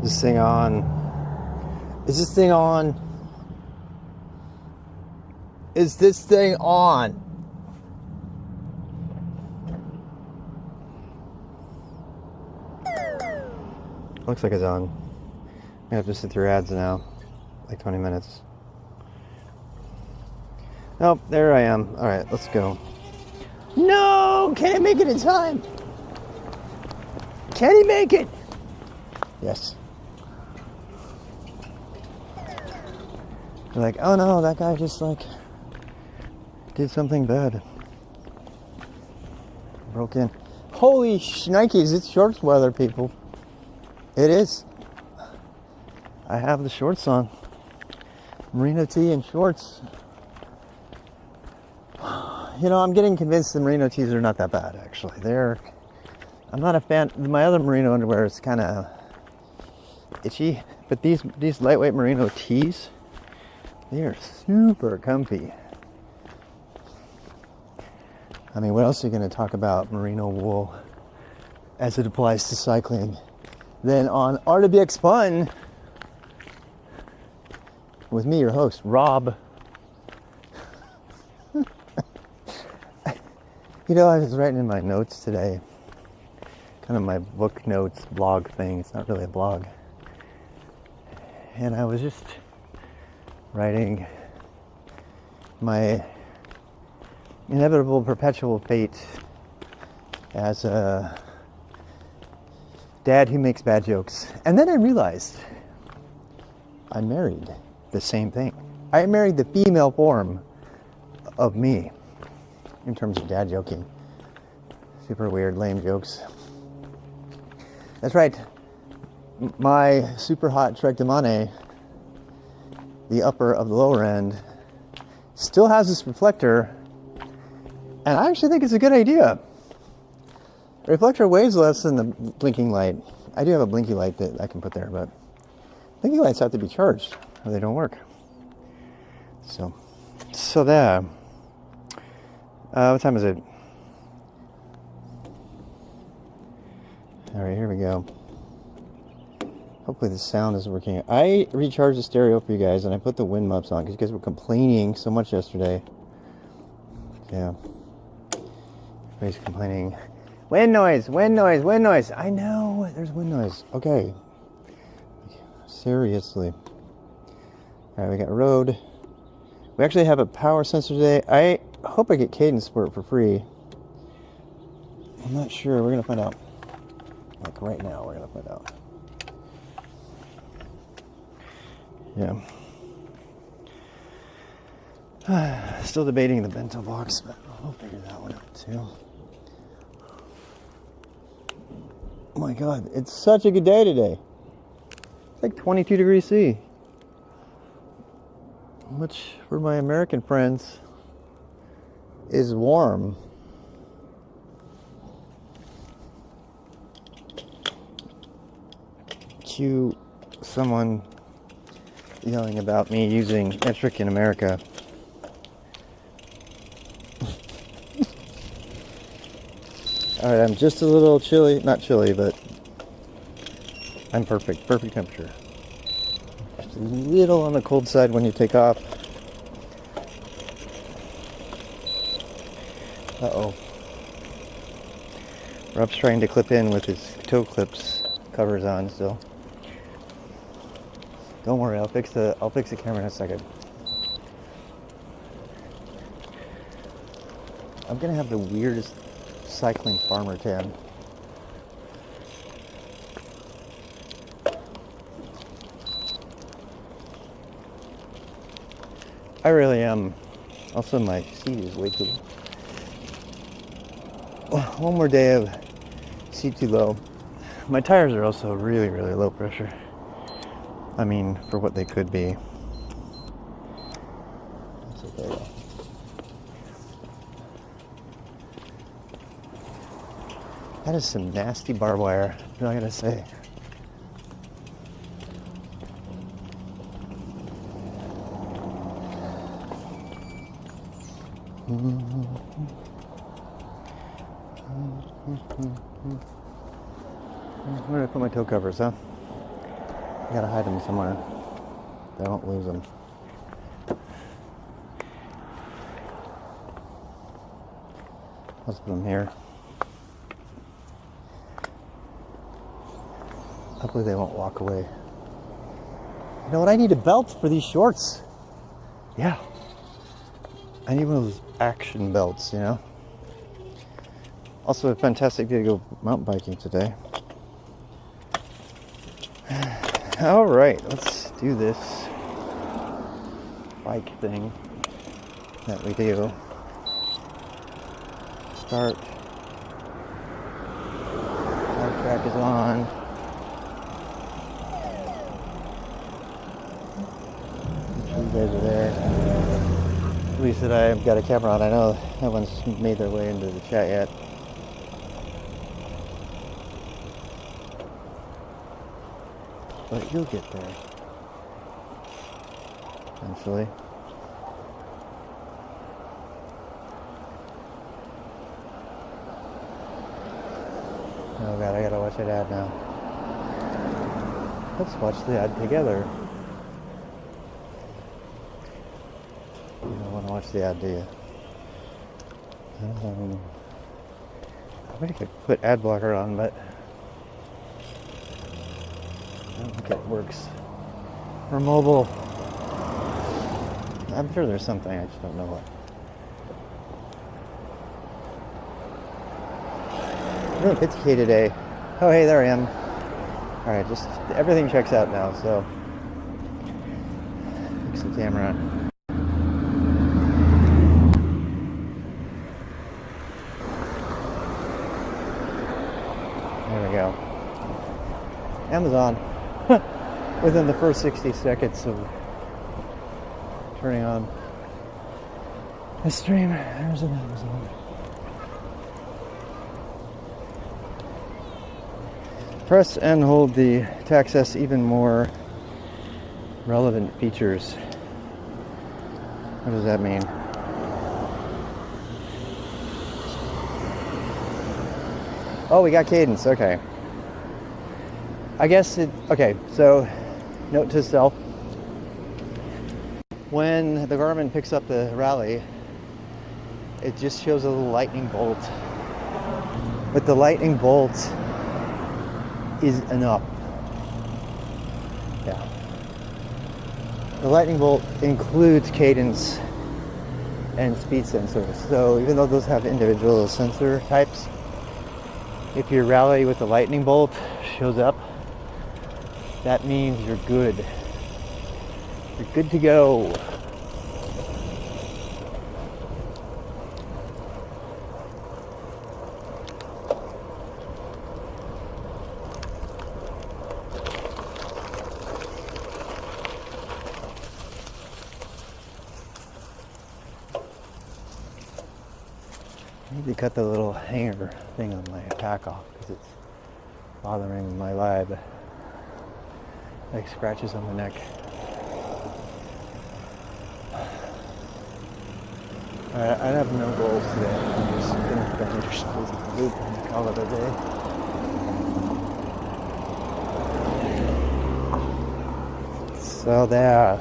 This thing on? Is this thing on? Is this thing on? Looks like it's on. I'm gonna have to sit through ads now. Like 20 minutes. Oh, there I am. Alright, let's go. No! Can I make it in time? Can he make it? Yes. You're like, oh no, that guy just like did something bad. Broke in. Holy shnikes, it's shorts weather, people. It is. I have the shorts on. Merino tee and shorts. You know, I'm getting convinced the merino tees are not that bad, actually. I'm not a fan. My other merino underwear is kind of itchy, but these lightweight merino tees, they are super comfy. I mean, what else are you going to talk about merino wool as it applies to cycling than on RWX Fun with me, your host, Rob. You know, I was writing in my notes today, kind of my book notes blog thing. It's not really a blog. And I was just writing my inevitable perpetual fate as a dad who makes bad jokes. And then I realized I married the same thing. I married the female form of me in terms of dad joking. Super weird, lame jokes. That's right. My super hot Trek de Mane, the upper of the lower end, still has this reflector, and I actually think it's a good idea. The reflector weighs less than the blinking light. I do have a blinky light that I can put there, but blinking lights have to be charged or they don't work. So there. What time is it? Alright, here we go. Hopefully the sound is working. I recharged the stereo for you guys and I put the wind muffs on because you guys were complaining so much yesterday. Yeah. Everybody's complaining. Wind noise, wind noise, wind noise. I know, there's wind noise. Okay. Seriously. Alright, we got road. We actually have a power sensor today. I hope I get cadence for it for free. I'm not sure. We're going to find out. Like right now, we're going to find out. Yeah. Still debating the bento box, but we'll figure that one out too. Oh my God, it's such a good day today. It's like 22 degrees C. Which, for my American friends, is warm. Cue someone yelling about me using metric in America. Alright, I'm just a little chilly. Not chilly, but I'm perfect. Perfect temperature. Just a little on the cold side when you take off. Uh-oh. Rob's trying to clip in with his toe clips covers on still. Don't worry, I'll fix the camera in a second. I'm gonna have the weirdest cycling farmer tan. I really am. Also, my seat is way too low. One more day of seat too low. My tires are also really, really low pressure. I mean, for what they could be. That's okay though. That is some nasty barbed wire, what I gotta say. Where did I put my toe covers, huh? I gotta hide them somewhere. I won't lose them. Let's put them here. Hopefully they won't walk away. You know what? I need a belt for these shorts. Yeah. I need one of those action belts, you know? Also a fantastic day to go mountain biking today. All right, let's do this bike thing that we do. Start. Our track is on. Make sure you guys are there. At least that I've got a camera on. I know no one's made their way into the chat yet. But you'll get there eventually. Oh god, I gotta watch that ad now. Let's watch the ad together. You don't want to watch the ad, do you? I wish I could put ad blocker on, but I don't think it works for mobile. I'm sure there's something, I just don't know what. I'm doing Pizza today. Oh hey, there I am. Alright, just everything checks out now, so fix the camera. There we go. Amazon. Within the first 60 seconds of turning on the stream, there's an Amazon. Press and hold the to access even more relevant features. What does that mean? Oh, we got cadence, okay. I guess okay, so note to self. When the Garmin picks up the rally, it just shows a little lightning bolt. But the lightning bolt is enough. Yeah. The lightning bolt includes cadence and speed sensors. So even though those have individual sensor types, if your rally with the lightning bolt shows up, that means you're good. You're good to go. I need to cut the little hanger thing on my pack off because it's bothering my lab. Like scratches on the neck. I have no goals today. I'm just gonna finish the loop and call it a day. So there.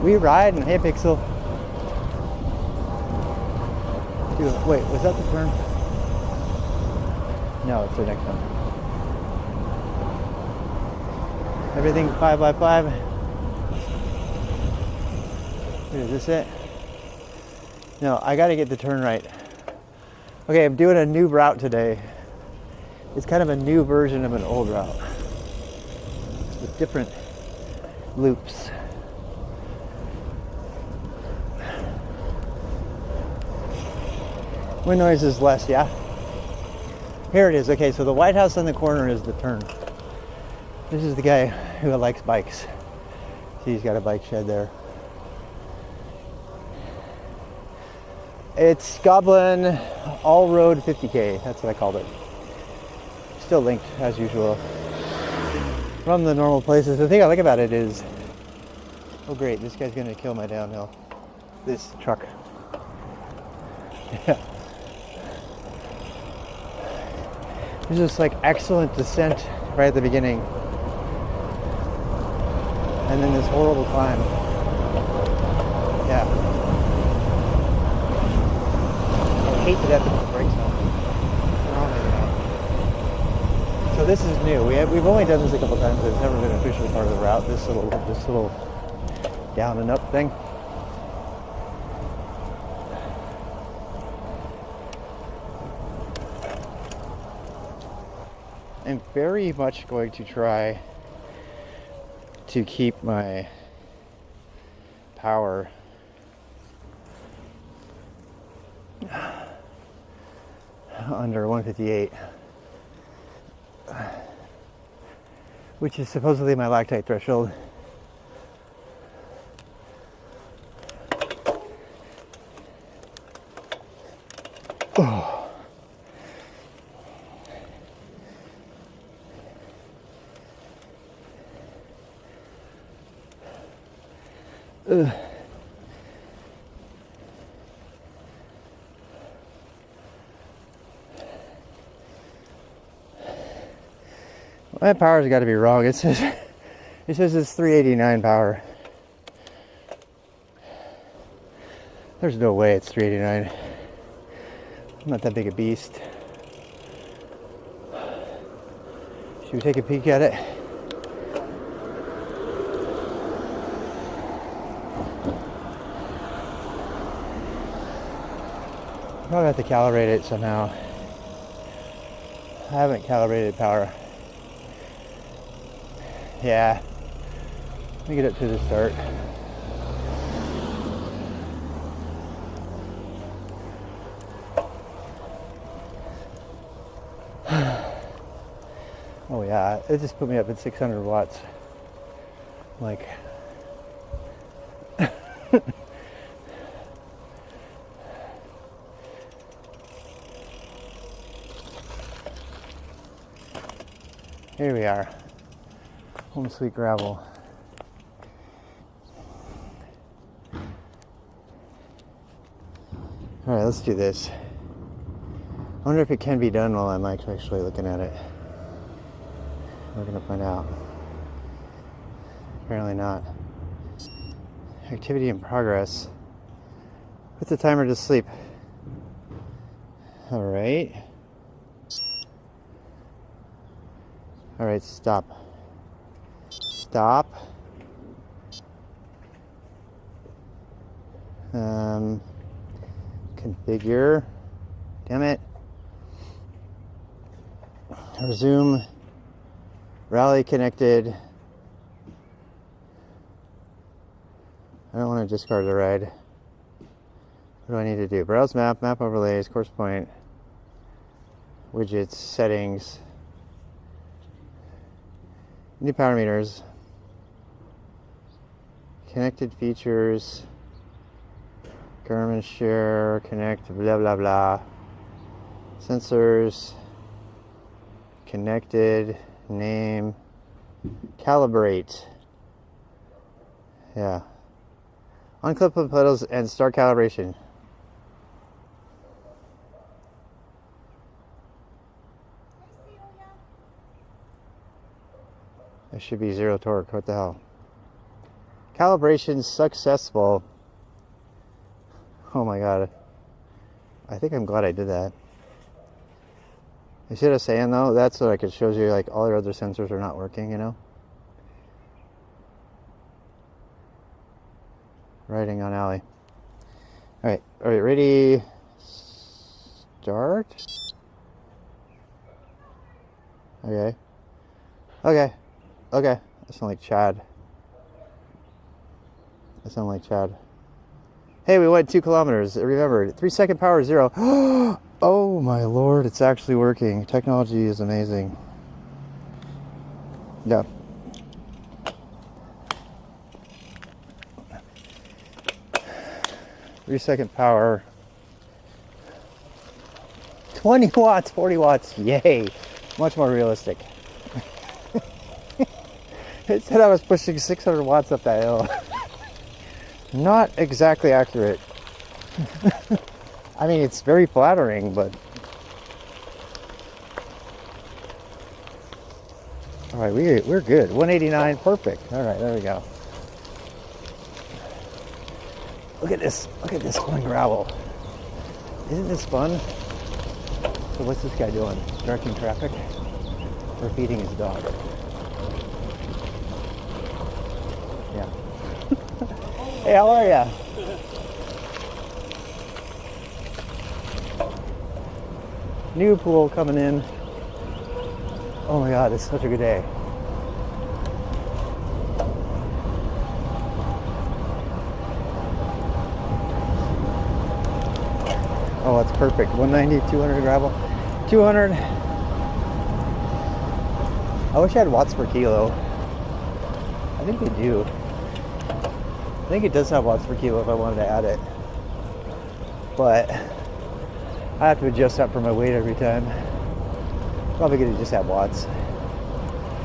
We ride and hey Pixel. Dude, wait, was that the turn? No, it's the next one. Everything 5x5. Wait, is this it? No, I gotta get the turn right. Okay, I'm doing a new route today. It's kind of a new version of an old route with different loops. Wind noise is less, yeah? Here it is. Okay, so the White House on the corner is the turn. This is the guy who likes bikes. See, he's got a bike shed there. It's Goblin All-Road 50K. That's what I called it. Still linked as usual. from the normal places. The thing I like about it is, oh great, this guy's gonna kill my downhill. This truck. Yeah. There's just like excellent descent right at the beginning. And then this horrible climb. Yeah. I hate to death to put the brakes on. Oh, maybe not. So this is new. We've only done this a couple times, but it's never been officially part of the route. This little down and up thing. I'm very much going to try to keep my power under 158, which is supposedly my lactate threshold. Oh. Ugh. My power's got to be wrong. It says it's 389 power. There's no way it's 389. I'm not that big a beast. Should we take a peek at it? Probably have to calibrate it somehow. I haven't calibrated power. Yeah. Let me get it to the start. Oh yeah, it just put me up at 600 watts. Like here we are. Home sweet gravel. All right, let's do this. I wonder if it can be done while I'm actually looking at it. We're gonna find out. Apparently not. Activity in progress. Put the timer to sleep. All right. All right, stop. Stop. Configure. Damn it. Resume. Rally connected. I don't want to discard the ride. What do I need to do? Browse map, map overlays, course point, widgets, settings, new power meters, connected features, Garmin share, connect, blah blah blah, sensors, connected, name, calibrate. Yeah. Unclip the pedals and start calibration. There should be 0 torque. What the hell? Calibration successful. Oh my god. I think I'm glad I did that. You see what I'm saying though? That's like it shows you like all your other sensors are not working, you know? Riding on alley. Alright, ready? Start? Okay. Okay. Okay. I sound like Chad. I sound like Chad. Hey, we went 2 kilometers. Remember, 3-second power 0. Oh my lord, it's actually working. Technology is amazing. Yeah. Three-second power. 20 watts, 40 watts. Yay. Much more realistic. It said I was pushing 600 watts up that hill. Not exactly accurate. I mean, it's very flattering, but... All right, we're good. 189, perfect. All right, there we go. Look at this going gravel. Isn't this fun? So what's this guy doing? Directing traffic or feeding his dog? Yeah. Hey, how are ya? New pool coming in. Oh my God, it's such a good day. Oh, it's perfect. 190, 200 gravel. 200. I wish I had watts per kilo. I think they do. I think it does have watts per kilo if I wanted to add it. But I have to adjust that for my weight every time. Probably gonna just have watts.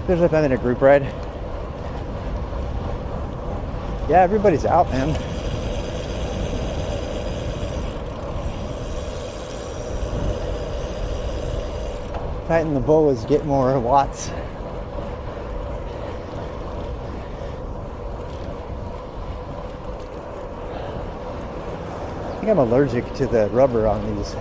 Especially if I'm in a group ride. Yeah, everybody's out, man. Tighten the boas, get more watts. I think I'm allergic to the rubber on these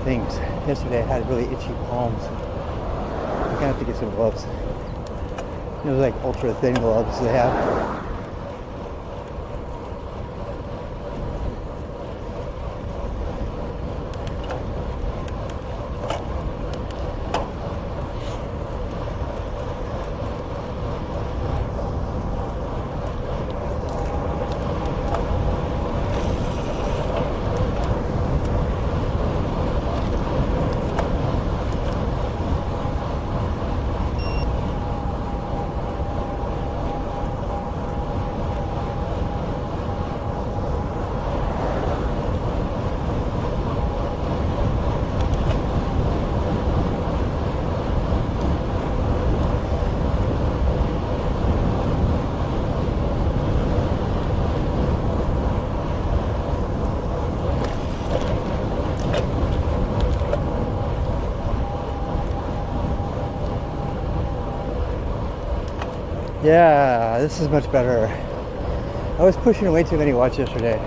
things. Yesterday I had really itchy palms. I'm gonna have to get some gloves. Those like ultra thin gloves they have. Yeah, this is much better. I was pushing way too many watts yesterday.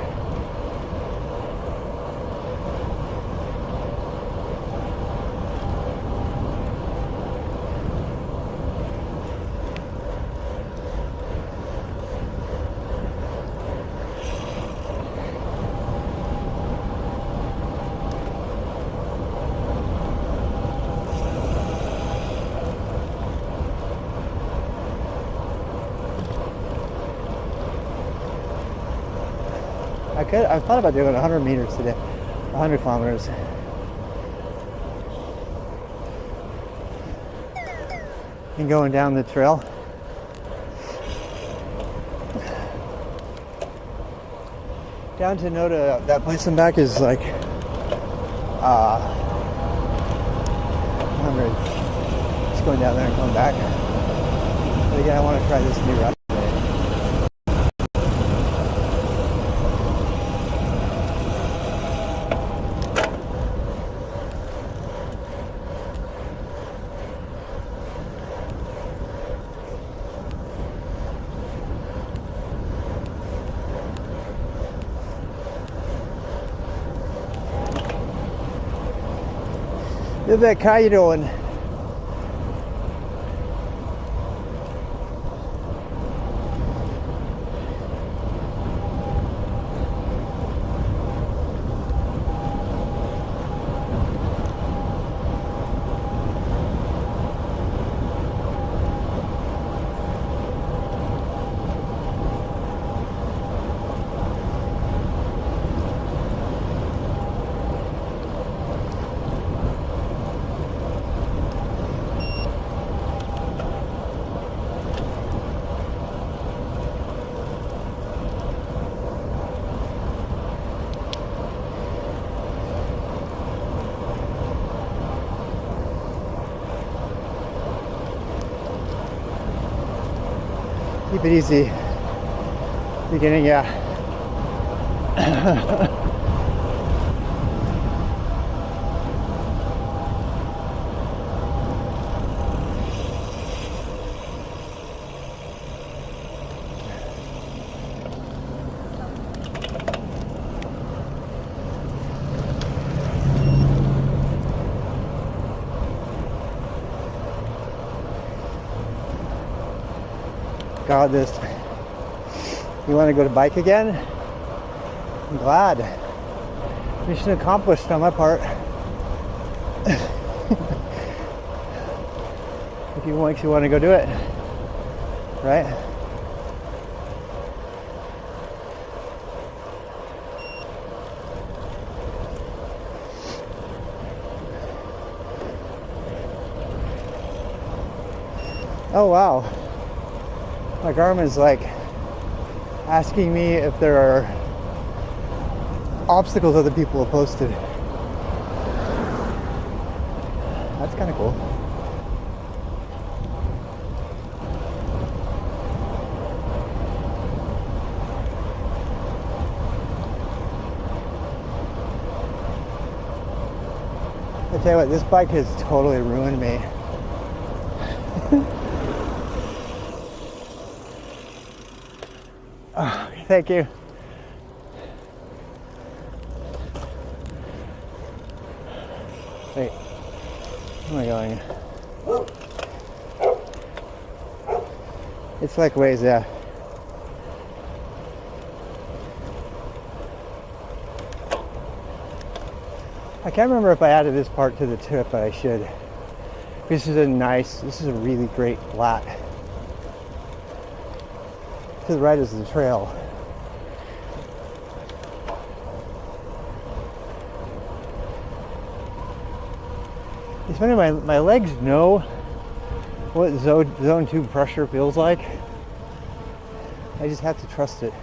I thought about doing 100 meters today, 100 kilometers. And going down the trail. Down to Noda, that place and back is like 100. Just going down there and coming back. But again, I want to try this new route. Vivek, how you doing? Keep it easy. Beginning, yeah. God, this. You want to go to bike again? I'm glad. Mission accomplished on my part. If you want to go do it, right? Oh wow. My Garmin's like asking me if there are obstacles other people have posted. That's kind of cool. I tell you what, this bike has totally ruined me. Oh, thank you. Wait, where am I going? It's like ways, yeah. I can't remember if I added this part to the trip, but I should. This is a really great flat. To the right is the trail. It's funny, my legs know what zone 2 pressure feels like. I just have to trust it.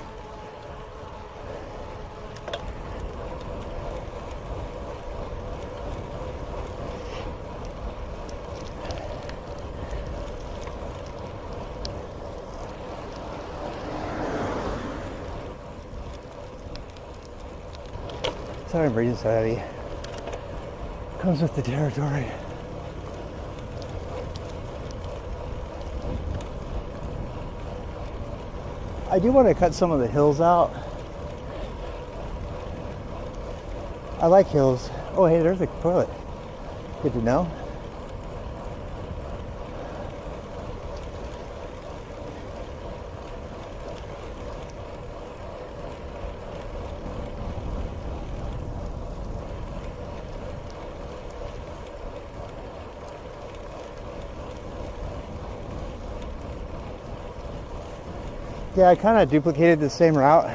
Sorry I'm breathing so heavy. Comes with the territory. I do want to cut some of the hills out. I like hills. Oh hey, there's a toilet. Good to know. Yeah, I kind of duplicated the same route.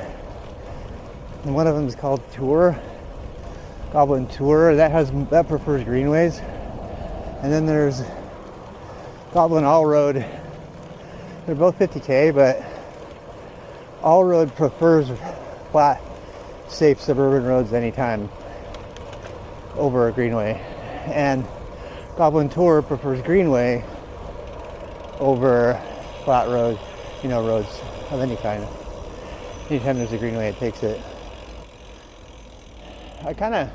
And one of them is called Tour, Goblin Tour. That prefers greenways. And then there's Goblin All-Road. They're both 50K, but All-Road prefers flat, safe suburban roads anytime over a greenway. And Goblin Tour prefers greenway over flat road, roads of any kind. Anytime there's a greenway, it takes it. I kind of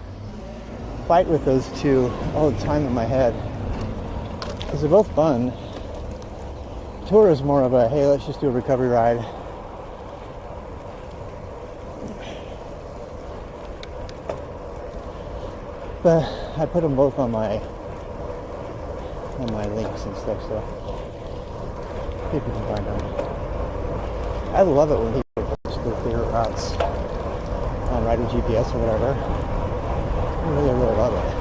fight with those two all the time in my head because they're both fun. Tour is more of a, hey, let's just do a recovery ride. But I put them both on my links and stuff, so people can find them. I love it when people post their favorite routes on Rider GPS or whatever. I really, really love it.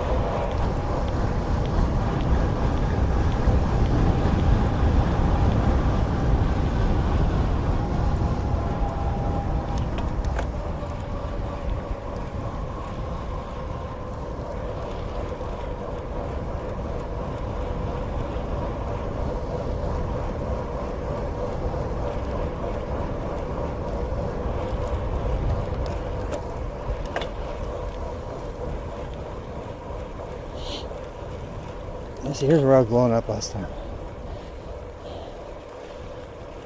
See, here's where I was blowing up last time.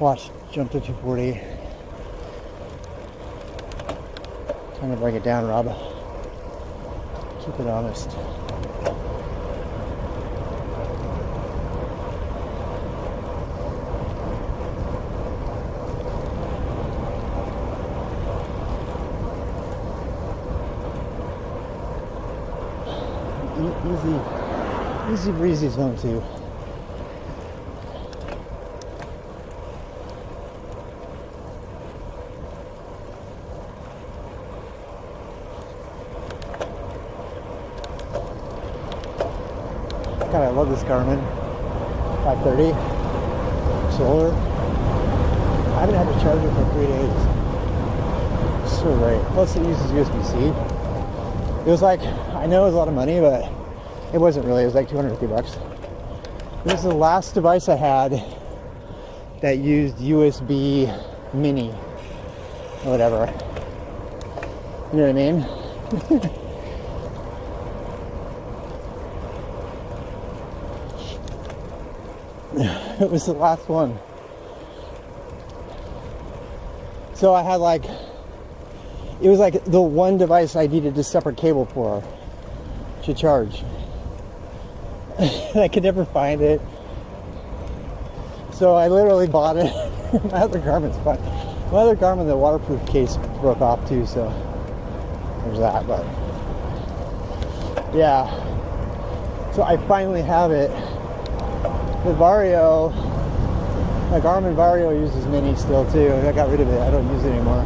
Watch, jump to 240. Trying to bring it down, Rob. Keep it honest. Easy breezy zone 2. God, I love this Garmin. 530 solar. I haven't had to charge it for 3 days. So great. Plus it uses USB-C. It was like, I know it was a lot of money, but it wasn't really. It was like 250 bucks. This is the last device I had that used USB mini or whatever. You know what I mean? It was the last one. So I had like, it was like the one device I needed a separate cable for to charge. And I could never find it. So I literally bought it. My other Garmin's fine. My other Garmin, the waterproof case broke off too, so there's that, but yeah. So I finally have it. The Vario, my Garmin Vario uses mini still too. I got rid of it. I don't use it anymore.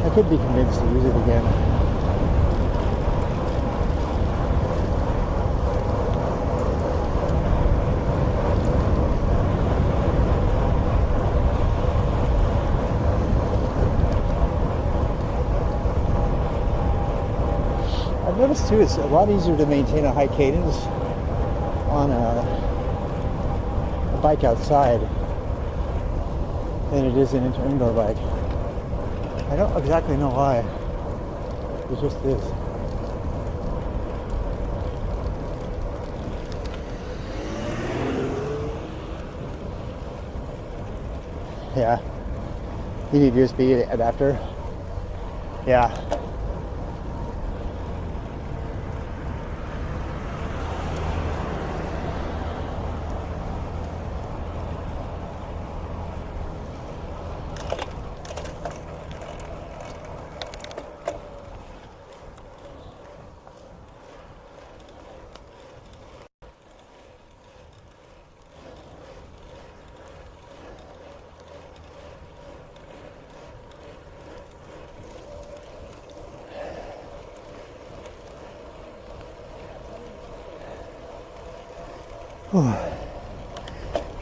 I could be convinced to use it again. I've noticed too, it's a lot easier to maintain a high cadence on a bike outside than it is an indoor bike. I don't exactly know why. It just is. Yeah. You need USB adapter. Yeah.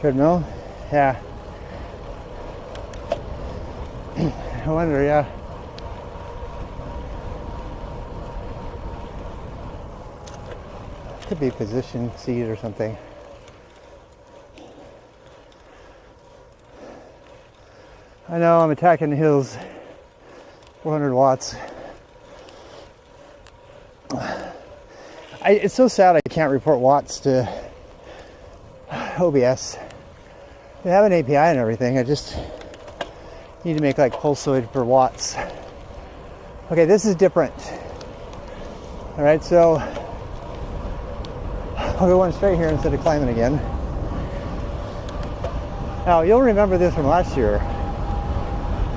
Treadmill? Yeah. I wonder, yeah. Could be position seat or something. I know I'm attacking the hills. 400 watts. It's so sad I can't report watts to OBS. They have an API and everything. I just need to make like pulsoid for watts. Okay, this is different. All right, so I'll go one straight here instead of climbing again. Now, you'll remember this from last year.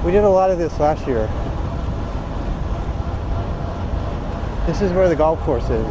We did a lot of this last year. This is where the golf course is.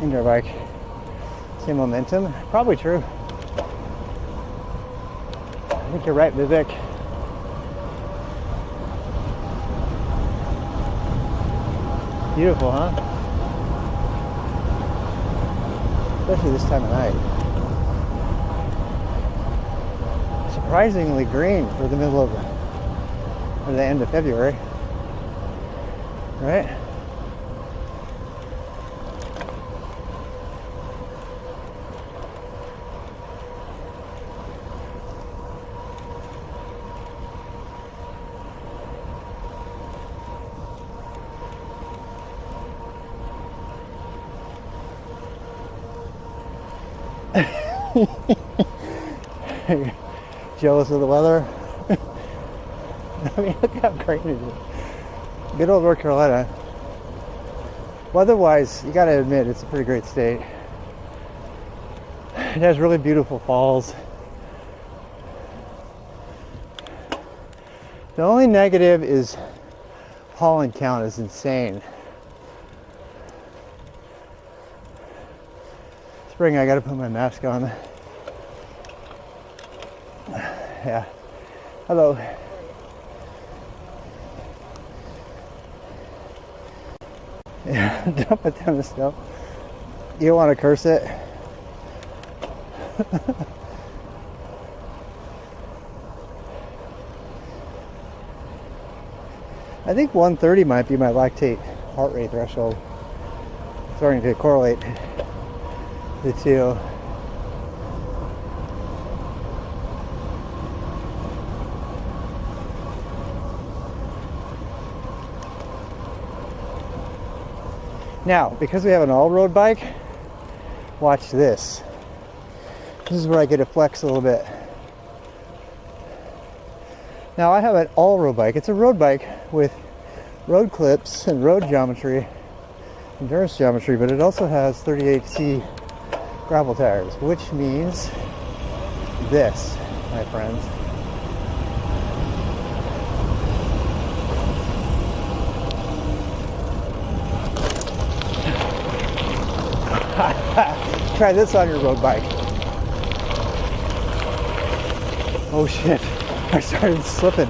Indoor bike. Same momentum. Probably true. I think you're right, Vivek. Beautiful, huh? Especially this time of night. Surprisingly green for the middle of or the end of February, right? Jealous of the weather? I mean, look how great it is. Good old North Carolina. Weather-wise, you gotta admit, it's a pretty great state. It has really beautiful falls. The only negative is pollen count is insane. Spring, I gotta put my mask on. Yeah. Hello. Yeah, dump it down the snow. You don't want to curse it. I think 130 might be my lactate heart rate threshold. Starting to correlate the two. Now, because we have an all-road bike, watch this. This is where I get to flex a little bit. Now, I have an all-road bike. It's a road bike with road clips and road geometry, endurance geometry, but it also has 38C gravel tires, which means this, my friends. Try this on your road bike. Oh shit, I started slipping.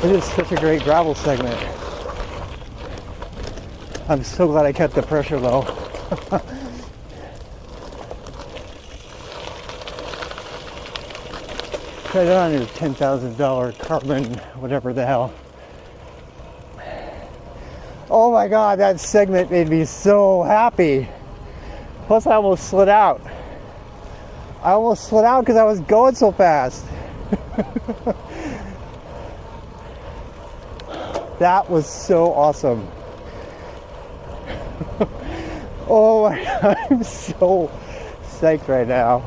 It is such a great gravel segment. I'm so glad I kept the pressure low. Try that on your $10,000 carbon, whatever the hell. Oh my God, that segment made me so happy. Plus I almost slid out. I almost slid out because I was going so fast. That was so awesome. Oh my God, I'm so psyched right now.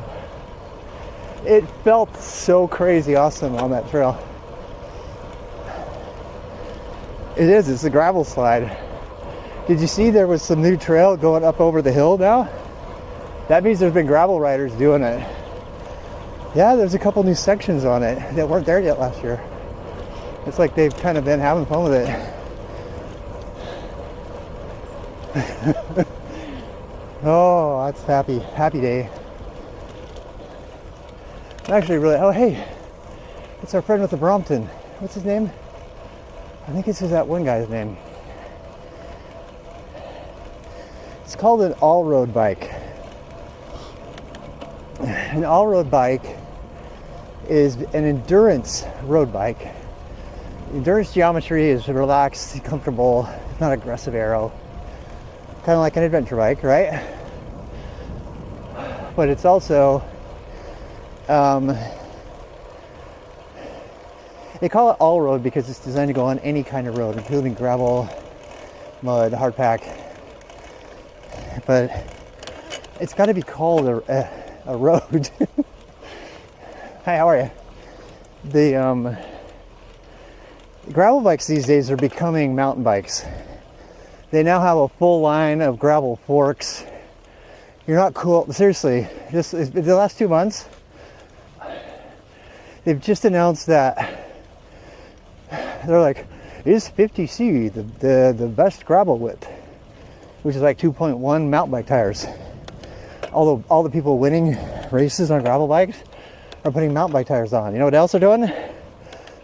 It felt so crazy awesome on that trail. It is, it's a gravel slide. Did you see there was some new trail going up over the hill now? That means there's been gravel riders doing it. Yeah, there's a couple new sections on it that weren't there yet last year. It's like they've kind of been having fun with it. Oh, that's happy day. I'm actually really, oh hey, it's our friend with the Brompton. What's his name? I think this is that one guy's name. It's called an all-road bike. An all-road bike is an endurance road bike. Endurance geometry is relaxed, comfortable, not aggressive aero. Kind of like an adventure bike, right? But it's also they call it all-road because it's designed to go on any kind of road, including gravel, mud, hardpack. But it's got to be called a road. Hi, how are you? The gravel bikes these days are becoming mountain bikes. They now have a full line of gravel forks. You're not cool. Seriously, just the last 2 months, they've just announced that they're like, is 50C the best gravel width, which is like 2.1 mountain bike tires. Although all the people winning races on gravel bikes are putting mountain bike tires on. You know what else they're doing?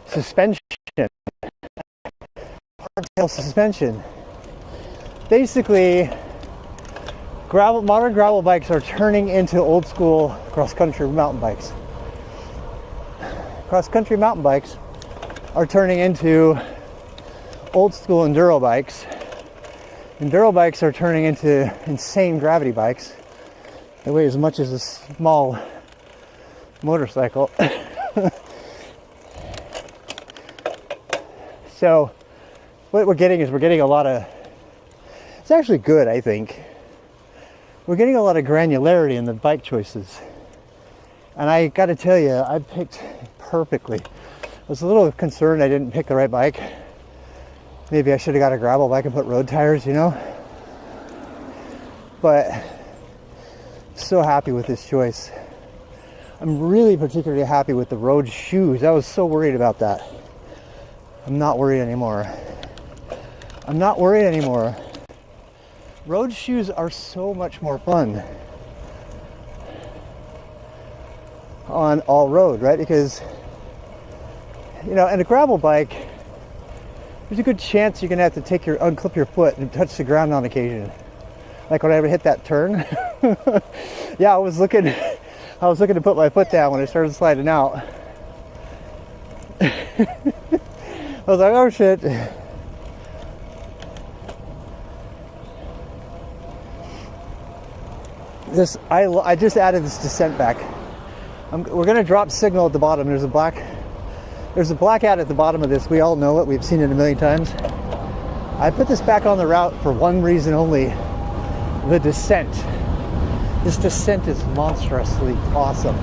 Suspension. Hardtail suspension. Basically, modern gravel bikes are turning into old school cross-country mountain bikes. Cross-country mountain bikes are turning into old school enduro bikes. Enduro bikes are turning into insane gravity bikes. They weigh as much as a small motorcycle. So what we're getting a lot of, it's actually good, I think. We're getting a lot of granularity in the bike choices. And I got to tell you, I picked perfectly. I was a little concerned I didn't pick the right bike. Maybe I should have got a gravel bike and put road tires, you know? But so happy with this choice. I'm really particularly happy with the road shoes. I was so worried about that. I'm not worried anymore. I'm not worried anymore. Road shoes are so much more fun on all-road, right? Because, you know, and a gravel bike, there's a good chance you're gonna have to unclip your foot and touch the ground on occasion. Like when I ever hit that turn. Yeah, I was looking to put my foot down when I started sliding out. I was like, oh shit. I just added this descent back. We're gonna drop signal at the bottom. There's a black ad at the bottom of this. We all know it. We've seen it a million times. I put this back on the route for one reason only: the descent. This descent is monstrously awesome.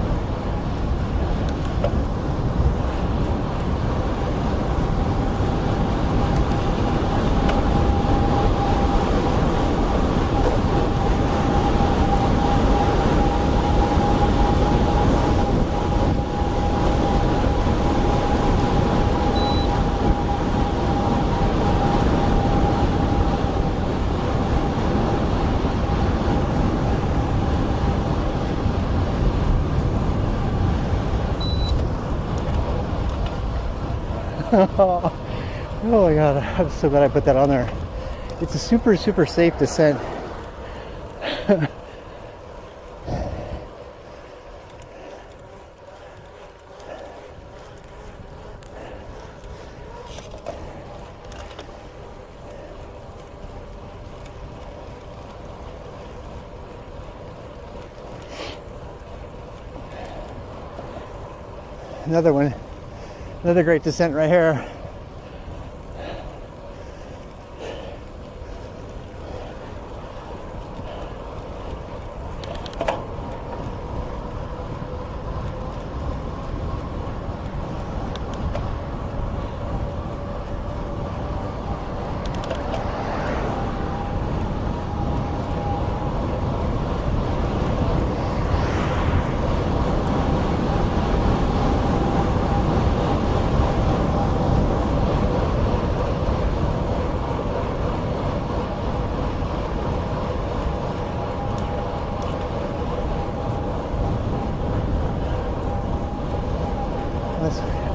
Oh my god, I'm so glad I put that on there. It's a super, super safe descent. Another one. Another great descent right here.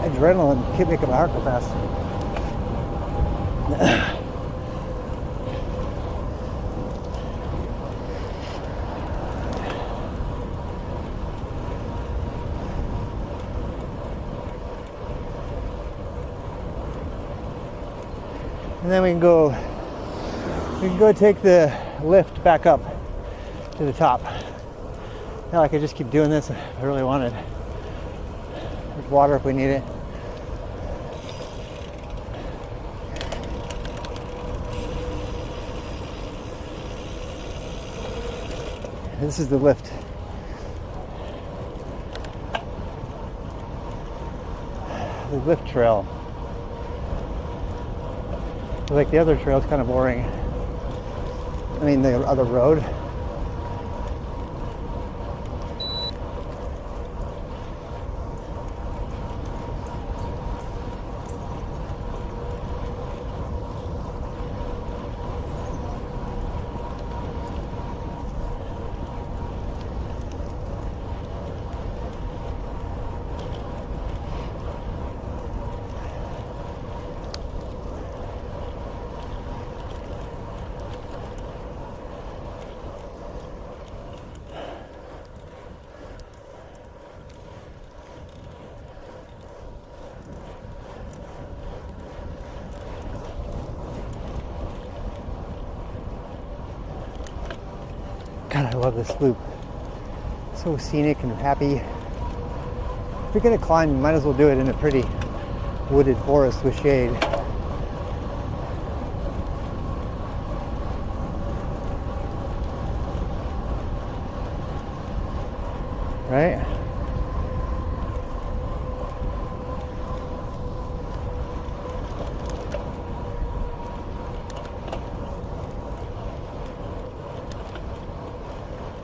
Adrenaline keep making my heart go fast. And then we can go take the lift back up to the top. Now I could just keep doing this if I really wanted. There's water if we need it. This is the lift. The lift trail. Like the other trail is kind of boring. I mean the other road. God, I love this loop. So scenic and happy. If you're gonna climb, you might as well do it in a pretty wooded forest with shade. Right?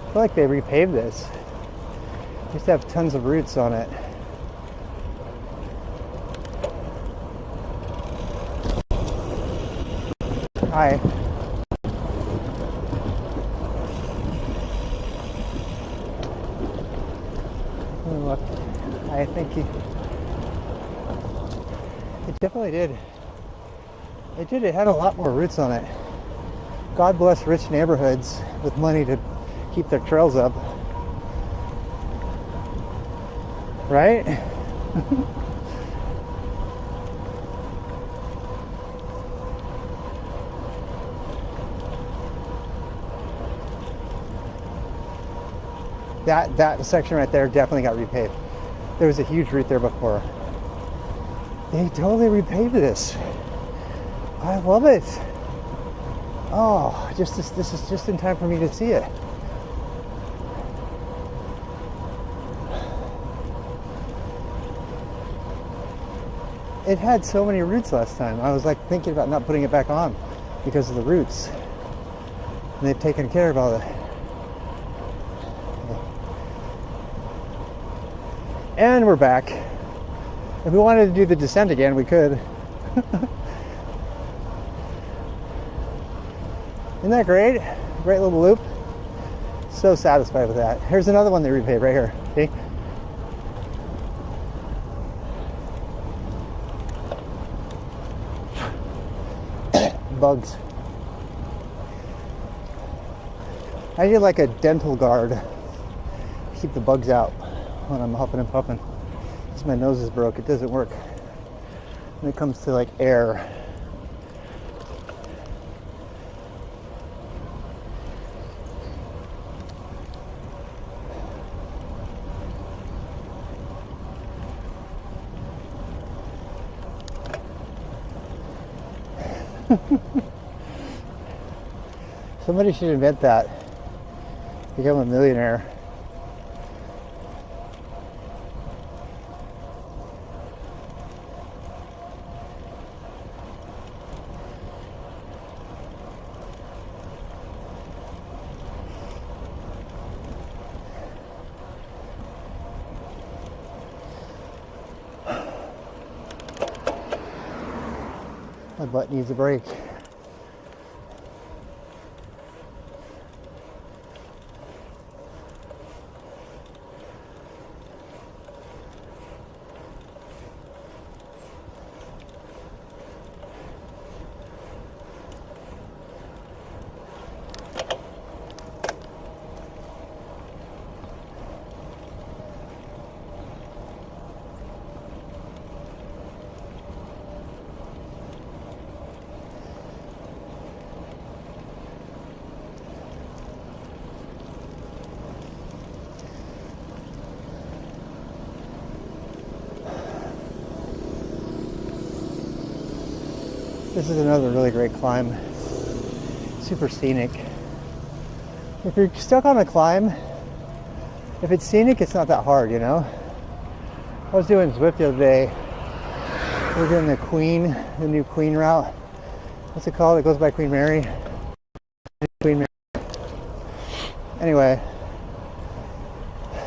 I feel like they repaved this. It used to have tons of roots on it. Hi. Look, I think it definitely did. It did. It had a lot more roots on it. God bless rich neighborhoods with money to keep their trails up. Right? That section right there definitely got repaved. There was a huge route there before. They totally repaved this. I love it. Oh, this is just in time for me to see it. It had so many roots last time. I was like thinking about not putting it back on because of the roots. And they've taken care of all that. And we're back. If we wanted to do the descent again, we could. Isn't that great? Great little loop. So satisfied with that. Here's another one they repaved right here. See? Bugs. I need like a dental guard to keep the bugs out when I'm huffing and puffing. Because my nose is broke. It doesn't work when it comes to like air. Somebody should invent that. Become a millionaire. My butt needs a break. This is another really great climb. Super scenic. If you're stuck on a climb, if it's scenic, it's not that hard, you know? I was doing Zwift the other day. We were doing the new Queen route. What's it called? It goes by Queen Mary. Queen Mary. Anyway,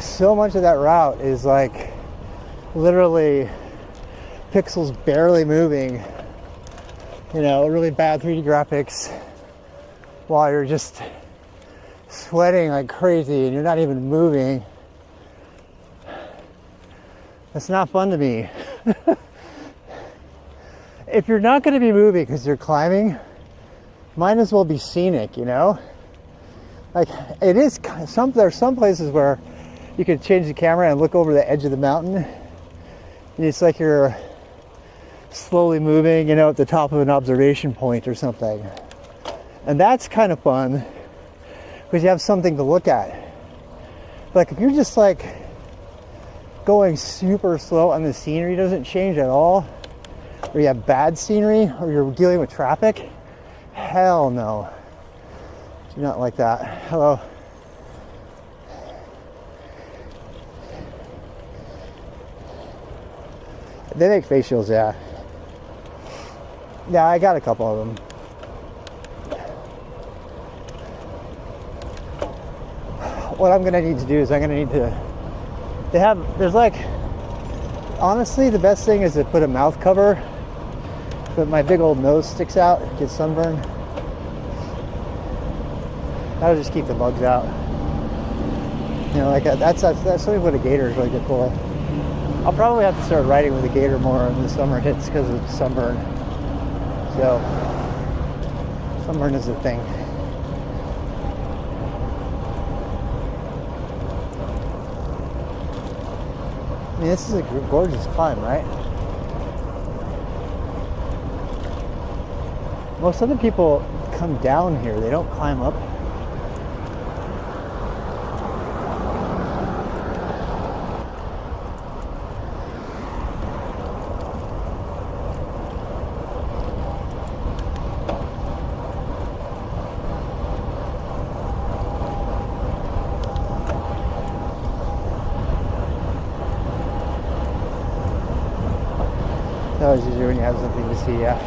so much of that route is like literally pixels barely moving. You know, really bad 3D graphics while you're just sweating like crazy and you're not even moving. That's not fun to me. If you're not going to be moving because you're climbing, might as well be scenic, you know? Like, it is, there's some places where you can change the camera and look over the edge of the mountain. And it's like you're slowly moving, you know, at the top of an observation point or something. And that's kind of fun. because you have something to look at. Like if you're just like going super slow and the scenery doesn't change at all, or you have bad scenery, or you're dealing with traffic, hell no. Do not like that. Hello. They make face shields, yeah. Yeah, I got a couple of them. What I'm gonna need to do is I'm gonna need to, there's like, honestly the best thing is to put a mouth cover, but my big old nose sticks out, gets sunburned. That'll just keep the bugs out. You know, like that's something what a gator is really good for. I'll probably have to start riding with a gator more when the summer hits because of sunburn. So, sunburn is a thing. I mean, this is a gorgeous climb, right? Most other people come down here, they don't climb up. That was usually when you have something to see, yeah.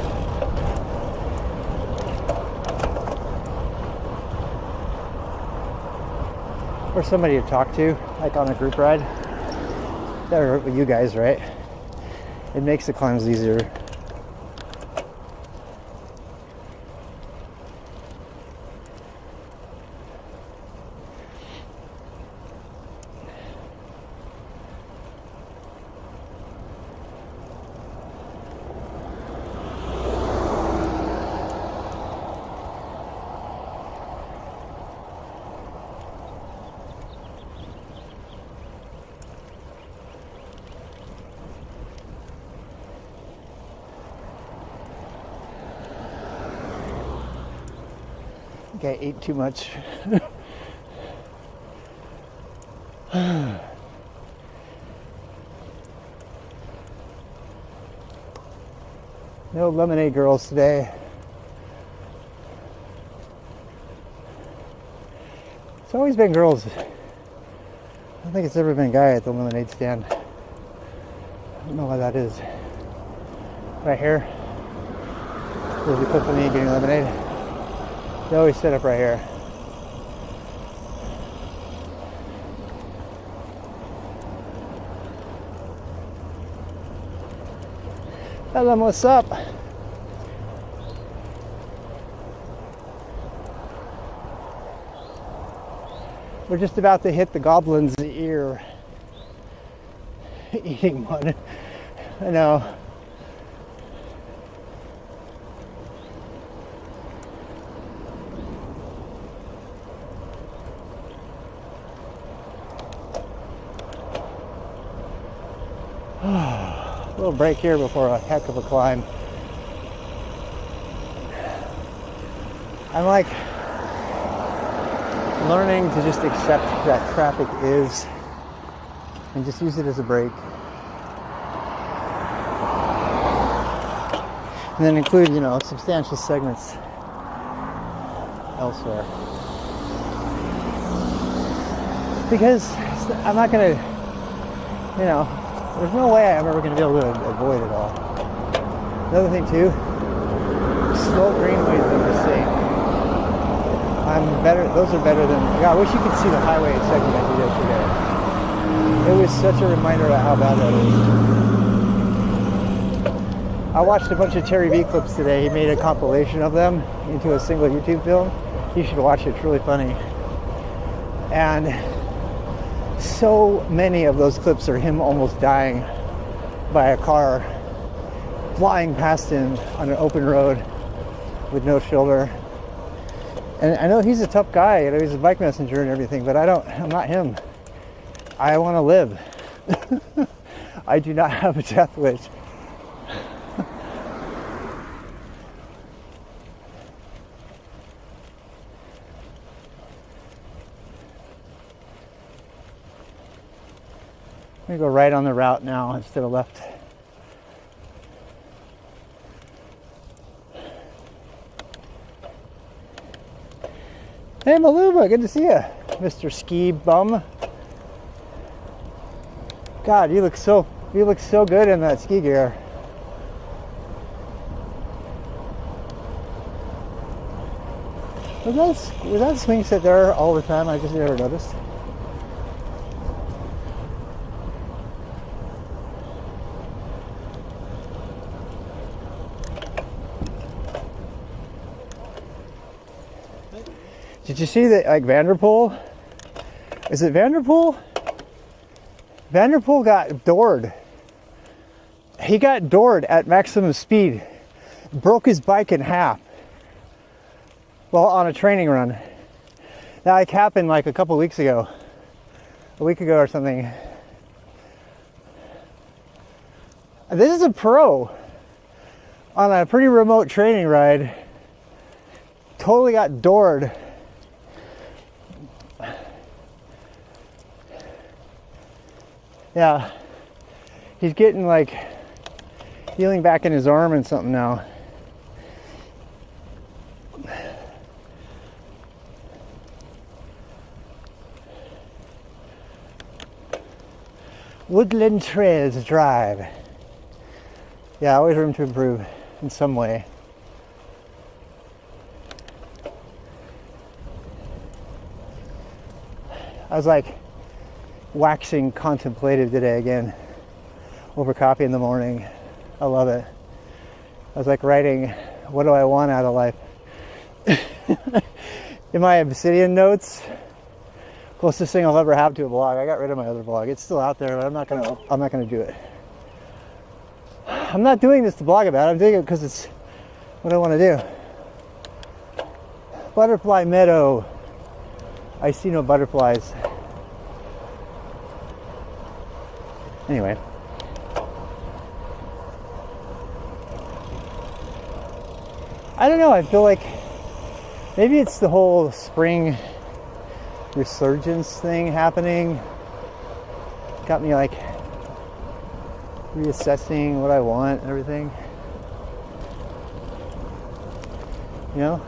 Or somebody to talk to, like on a group ride. Or with you guys, right? It makes the climbs easier. I think I ate too much. No lemonade girls today. It's always been girls. I don't think it's ever been a guy at the lemonade stand. I don't know why that is. Right here. There's the clip of me getting lemonade. They always set up right here. Tell them what's up. We're just about to hit the goblin's ear. Eating one. I know. A little break here before a heck of a climb. I'm like learning to just accept that traffic is and just use it as a break. And then include, you know, substantial segments elsewhere. Because I'm not gonna, you know, there's no way I'm ever going to be able to avoid it all. Another thing too, slow greenways that we're seeing. I'm better. Those are better than. God, I wish you could see the highway segment I did yesterday. It was such a reminder of how bad that is. I watched a bunch of Terry V clips today. He made a compilation of them into a single YouTube film. You should watch it. It's really funny. And so many of those clips are him almost dying by a car flying past him on an open road with no shoulder. And I know he's a tough guy, you know, he's a bike messenger and everything, but I'm not him. I want to live. I do not have a death wish. I'm gonna go right on the route now instead of left. Hey Maluba, good to see you, Mr. Ski Bum. God, you look so good in that ski gear. Was that swing set there all the time? I just never noticed. Did you see that, like, Vanderpool? Is it Vanderpool? Vanderpool got doored. He got doored at maximum speed. Broke his bike in half. Well, on a training run. That like happened like a week ago or something. This is a pro on a pretty remote training ride. Totally got doored. Yeah, he's getting like healing back in his arm and something now. Woodland Trails Drive. Yeah, always room to improve in some way. I was like waxing contemplative today again over coffee in the morning. I love it. I was like writing, what do I want out of life? In my Obsidian notes, closest thing I'll ever have to a blog. I got rid of my other blog. It's still out there, but I'm not gonna do it. I'm not doing this to blog about it. I'm doing it because it's what I want to do. Butterfly Meadow. I see no butterflies. Anyway. I don't know, I feel like maybe it's the whole spring resurgence thing happening. Got me like reassessing what I want and everything. You know?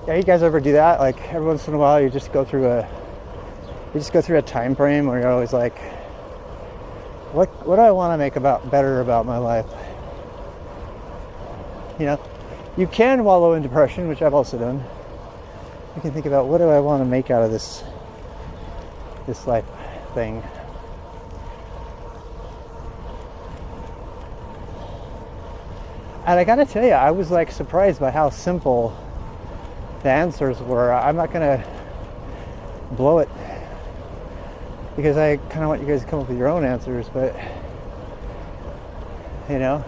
Yeah, you guys ever do that? Like every once in a while you just go through a time frame where you're always like, what do I want to make better about my life? You know, you can wallow in depression, which I've also done. You can think about, what do I want to make out of this life thing? And I gotta tell you, I was like surprised by how simple the answers were. I'm not gonna blow it because I kind of want you guys to come up with your own answers, but you know,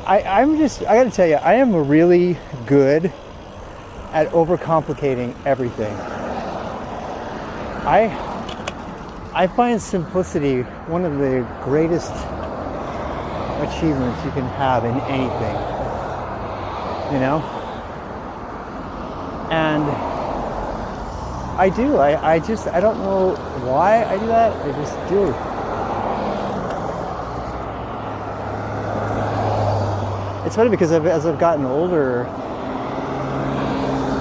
I gotta tell you, I am really good at overcomplicating everything. I find simplicity one of the greatest achievements you can have in anything, you know? And I do, I don't know why I do that, I just do. It's funny because as I've gotten older,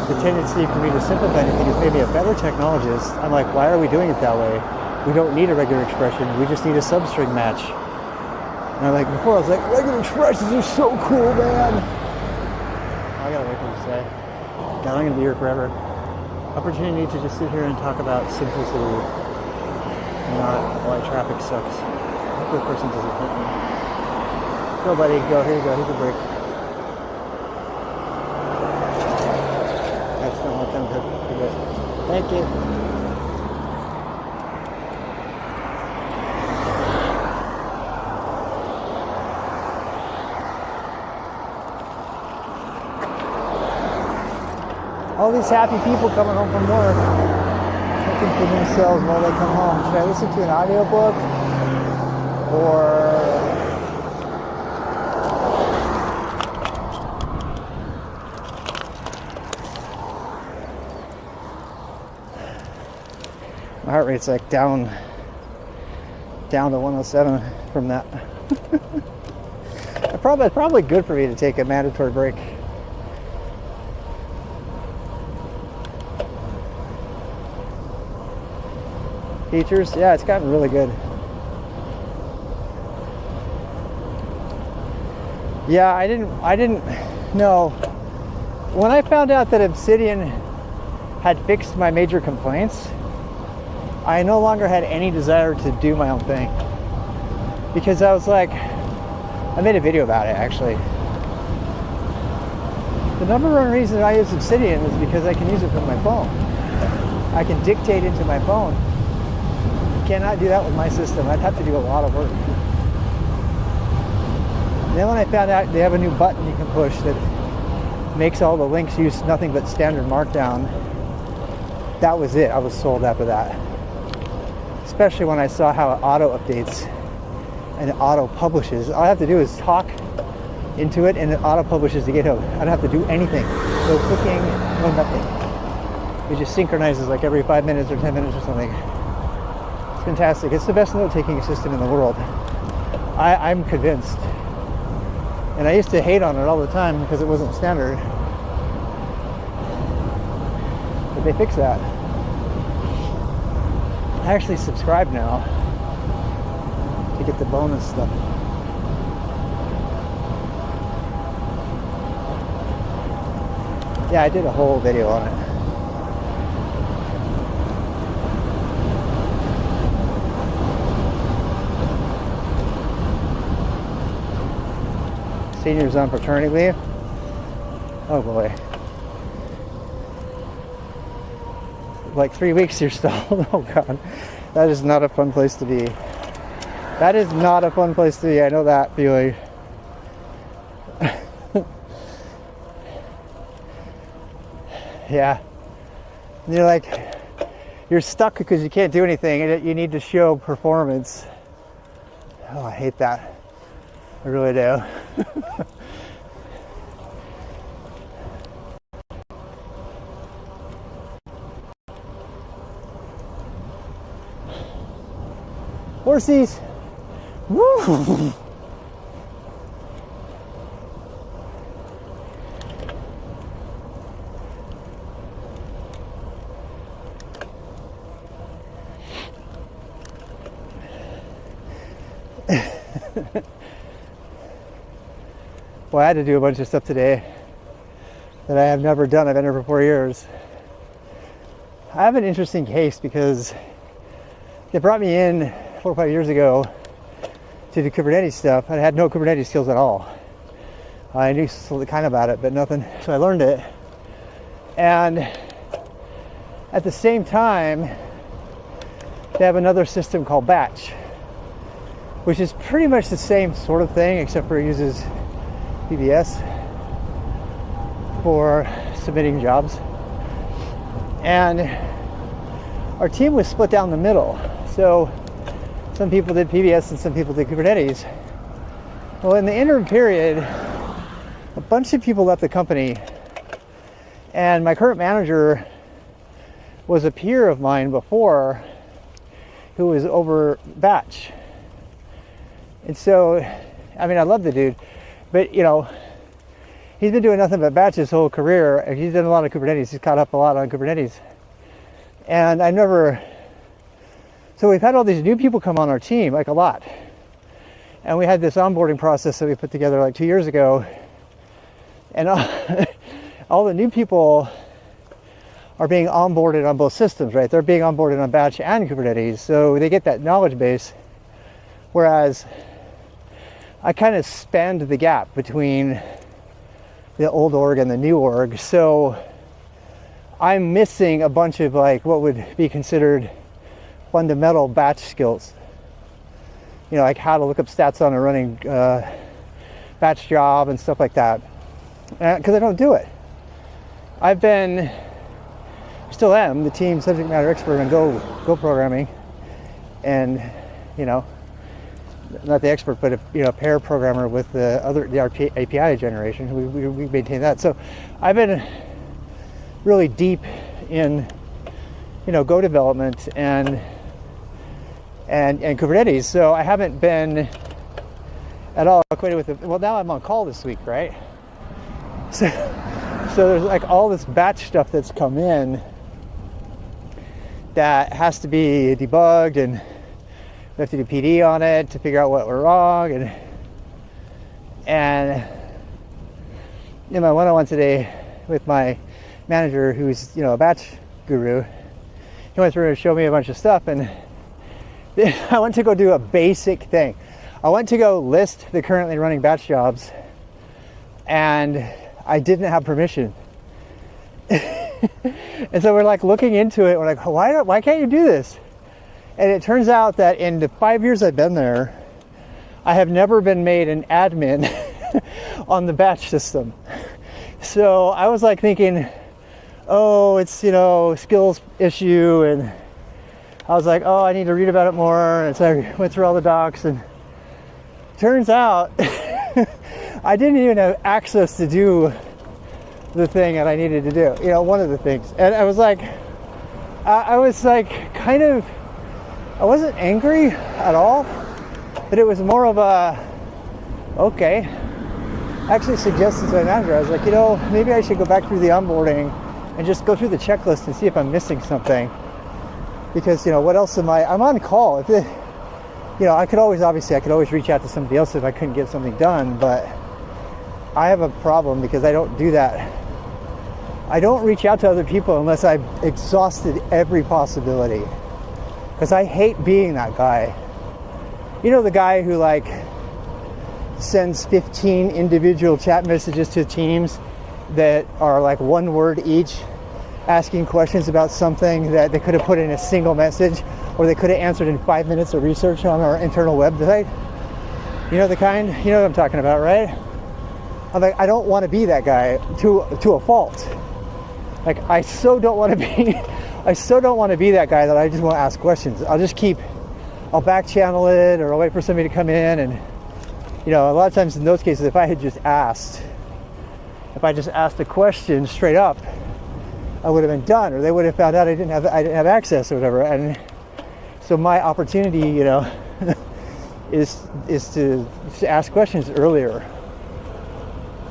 the tendency for me to simplify anything is maybe a better technologist. I'm like, why are we doing it that way? We don't need a regular expression, we just need a substring match. And I'm like, before I was like, regular expressions are so cool, man. I gotta wait for you to say. God, I'm gonna be here forever. Opportunity to just sit here and talk about simplicity and not why traffic sucks. I hope this person doesn't hit me. Go, buddy, go, here you go, here's a break. That's not what them to do. Thank you. All these happy people coming home from work, looking for themselves while they come home. Should I listen to an audiobook? Or heart rate's like down to 107 from that. Probably good for me to take a mandatory break. Features, yeah, it's gotten really good. Yeah, I didn't know. When I found out that Obsidian had fixed my major complaints, I no longer had any desire to do my own thing. Because I was like, I made a video about it actually. The number one reason I use Obsidian is because I can use it from my phone. I can dictate into my phone. Cannot do that with my system. I'd have to do a lot of work. And then when I found out they have a new button you can push that makes all the links use nothing but standard markdown, that was it. I was sold after that. Especially when I saw how it auto updates and it auto publishes. All I have to do is talk into it and it auto publishes to GitHub. I don't have to do anything. No clicking, no nothing. It just synchronizes like every 5 minutes or 10 minutes or something. It's fantastic. It's the best note-taking system in the world. I'm convinced. And I used to hate on it all the time because it wasn't standard. But they fixed that. I actually subscribe now to get the bonus stuff. Yeah, I did a whole video on it. Seniors on paternity leave. Oh boy. Like 3 weeks you're stalled. Oh god. That is not a fun place to be. That is not a fun place to be. I know that feeling. Yeah. And you're like, you're stuck because you can't do anything and you need to show performance. Oh, I hate that. I really do. Horsies! Woo! Well, I had to do a bunch of stuff today that I have never done. I've been here for 4 years. I have an interesting case because they brought me in 4 or 5 years ago to do Kubernetes stuff. I had no Kubernetes skills at all. I knew kind of about it, but nothing. So I learned it. And at the same time, they have another system called Batch, which is pretty much the same sort of thing, except for it uses PBS for submitting jobs. And our team was split down the middle. So some people did PBS and some people did Kubernetes. Well, in the interim period, a bunch of people left the company, and my current manager was a peer of mine before who was over Batch. And so, I mean, I love the dude, but you know, he's been doing nothing but Batch his whole career. He's done a lot of Kubernetes. He's caught up a lot on Kubernetes. And I never, so we've had all these new people come on our team, like a lot. And we had this onboarding process that we put together like 2 years ago. And all the new people are being onboarded on both systems, right? They're being onboarded on Batch and Kubernetes. So they get that knowledge base. Whereas I kind of spanned the gap between the old org and the new org. So I'm missing a bunch of like what would be considered fundamental Batch skills. You know, like how to look up stats on a running Batch job and stuff like that. Because I don't do it. Still am the team subject matter expert in Go programming, and you know, not the expert, but a pair programmer with the API generation. We maintain that. So I've been really deep in Go development, and and Kubernetes. So I haven't been at all acquainted with it. Well, now I'm on call this week, right? So there's like all this batch stuff that's come in that has to be debugged, and we have to do PD on it to figure out what went wrong. And in my one-on-one today with my manager, who's a batch guru, he went through and showed me a bunch of stuff, and I went to go do a basic thing. I went to go list the currently running batch jobs, and I didn't have permission. And so we're like looking into it. We're like, why can't you do this? And it turns out that in the 5 years I've been there, I have never been made an admin on the batch system. So I was like thinking, oh, it's, skills issue. And I was like, oh, I need to read about it more. And so I went through all the docs, and turns out I didn't even have access to do the thing that I needed to do, one of the things. And I was like I wasn't angry at all, but it was more of a, okay. I actually suggested to my manager, I was like, maybe I should go back through the onboarding and just go through the checklist and see if I'm missing something. Because, what else I'm on call. If I could always reach out to somebody else if I couldn't get something done, but I have a problem because I don't do that. I don't reach out to other people unless I've exhausted every possibility. Because I hate being that guy. The guy who sends 15 individual chat messages to teams that are like one word each, asking questions about something that they could have put in a single message, or they could have answered in 5 minutes of research on our internal website. The kind, what I'm talking about, right? I'm like, I don't want to be that guy to a fault. Like, I so don't want to be that guy that I just want to ask questions. I'll back channel it, or I'll wait for somebody to come in. And, a lot of times in those cases, if I just asked the question straight up, I would have been done, or they would have found out I didn't have access or whatever. And so my opportunity, is to ask questions earlier,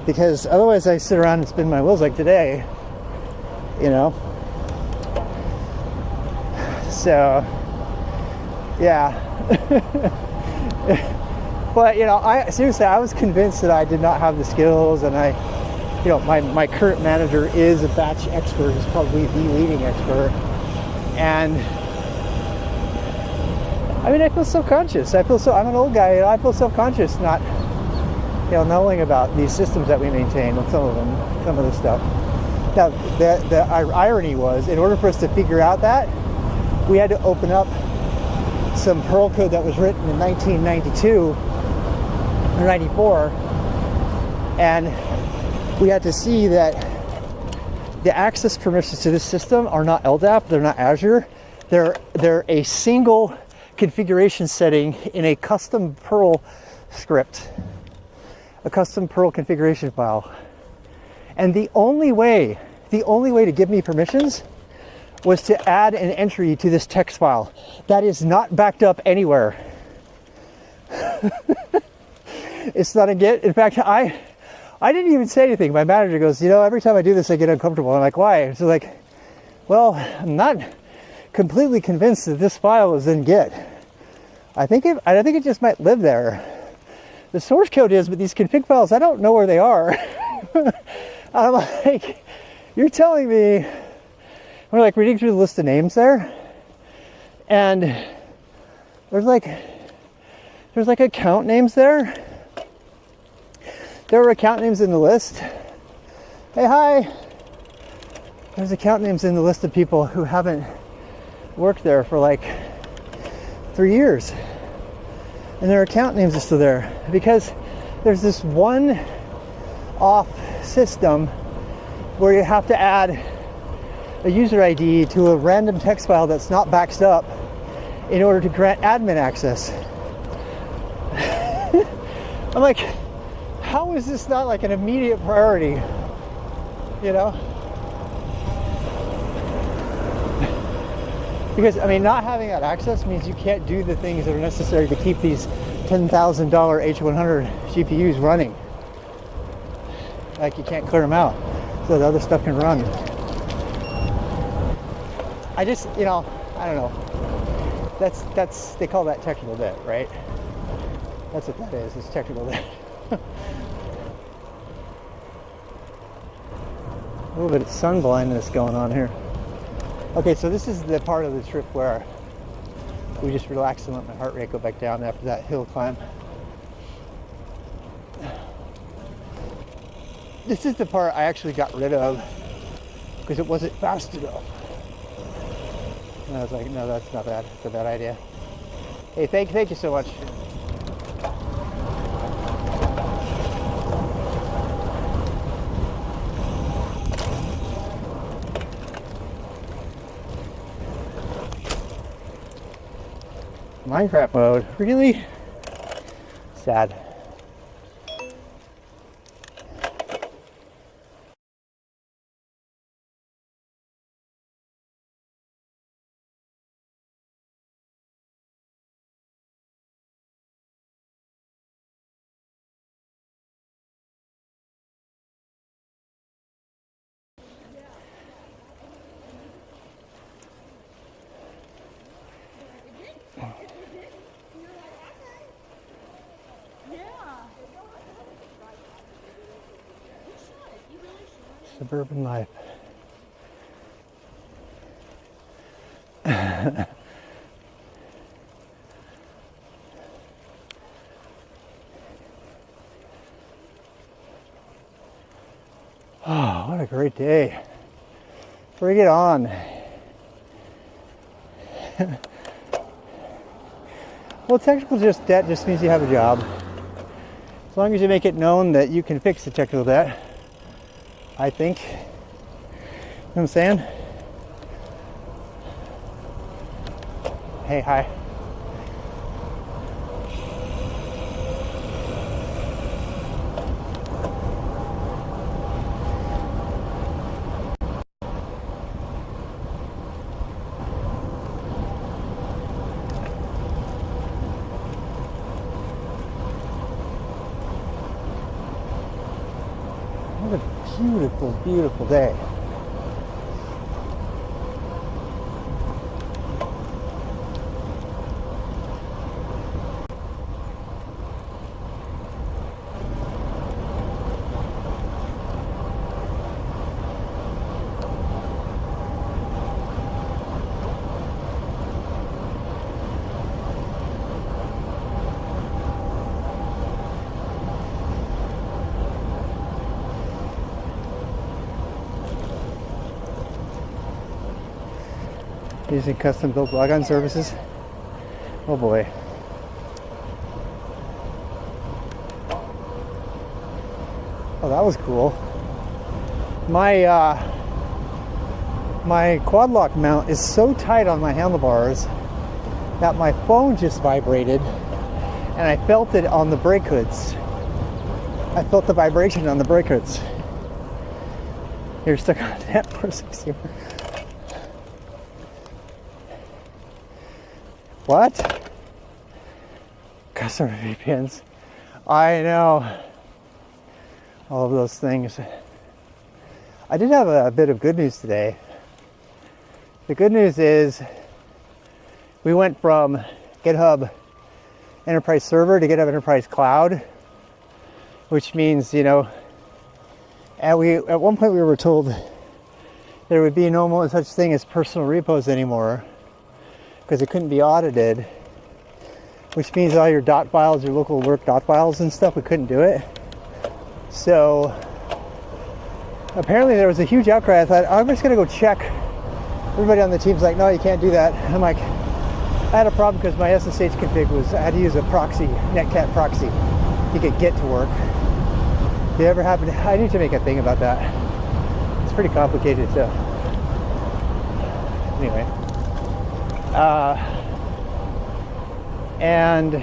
because otherwise I sit around and spin my wheels like today, So, yeah. But, I was convinced that I did not have the skills, and my current manager is a batch expert. He's probably the leading expert. And I feel self-conscious. I'm an old guy, and I feel self-conscious not, knowing about these systems that we maintain, and some of the stuff. Now, the irony was, in order for us to figure out that, we had to open up some Perl code that was written in 1992 or 94, and we had to see that the access permissions to this system are not LDAP, they're not Azure, they're a single configuration setting in a custom Perl script, a custom Perl configuration file. And the only way to give me permissions was to add an entry to this text file that is not backed up anywhere. It's not a Git. In fact, I didn't even say anything. My manager goes, every time I do this, I get uncomfortable. I'm like, why? So well, I'm not completely convinced that this file is in Git. I think it just might live there. The source code is, but these config files, I don't know where they are. I'm like, you're telling me, we're reading through the list of names there, and there's account names there. There were account names in the list. Hey, hi. There's account names in the list of people who haven't worked there for 3 years. And their account names are still there because there's this one off system where you have to add a user ID to a random text file that's not backed up in order to grant admin access. I'm like, how is this not an immediate priority? Because, I mean, not having that access means you can't do the things that are necessary to keep these $10,000 H100 GPUs running. Like, you can't clear them out so the other stuff can run. I just, you know, I don't know. That's they call that technical debt, right? That's what that is. It's technical debt. A little bit of sun blindness going on here. Okay, so this is the part of the trip where we just relaxed and let my heart rate go back down after that hill climb. This is the part I actually got rid of because it wasn't fast enough. And I was like, no, that's not bad. It's a bad idea. Hey, thank you so much. Minecraft mode, really? Sad. Suburban life. Oh, what a great day. Bring it on. Well, technical debt just means you have a job. As long as you make it known that you can fix the technical debt, I think. You know what I'm saying? Hey, hi. What a beautiful, beautiful day. Using custom built logon services. Oh boy. Oh, that was cool. My quad lock mount is so tight on my handlebars that my phone just vibrated and I felt it on the brake hoods. I felt the vibration on the brake hoods. You're stuck on that for 60. What? Customer VPNs. I know. All of those things. I did have a bit of good news today. The good news is we went from GitHub Enterprise Server to GitHub Enterprise Cloud, which means, you know, at one point we were told there would be no more such thing as personal repos anymore, because it couldn't be audited, which means all your dot files, your local work dot files and stuff, we couldn't do it. So apparently there was a huge outcry. I thought, I'm just gonna go check. Everybody on the team's like, no, you can't do that. I'm like, I had a problem because my SSH config was, I had to use a proxy, netcat proxy, to get Git to work. Did it ever happen? I need to make a thing about that. It's pretty complicated, so anyway. And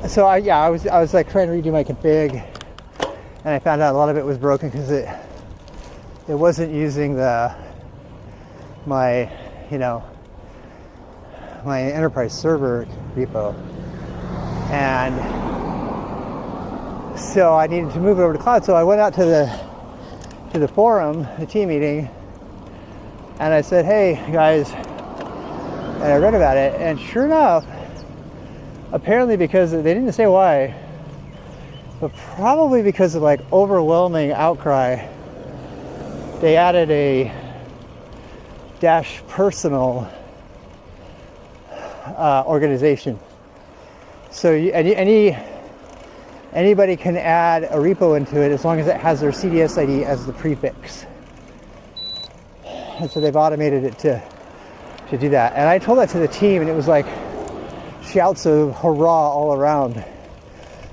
so I was like trying to redo my config, and I found out a lot of it was broken because it wasn't using the my, my enterprise server repo. And so I needed to move it over to cloud. So I went out to the forum, the team meeting, and I said, hey guys, and I read about it, and sure enough, apparently because they didn't say why, but probably because of like overwhelming outcry, they added a dash personal organization. So anybody can add a repo into it as long as it has their CDS ID as the prefix. And so they've automated it to do that. And I told that to the team, and it was like shouts of hurrah all around,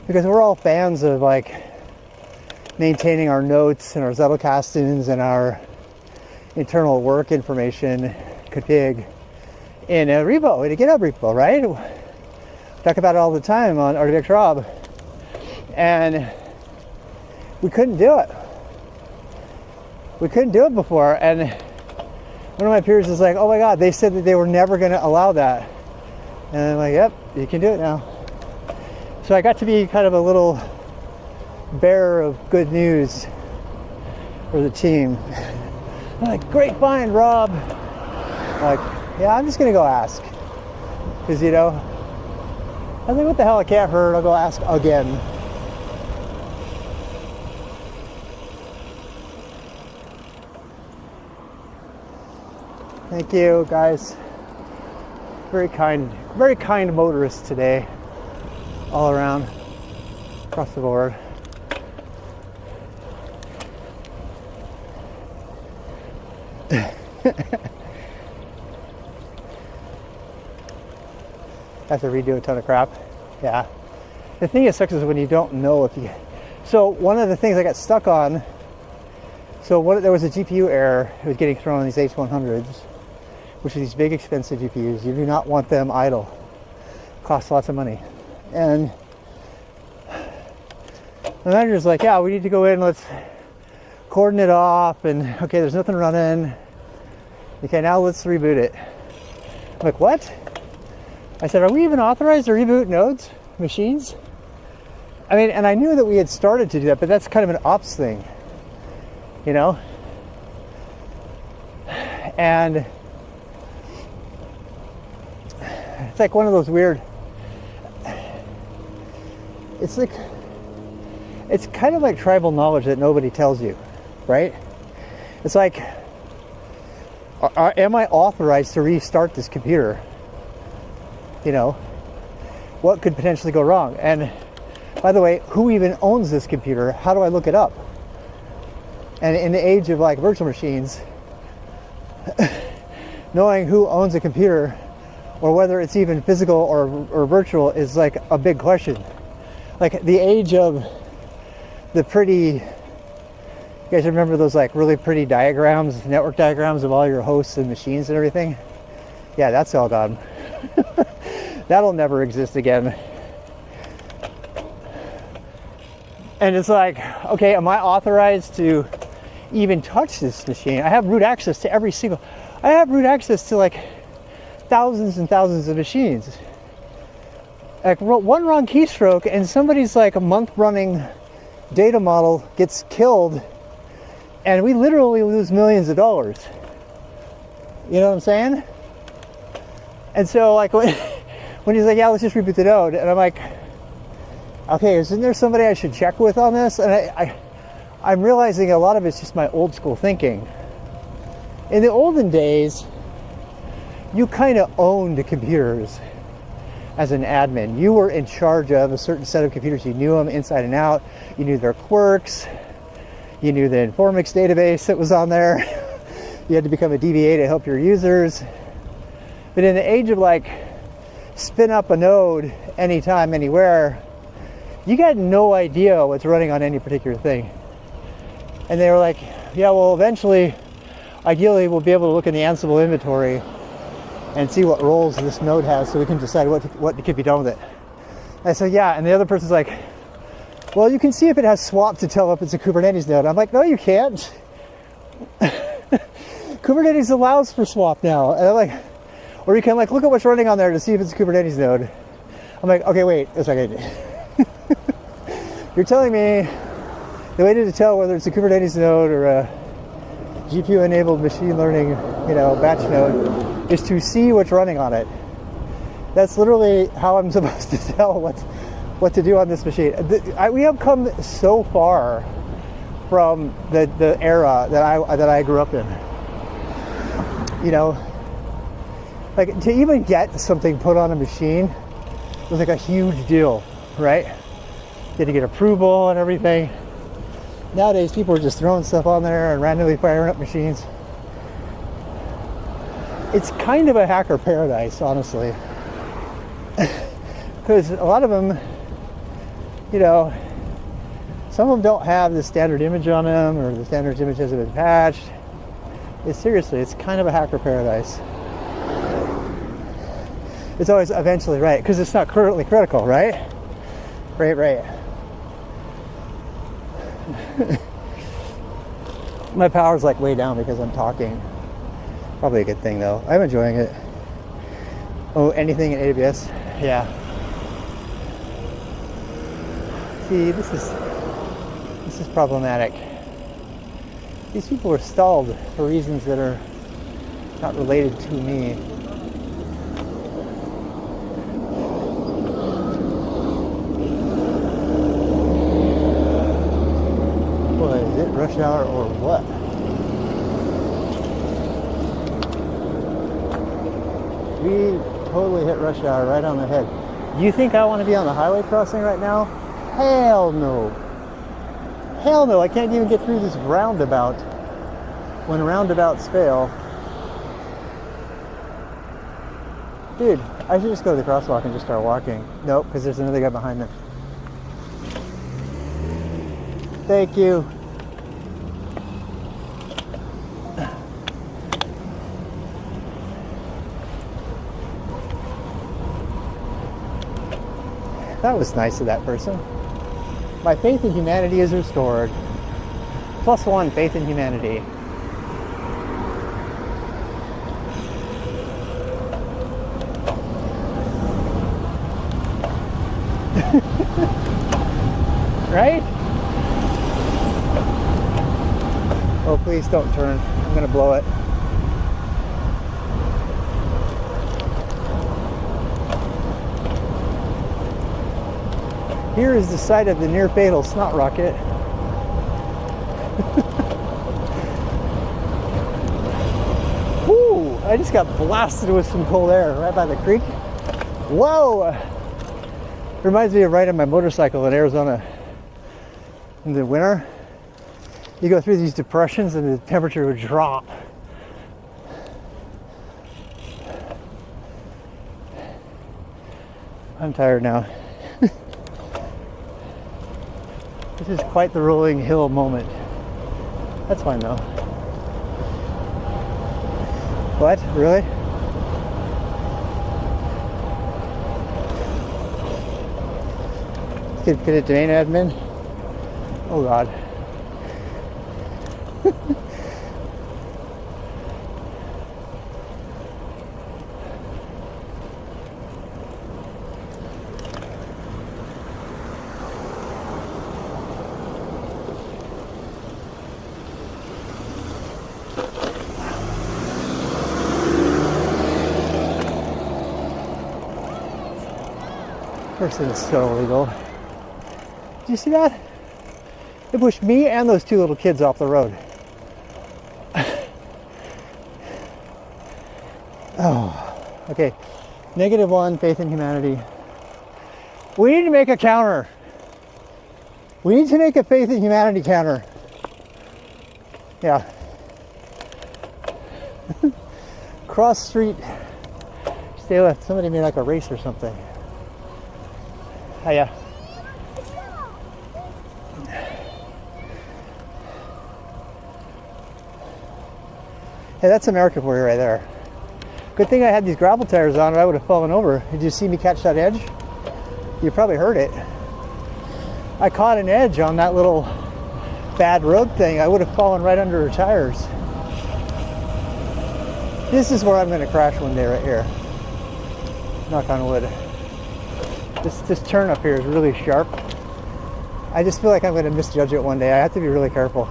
because we're all fans of like maintaining our notes and our Zettelkastens and our internal work information config in a repo, in a GitHub repo, right? Talk about it all the time on RDX Rob, and we couldn't do it. We couldn't do it before, and one of my peers is like, oh my God, they said that they were never going to allow that. And I'm like, yep, you can do it now. So I got to be kind of a little bearer of good news for the team. I'm like, great find, Rob. I'm like, yeah, I'm just going to go ask. Because, I was like, what the hell, it can't hurt. I'll go ask again. Thank you, guys. Very kind motorists today, all around, across the board. Have to redo a ton of crap. Yeah. The thing that sucks is when you don't know if you. So one of the things I got stuck on. So there was a GPU error. It was getting thrown on these H100s, which are these big expensive GPUs. You do not want them idle. Costs lots of money. And the manager's like, yeah, we need to go in, let's cordon it off, and okay, there's nothing running. Okay, now let's reboot it. I'm like, what? I said, are we even authorized to reboot nodes, machines? I mean, and I knew that we had started to do that, but that's kind of an ops thing, And it's like one of those weird, it's kind of like tribal knowledge that nobody tells you, right? It's like, am I authorized to restart this computer? What could potentially go wrong? And by the way, who even owns this computer? How do I look it up? And in the age of like virtual machines, knowing who owns a computer or whether it's even physical or virtual is like a big question. Like the age of the pretty, you guys remember those like really pretty diagrams, network diagrams of all your hosts and machines and everything? Yeah, that's all gone. That'll never exist again. And it's like, okay, am I authorized to even touch this machine? I have root access to I have root access to like thousands and thousands of machines. Like one wrong keystroke and somebody's like a month running data model gets killed and we literally lose millions of dollars. You know what I'm saying? And so like when he's like, yeah, let's just reboot the node, and I'm like, okay, isn't there somebody I should check with on this? And I'm realizing a lot of it's just my old school thinking. In the olden days, you kind of owned the computers as an admin. You were in charge of a certain set of computers. You knew them inside and out. You knew their quirks. You knew the Informix database that was on there. You had to become a DBA to help your users. But in the age of like, spin up a node anytime, anywhere, you got no idea what's running on any particular thing. And they were like, yeah, well, eventually, ideally, we'll be able to look in the Ansible inventory and see what roles this node has so we can decide what could be done with it. I said, yeah, and the other person's like, well, you can see if it has swap to tell if it's a Kubernetes node. I'm like, no, you can't. Kubernetes allows for swap now. And I'm like, or you can like look at what's running on there to see if it's a Kubernetes node. I'm like, okay, wait a second. You're telling me the way to tell whether it's a Kubernetes node or a GPU-enabled machine learning, batch node is to see what's running on it. That's literally how I'm supposed to tell what to do on this machine. We have come so far from the era that I grew up in. Like to even get something put on a machine was like a huge deal, right? You had to get approval and everything. Nowadays, people are just throwing stuff on there and randomly firing up machines. It's kind of a hacker paradise, honestly. Because a lot of them, some of them don't have the standard image on them, or the standard image hasn't been patched. It's kind of a hacker paradise. It's always eventually right, because it's not currently critical, right? Right. My power's like way down because I'm talking. Probably a good thing though. I'm enjoying it. Oh, anything in AWS? Yeah. See, this is problematic. These people are stalled for reasons that are not related to me. What is it, rush hour or what? We totally hit rush hour right on the head. Do you think I want to be on the highway crossing right now? Hell no. Hell no, I can't even get through this roundabout when roundabouts fail. Dude, I should just go to the crosswalk and just start walking. Nope, because there's another guy behind me. Thank you. That was nice of that person. My faith in humanity is restored. +1 faith in humanity. Right? Oh, please don't turn. I'm gonna blow it. Here is the site of the near fatal snot rocket. Woo! I just got blasted with some cold air right by the creek. Whoa! Reminds me of riding my motorcycle in Arizona in the winter. You go through these depressions and the temperature would drop. I'm tired now. This is quite the rolling hill moment. That's fine though. What? Really? Get a domain admin? Oh God. Person is so illegal. Did you see that? They pushed me and those two little kids off the road. Oh, okay. -1, faith in humanity. We need to make a counter. We need to make a faith in humanity counter. Yeah. Cross street. Stay left. Somebody made like a race or something. Hiya. Hey, that's American for you right there. Good thing I had these gravel tires on or I would have fallen over. Did you see me catch that edge? You probably heard it. I caught an edge on that little bad road thing. I would have fallen right under her tires. This is where I'm going to crash one day right here. Knock on wood. This turn up here is really sharp. I just feel like I'm going to misjudge it one day. I have to be really careful.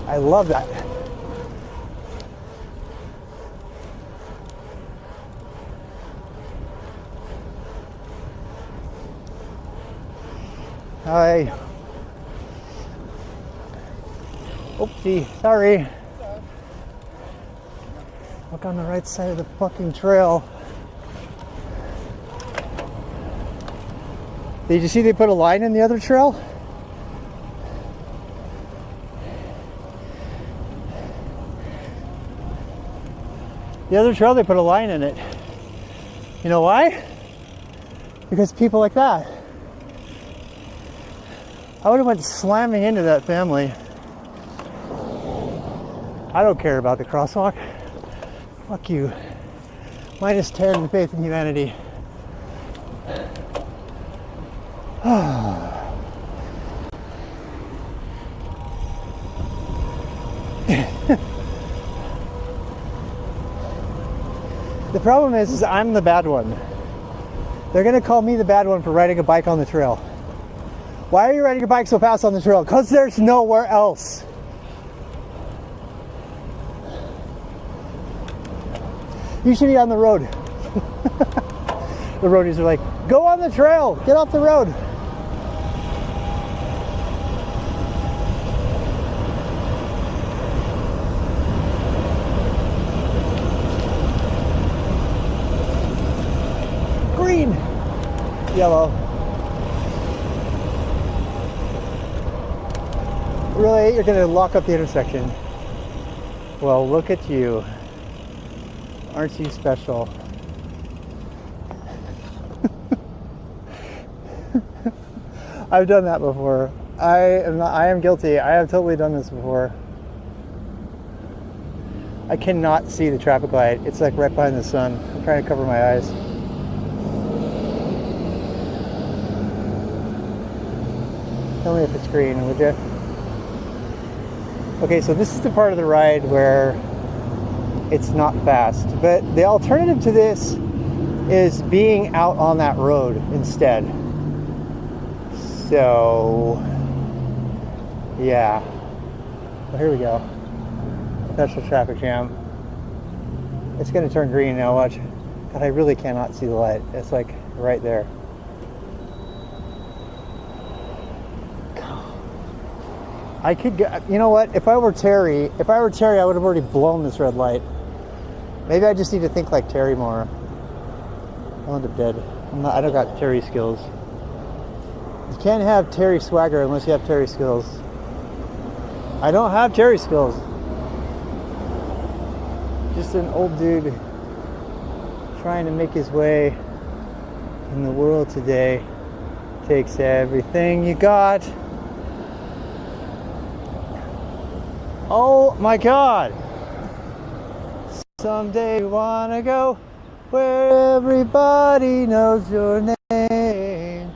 I love that. Hi. Oopsie, sorry. Look on the right side of the fucking trail. Did you see they put a line in the other trail? The other trail, they put a line in it. You know why? Because people like that. I would have went slamming into that family. I don't care about the crosswalk. Fuck you. Minus 10 faith in humanity. The problem is I'm the bad one. They're gonna call me the bad one for riding a bike on the trail. Why are you riding a bike so fast on the trail? Because there's nowhere else. You should be on the road. The roadies are like, go on the trail, get off the road. Green, yellow. Really? You're gonna lock up the intersection? Well, look at you. Aren't you special? I've done that before. I am guilty. I have totally done this before. I cannot see the traffic light. It's like right behind the sun. I'm trying to cover my eyes. Tell me if it's green, would you? Okay, so this is the part of the ride where it's not fast, but the alternative to this is being out on that road instead. So yeah, well, here we go. That's the traffic jam. It's gonna turn green now, watch. God, I really cannot see the light. It's like right there. I could go, you know what, if I were Terry, I would have already blown this red light. Maybe I just need to think like Terry more. I'll end up dead. I don't got Terry skills. You can't have Terry swagger unless you have Terry skills. I don't have Terry skills. Just an old dude trying to make his way in the world today. Takes everything you got. Oh my God. Someday you wanna go where everybody knows your name.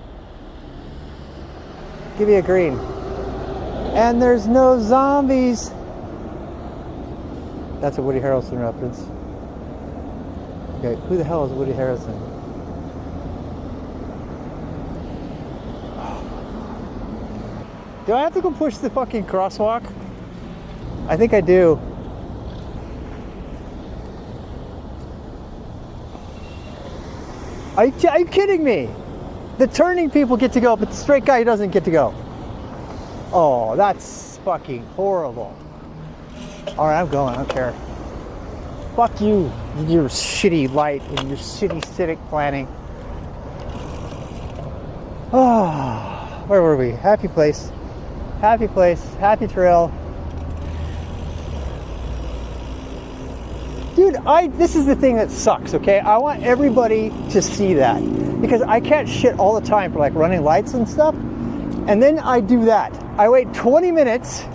Give me a green. And there's no zombies. That's a Woody Harrelson reference. Okay, who the hell is Woody Harrelson? Do I have to go push the fucking crosswalk? I think I do. Are you kidding me? The turning people get to go, but the straight guy doesn't get to go. Oh, that's fucking horrible. All right, I'm going. I don't care. Fuck you, your shitty light and your shitty civic planning. Oh, where were we? Happy place. Happy place. Happy trail. Dude, this is the thing that sucks, okay? I want everybody to see that because I catch shit all the time for like running lights and stuff. And then I do that. I wait 20 minutes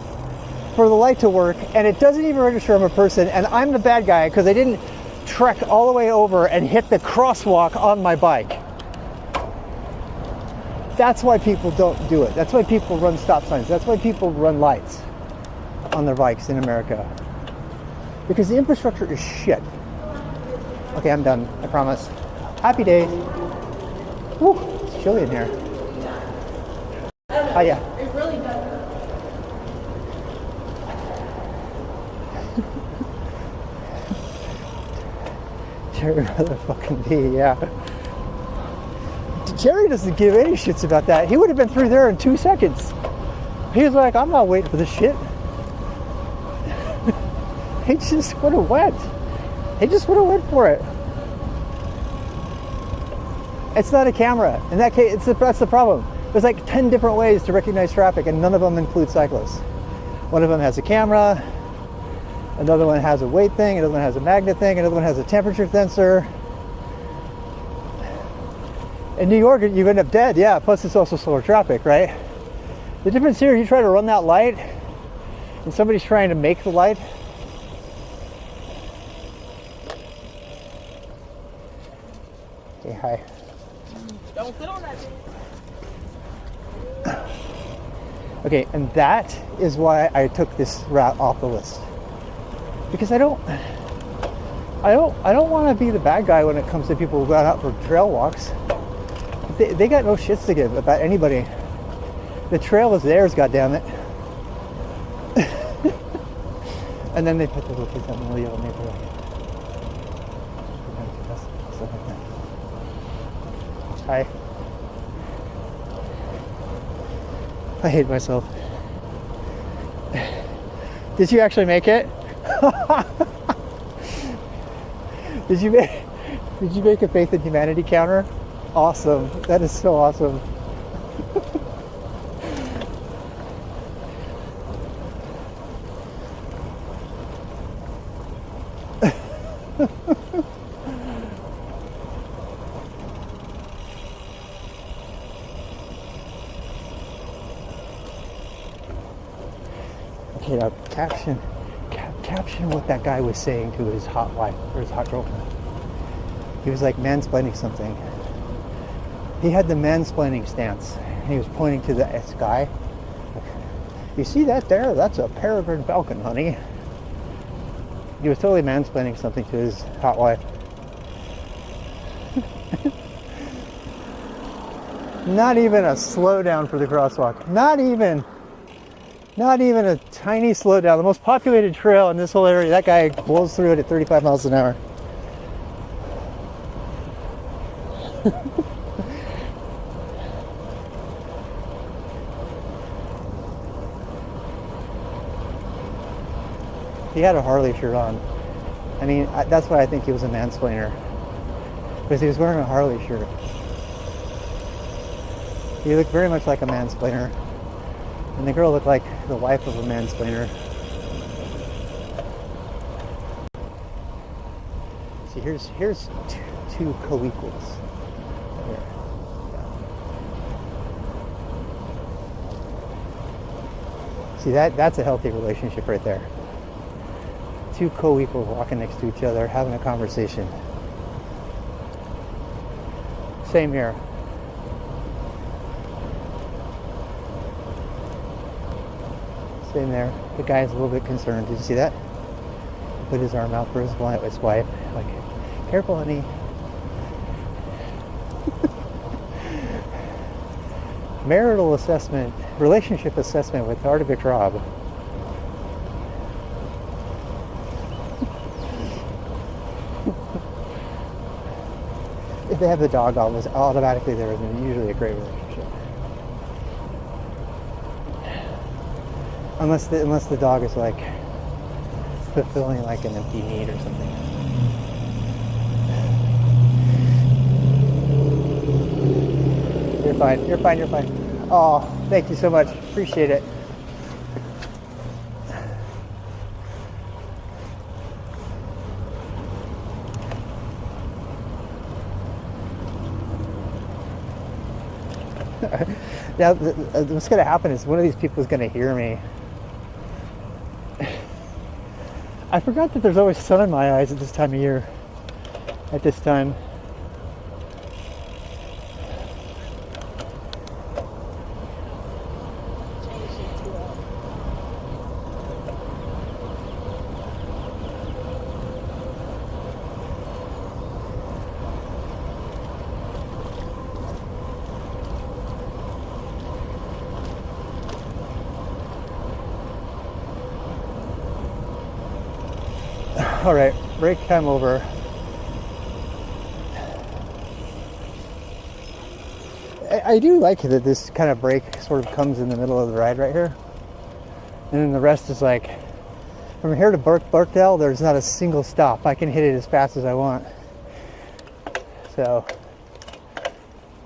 for the light to work and it doesn't even register I'm a person and I'm the bad guy because I didn't trek all the way over and hit the crosswalk on my bike. That's why people don't do it. That's why people run stop signs. That's why people run lights on their bikes in America. because the infrastructure is shit. Okay, I'm done. I promise. Happy days. Woo, it's chilly in here. Oh yeah. It really does. Jerry motherfucking D, yeah. Jerry doesn't give any shits about that. He would have been through there in 2 seconds. He was like, I'm not waiting for this shit. He just would have went. He just would have went for it. It's not a camera. In that case, that's the problem. There's like 10 different ways to recognize traffic, and none of them include cyclists. One of them has a camera, another one has a weight thing, another one has a magnet thing, another one has a temperature sensor. In New York, you end up dead, yeah, plus it's also slower traffic, right? The difference here, you try to run that light, and somebody's trying to make the light. Okay, hi. Don't sit on that thing. Okay, and that is why I took this route off the list. Because I don't want to be the bad guy when it comes to people who go out for trail walks. They got no shits to give about anybody. The trail is theirs, goddammit. And then they put the little kids out in the yellow neighborhood. Stuff like that. Hi. I hate myself. Did you actually make it? Did you make a Faith in Humanity counter? Awesome. That is so awesome. Okay, now caption what that guy was saying to his hot wife or his hot girlfriend. He was like mansplaining something. He had the mansplaining stance. He was pointing to the sky. You see that there? That's a peregrine falcon, honey. He was totally mansplaining something to his hot wife. Not even a slowdown for the crosswalk. Not even a tiny slowdown. The most populated trail in this whole area, that guy blows through it at 35 miles an hour. He had a Harley shirt on. I mean, that's why I think he was a mansplainer. Because he was wearing a Harley shirt. He looked very much like a mansplainer. And the girl looked like the wife of a mansplainer. See, here's two co-equals. Here. Yeah. See, that's a healthy relationship right there. Two co-equals walking next to each other, having a conversation. Same here. Same there. The guy's a little bit concerned. Did you see that? Put his arm out for his wife. Like, careful, honey. Marital assessment, relationship assessment with Artivik Rob. If they have the dog automatically, there is usually a great relationship. Unless the dog is like fulfilling like an empty need or something. You're fine. Oh, thank you so much. Appreciate it. Now, what's going to happen is one of these people is going to hear me. I forgot that there's always sun in my eyes at this time of year. At this time. All right, break time over. I do like that this kind of break sort of comes in the middle of the ride right here. And then the rest is like, from here to Birkdale, there's not a single stop. I can hit it as fast as I want. So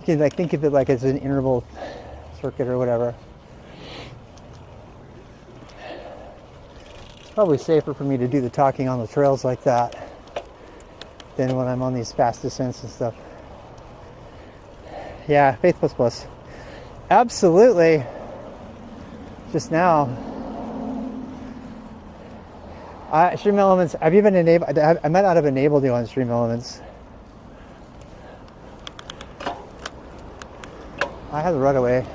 you can like think of it like it's an interval circuit or whatever. It's probably safer for me to do the talking on the trails like that than when I'm on these fast descents and stuff. Yeah, Faith Plus Plus. Absolutely. Just now. Stream Elements, have you been enabled? I might not have enabled you on Stream Elements. I have the right away.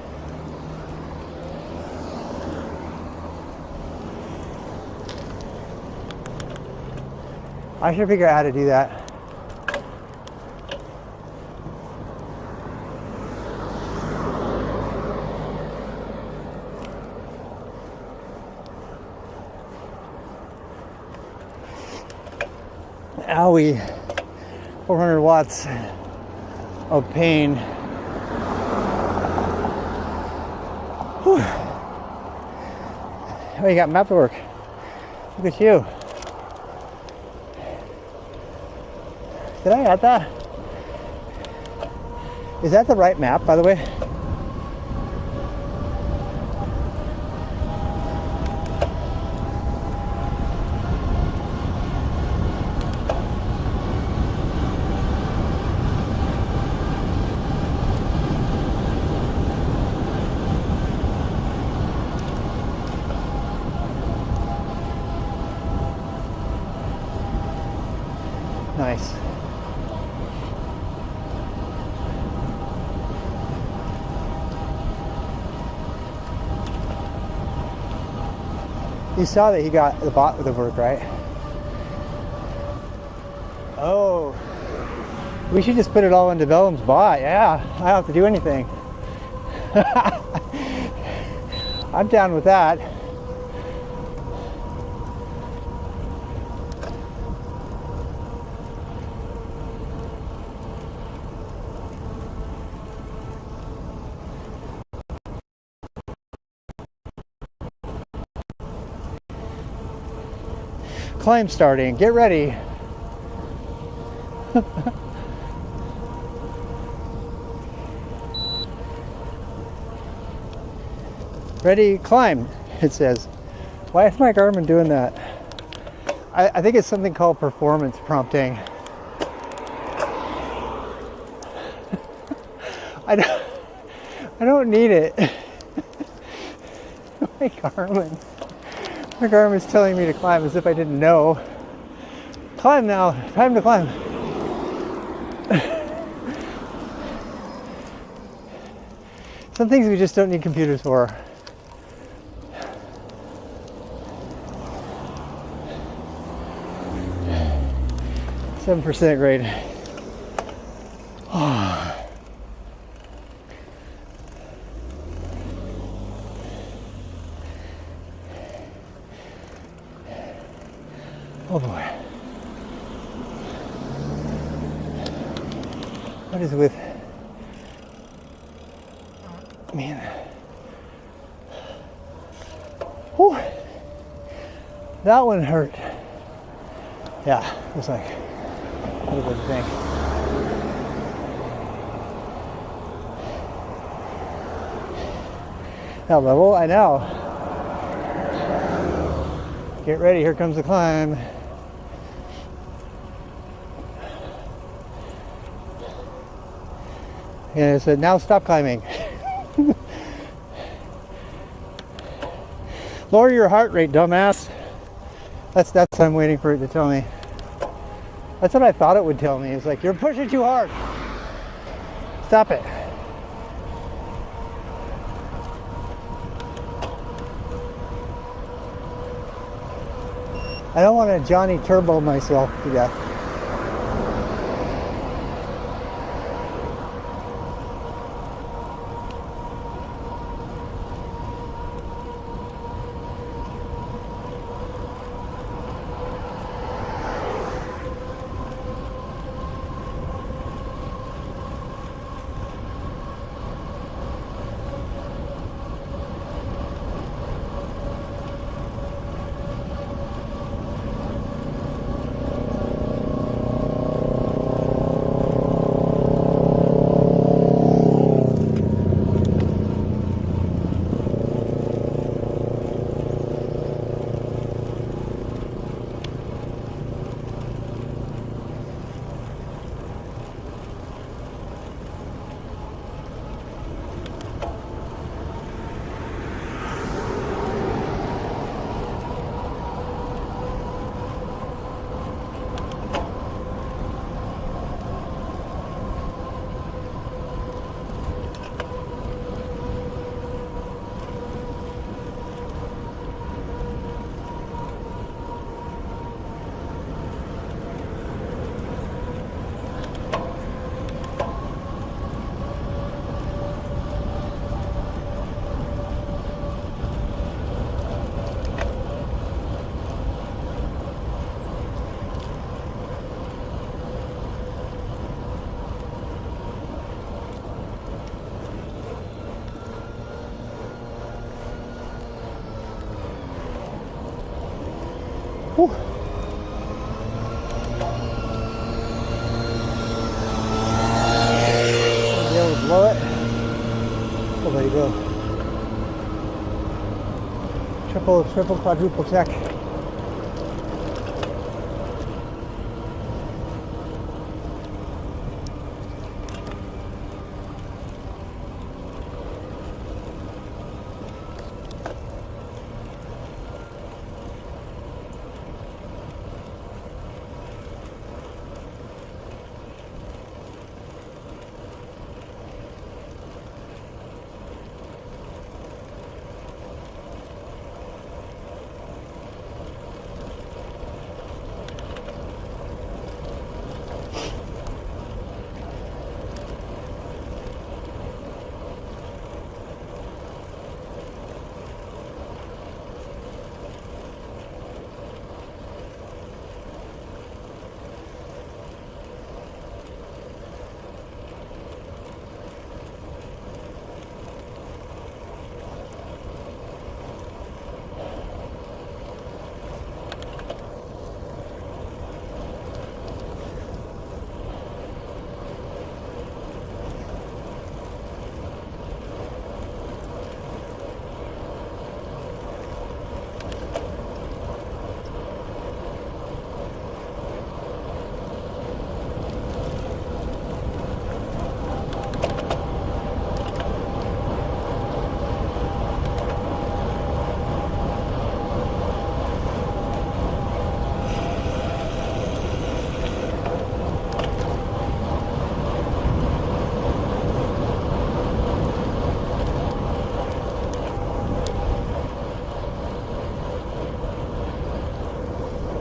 I should figure out how to do that. Owie, 400 watts of pain. Whew. Oh, you got map work. Look at you. Did I add that? Is that the right map, by the way? Nice. You saw that he got the bot with the work, right? Oh, we should just put it all into Vellum's bot. Yeah, I don't have to do anything. I'm down with that. Climb starting. Get ready. Ready, climb, it says. Why is my Garmin doing that? I think it's something called performance prompting. I don't need it. My Garmin's telling me to climb as if I didn't know. Climb now, time to climb. Some things we just don't need computers for. %, grade. Oh boy. What is with man? Whew. That one hurt. Yeah, it was like, what did I think? That level, I know. Get ready, here comes the climb. And it said, now stop climbing. Lower your heart rate, dumbass. That's what I'm waiting for it to tell me. That's what I thought it would tell me. It's like, you're pushing too hard. Stop it. I don't want to Johnny Turbo myself to death. Whew. Be able to blow it. Oh, there you go. Triple, quadruple check.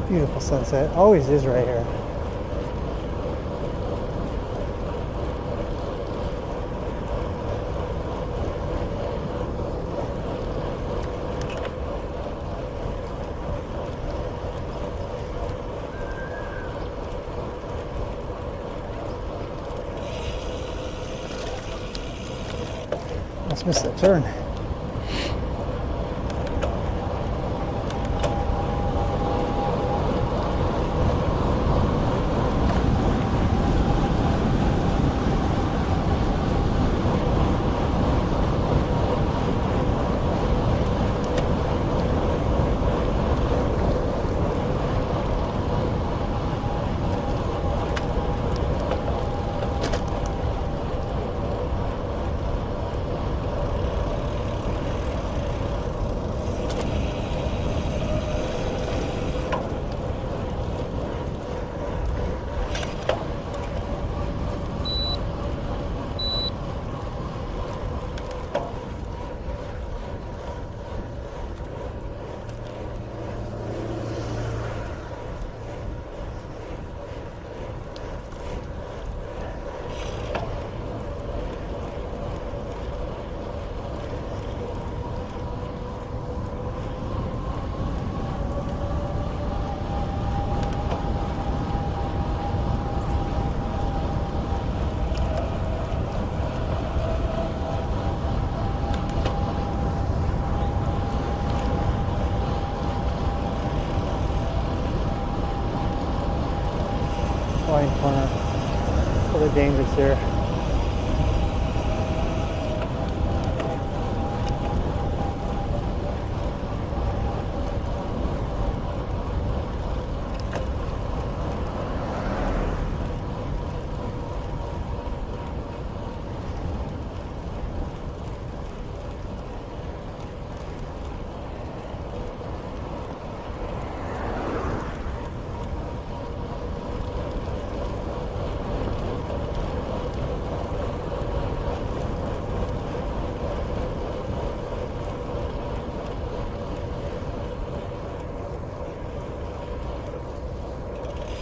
Beautiful sunset. Always is right here. Let's miss that turn. Blind corner. A little dangerous there.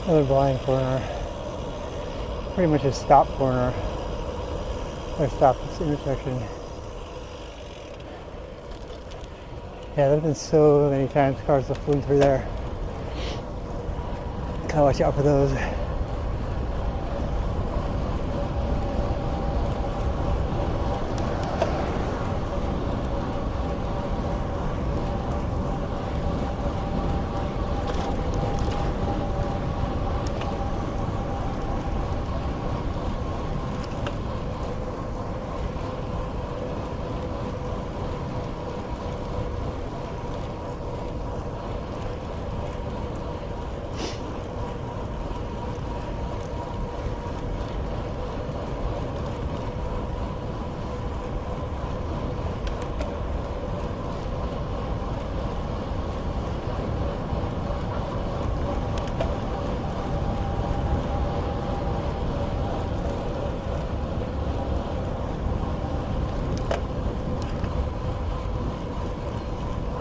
Another blind corner. Pretty much a stop corner. Or stop this intersection. Yeah, there have been so many times cars have flown through there. Gotta watch out for those.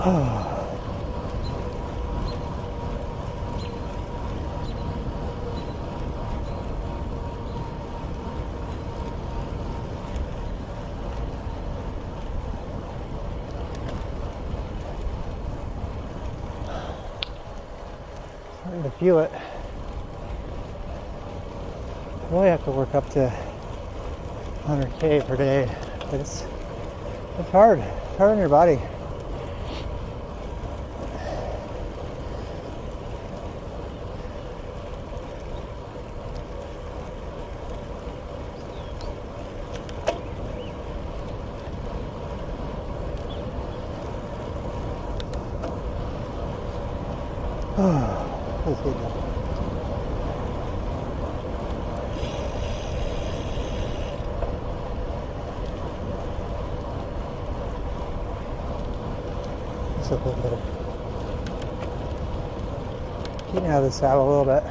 Starting to feel it. I really have to work up to 100K per day, but it's hard. It's hard on your body. Let's get that. This will feel better. Getting out of the saddle a little bit.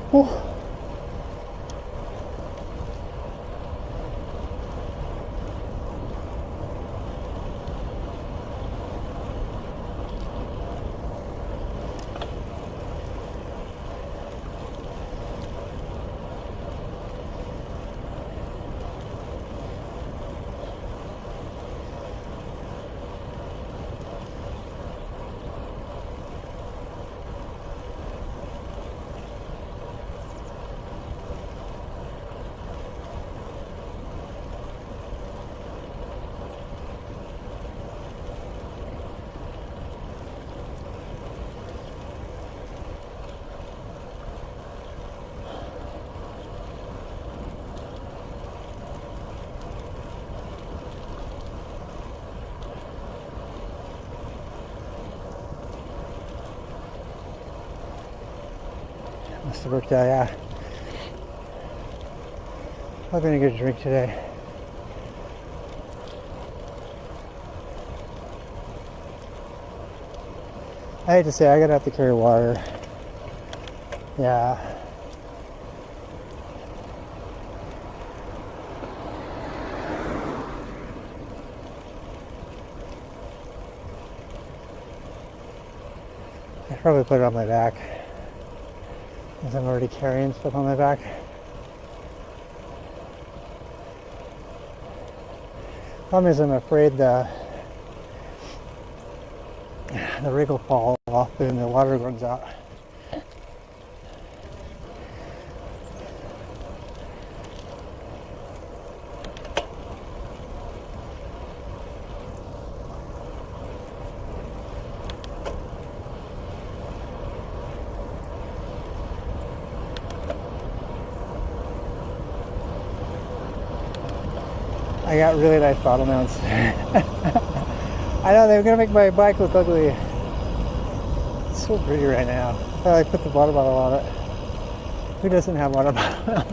Whew. Must have worked out, yeah. I'm gonna get a drink today. I hate to say I gotta have to carry water. Yeah. I probably put it on my back, because I'm already carrying stuff on my back. Problem is I'm afraid the rig will fall off and the water runs out. I got really nice bottle mounts. I know they were gonna make my bike look ugly. It's so pretty right now. I put the water bottle on it. Who doesn't have water bottle?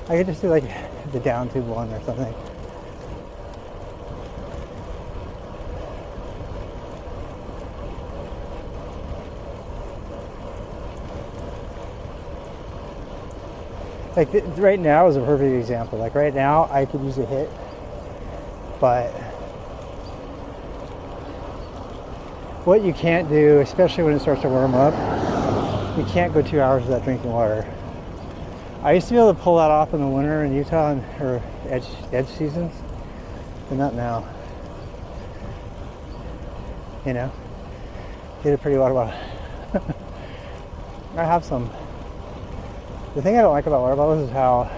I could just do like the down tube one or something. Like right now is a perfect example. Like right now I could use a hit, but what you can't do, especially when it starts to warm up, you can't go 2 hours without drinking water. I used to be able to pull that off in the winter in Utah or edge seasons, but not now. You know, get a pretty water bottle. I have some. The thing I don't like about water bottles is how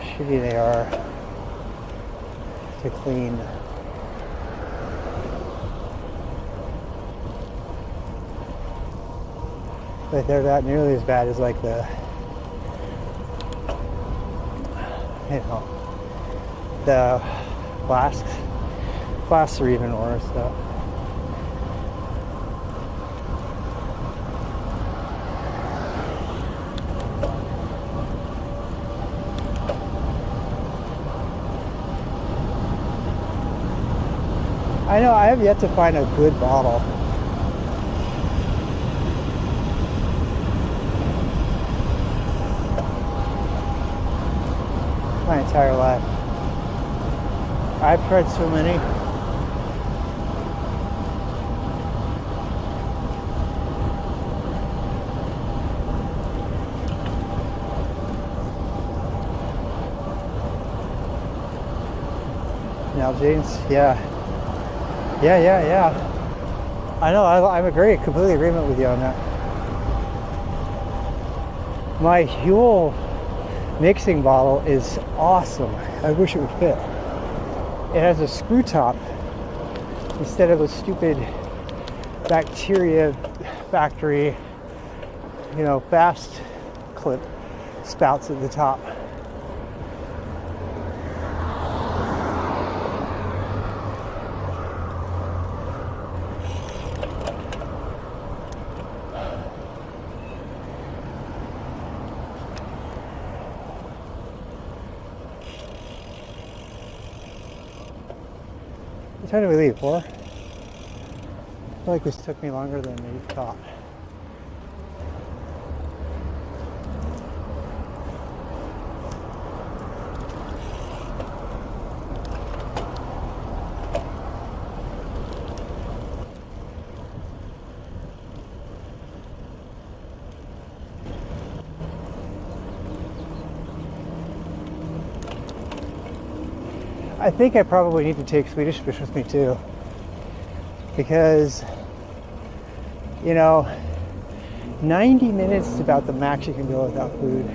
shitty they are to clean. but they're not nearly as bad as like the, you know, the flasks are even worse. So. I know I have yet to find a good bottle. My entire life. I've tried so many. Nalgene's, yeah. Yeah. I know, I'm completely agreement with you on that. My Huel mixing bottle is awesome. I wish it would fit. It has a screw top instead of a stupid bacteria factory, you know, fast clip spouts at the top. What time did we leave? 4? I feel like this took me longer than we thought. I think I probably need to take Swedish fish with me too, because, you know, 90 minutes is about the max you can go without food.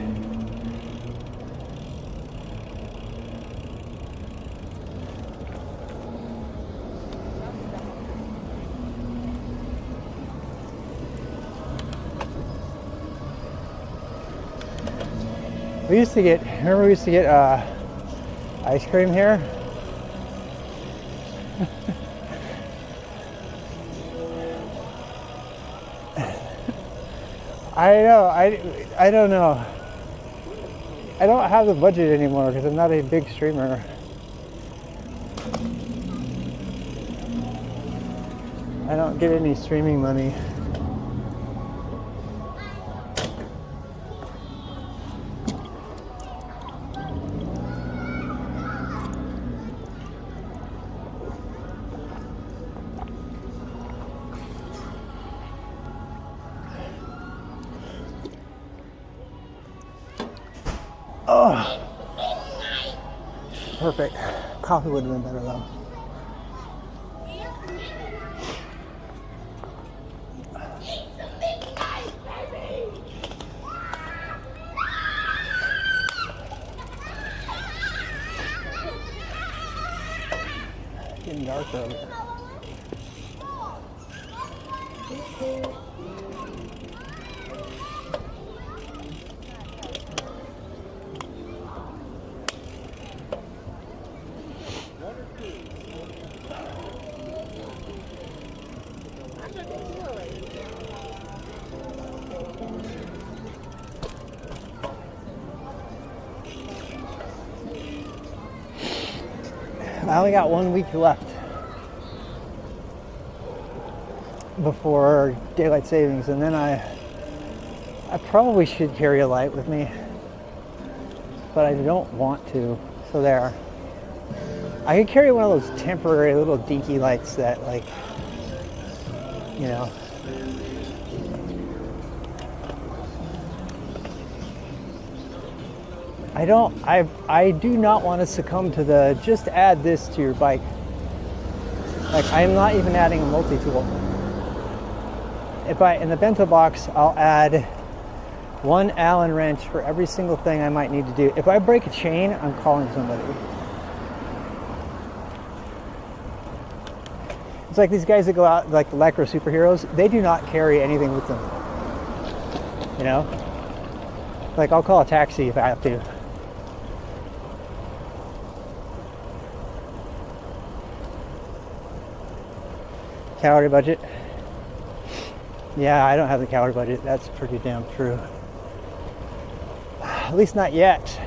We used to get ice cream here. I know, I don't know. I don't have the budget anymore because I'm not a big streamer. I don't get any streaming money. Oh, perfect. Coffee would have been better though. Getting darker over here. I only got 1 week left before daylight savings, and then I probably should carry a light with me, but I don't want to, so there. I could carry one of those temporary little dinky lights that, like, you know. I do not want to succumb to the just add this to your bike. Like, I'm not even adding a multi-tool. In the bento box, I'll add one Allen wrench for every single thing I might need to do. If I break a chain, I'm calling somebody. It's like these guys that go out, like the Lycra superheroes, they do not carry anything with them. You know? Like, I'll call a taxi if I have to. Calorie budget. Yeah, I don't have the calorie budget. That's pretty damn true. At least not yet.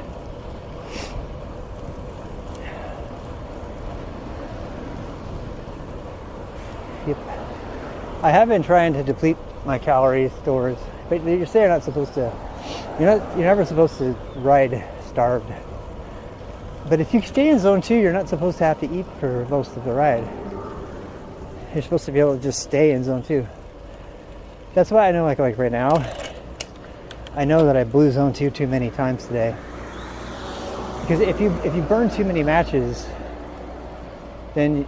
Yep. I have been trying to deplete my calorie stores, but you say you're not supposed to. You're never supposed to ride starved. But if you stay in zone 2, you're not supposed to have to eat for most of the ride. You're supposed to be able to just stay in zone 2. That's why I know, like right now, I know that I blew zone 2 too many times today. Because if you burn too many matches, then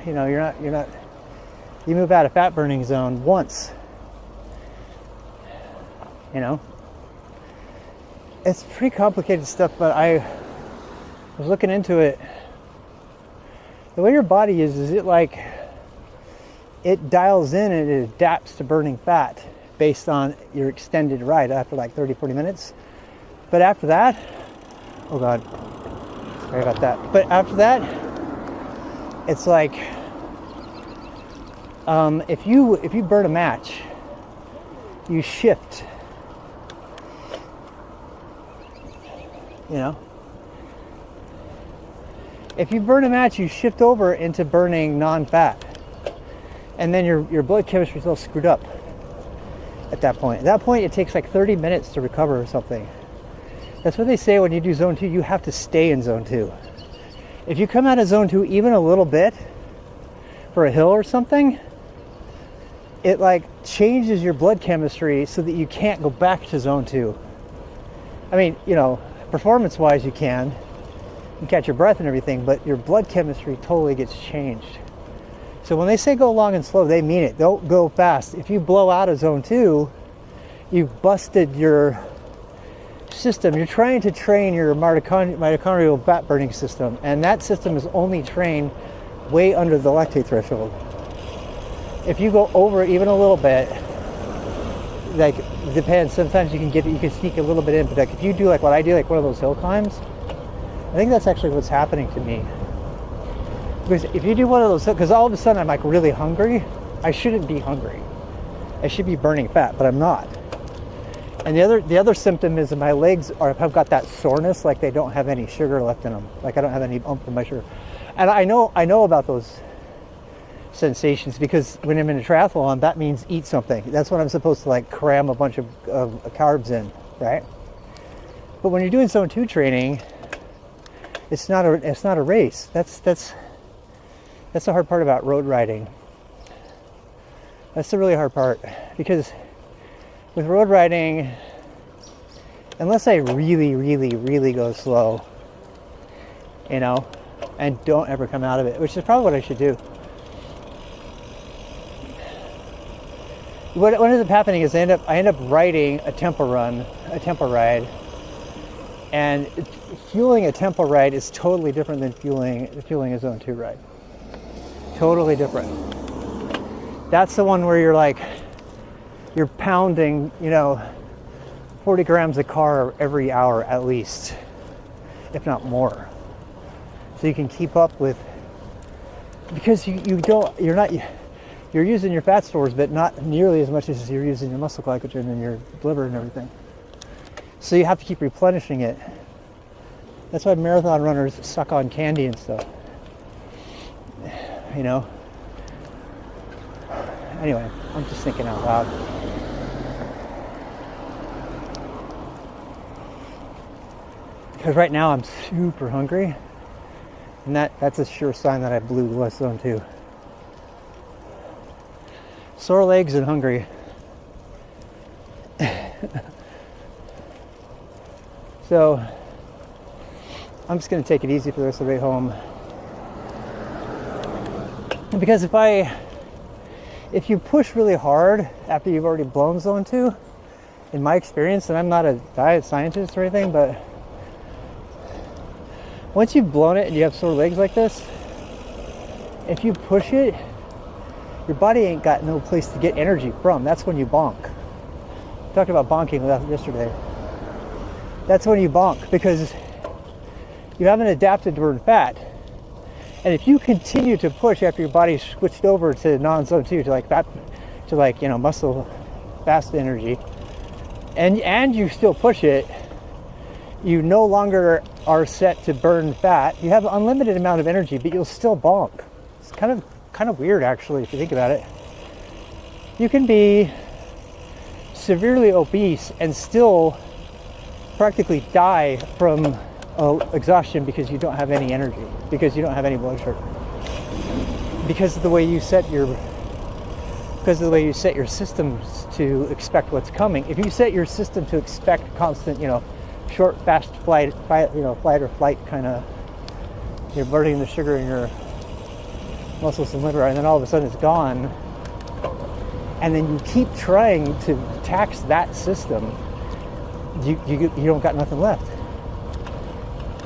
you're not. You move out of fat burning zone once. You know, it's pretty complicated stuff, but I was looking into it. The way your body is it dials in and it adapts to burning fat based on your extended ride after like 30-40 minutes. But after that, oh God, sorry about that. But after that, it's like if you burn a match, you shift. You know, if you burn a match, you shift over into burning non-fat, and then your blood chemistry is all screwed up at that point. At that point, it takes like 30 minutes to recover or something. That's what they say when you do zone 2. You have to stay in zone 2. If you come out of zone 2 even a little bit for a hill or something, it like changes your blood chemistry so that you can't go back to zone 2. I mean, performance-wise, you can catch your breath and everything, but your blood chemistry totally gets changed. So when they say go long and slow, they mean it. Don't go fast. If you blow out of zone 2, you've busted your system. You're trying to train your mitochondrial fat burning system, and that system is only trained way under the lactate threshold. If you go over it even a little bit, like, it depends. Sometimes you can sneak a little bit in, but like if you do like what I do, like one of those hill climbs, I think that's actually what's happening to me. Because if you do one of those, because all of a sudden I'm like really hungry. I shouldn't be hungry. I should be burning fat, but I'm not. And the other symptom is that my legs have got that soreness, like they don't have any sugar left in them. Like I don't have any bump in my sugar. And I know about those sensations because when I'm in a triathlon, that means eat something. That's when I'm supposed to like cram a bunch of carbs in, right? But when you're doing zone 2 training, it's not a race. That's the hard part about road riding. That's the really hard part, because with road riding, unless I really, really, really go slow, and don't ever come out of it, which is probably what I should do. What ends up happening is I end up riding a tempo ride, and fueling a tempo ride is totally different than fueling a zone 2 ride. Totally different. That's the one where you're pounding, 40 grams of carb every hour at least, if not more. So you can keep up with, because you're using your fat stores, but not nearly as much as you're using your muscle glycogen and your liver and everything. So you have to keep replenishing it. That's why marathon runners suck on candy and stuff. Anyway, I'm just thinking out loud. Because right now I'm super hungry, and that's a sure sign that I blew the West Zone 2. Sore legs and hungry. So I'm just going to take it easy for the rest of the way home. Because if you push really hard after you've already blown zone 2, in my experience, and I'm not a diet scientist or anything, but once you've blown it and you have sore legs like this, if you push it, your body ain't got no place to get energy from. That's when you bonk. talked about bonking yesterday. That's when you bonk, because you haven't adapted to burn fat. And if you continue to push after your body's switched over to non-zone 2, to like fat, to like, you know, muscle fast energy, and you still push it, you no longer are set to burn fat. You have an unlimited amount of energy, but you'll still bonk. It's kind of weird, actually, if you think about it. You can be severely obese and still practically die from exhaustion because you don't have any energy, because you don't have any blood sugar, because of the way you set your systems to expect what's coming. If you set your system to expect constant, you know, short, fast flight or flight kind of, you're burning the sugar in your muscles and liver, and then all of a sudden it's gone, and then you keep trying to tax that system, you don't got nothing left.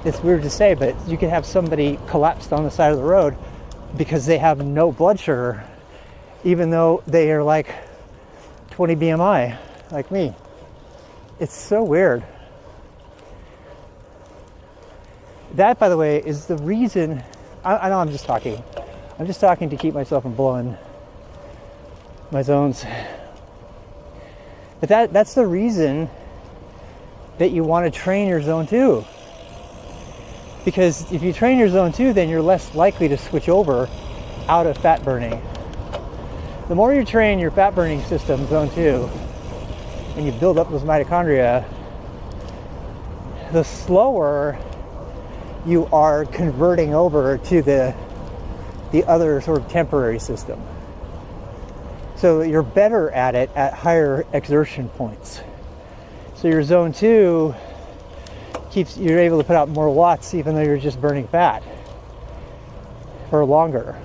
It's weird to say, but you can have somebody collapsed on the side of the road because they have no blood sugar, even though they are like 20 BMI, like me. It's so weird. That, by the way, is the reason. I know I'm just talking to keep myself from blowing my zones. But that's the reason that you want to train your zone 2. Because if you train your zone 2, then you're less likely to switch over out of fat burning. The more you train your fat burning system, zone 2, and you build up those mitochondria, the slower you are converting over to the other sort of temporary system. So you're better at it at higher exertion points. So your zone 2 you're able to put out more watts even though you're just burning fat for longer.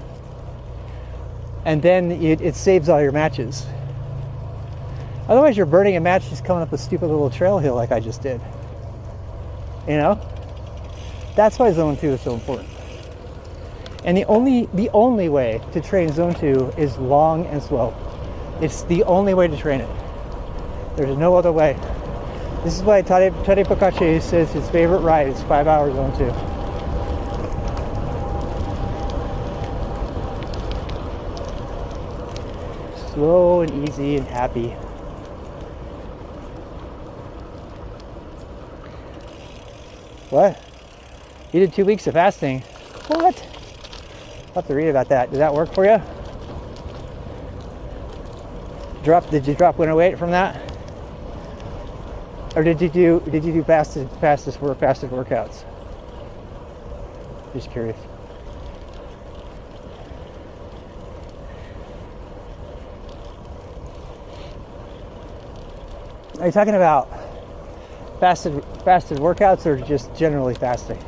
And then it saves all your matches. Otherwise you're burning a match just coming up a stupid little trail hill like I just did. You know? That's why zone 2 is so important. And the only way to train zone 2 is long and slow. It's the only way to train it. There's no other way. This is why Tade Pakache says his favorite ride is 5 hours zone 2. Slow and easy and happy. What? You did 2 weeks of fasting. What? I'll have to read about that. Did that work for you? Did you drop winter weight from that? Or did you do fasted workouts? Just curious. Are you talking about fasted workouts or just generally fasting?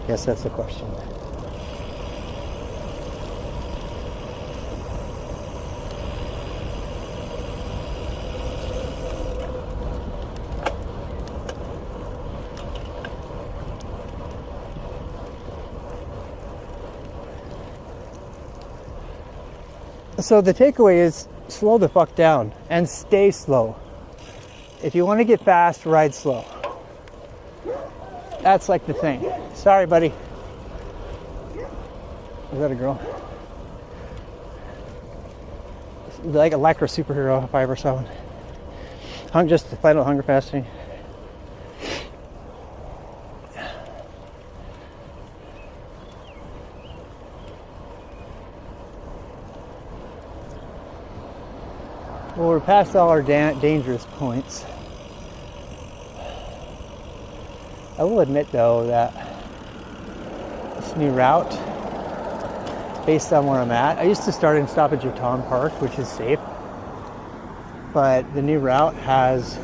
Yes, that's the question. So the takeaway is slow the fuck down and stay slow. If you want to get fast, ride slow. That's like the thing. Sorry, buddy. Is that a girl? Like a lycra superhero if I ever saw one. Just the final hunger fasting. Well, we're past all our dangerous points. I will admit, though, that this new route, based on where I'm at, I used to start and stop at Jatan Park, which is safe, but the new route has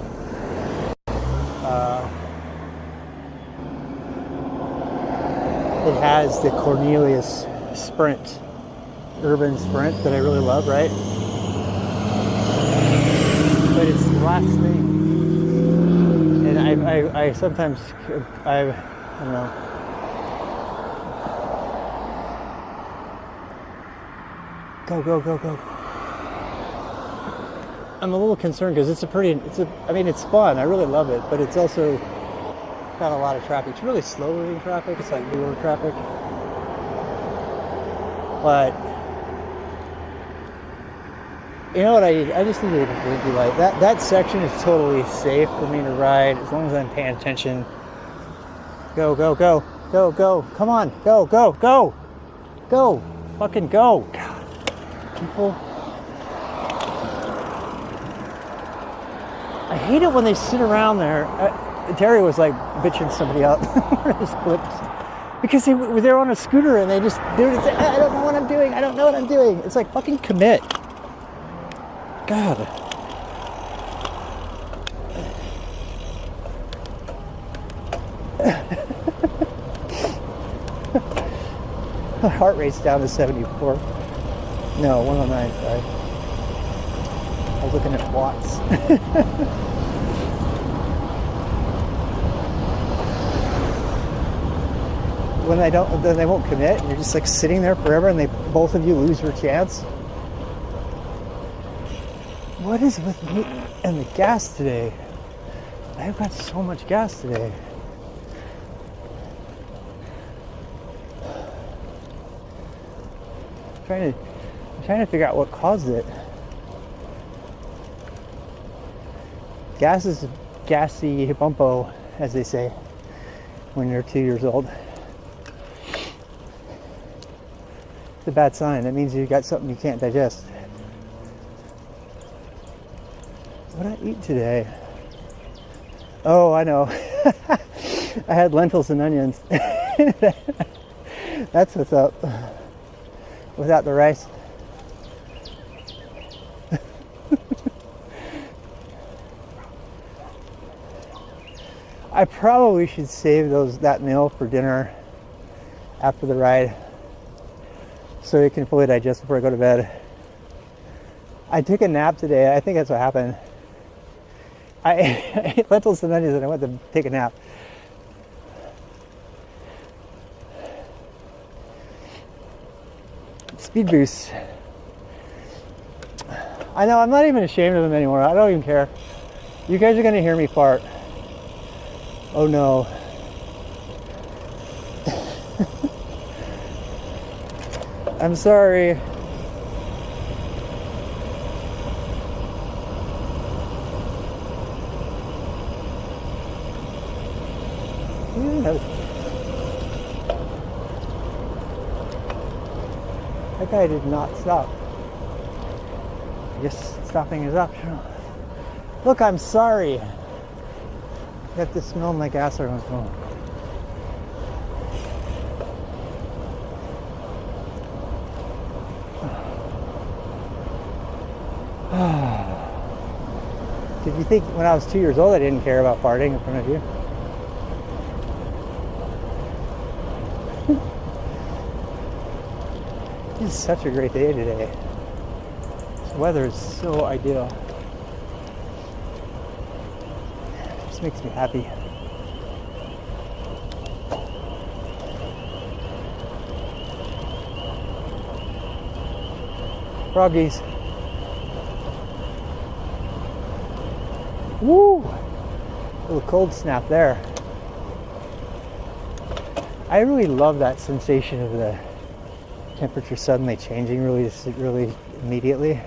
the Cornelius Sprint, urban sprint that I really love, right? But it's the last thing, and I sometimes I don't know. Go. I'm a little concerned because I mean, it's fun. I really love it, but it's also got a lot of traffic. It's really slow moving traffic. It's like newer traffic. But you know what I need? I just need a blinky light. That section is totally safe for me to ride as long as I'm paying attention. Go, go, go, go, go. Come on, go, go, go, go. Fucking go. God, people. I hate it when they sit around there. Terry was like bitching somebody out because they're on a scooter and they just do it. I don't know what I'm doing. I don't know what I'm doing. It's like fucking commit. God. My heart rate's down to 74. No, 109. Sorry. I was looking at watts. When then they won't commit, and you're just like sitting there forever, and both of you lose your chance. What is with me and the gas today? I've got so much gas today. I'm trying to figure out what caused it. Gas is gassy bumpo, as they say, when you're 2 years old. It's a bad sign. That means you got something you can't digest. What did I eat today? Oh, I know. I had lentils and onions. That's what's up. Without the rice. I probably should save that meal for dinner after the ride so it can fully digest before I go to bed. I took a nap today. I think that's what happened. I ate lentils and onions and I went to take a nap. Speed boosts. I know, I'm not even ashamed of them anymore. I don't even care. You guys are going to hear me fart. Oh no. I'm sorry. That guy did not stop. I guess stopping is optional. Look, I'm sorry. I got to smell my gas everyone's going. Did you think when I was 2 years old I didn't care about farting in front of you? It's such a great day today. This weather is so ideal. It just makes me happy. Froggies. Woo! A little cold snap there. I really love that sensation of the temperature suddenly changing really immediately.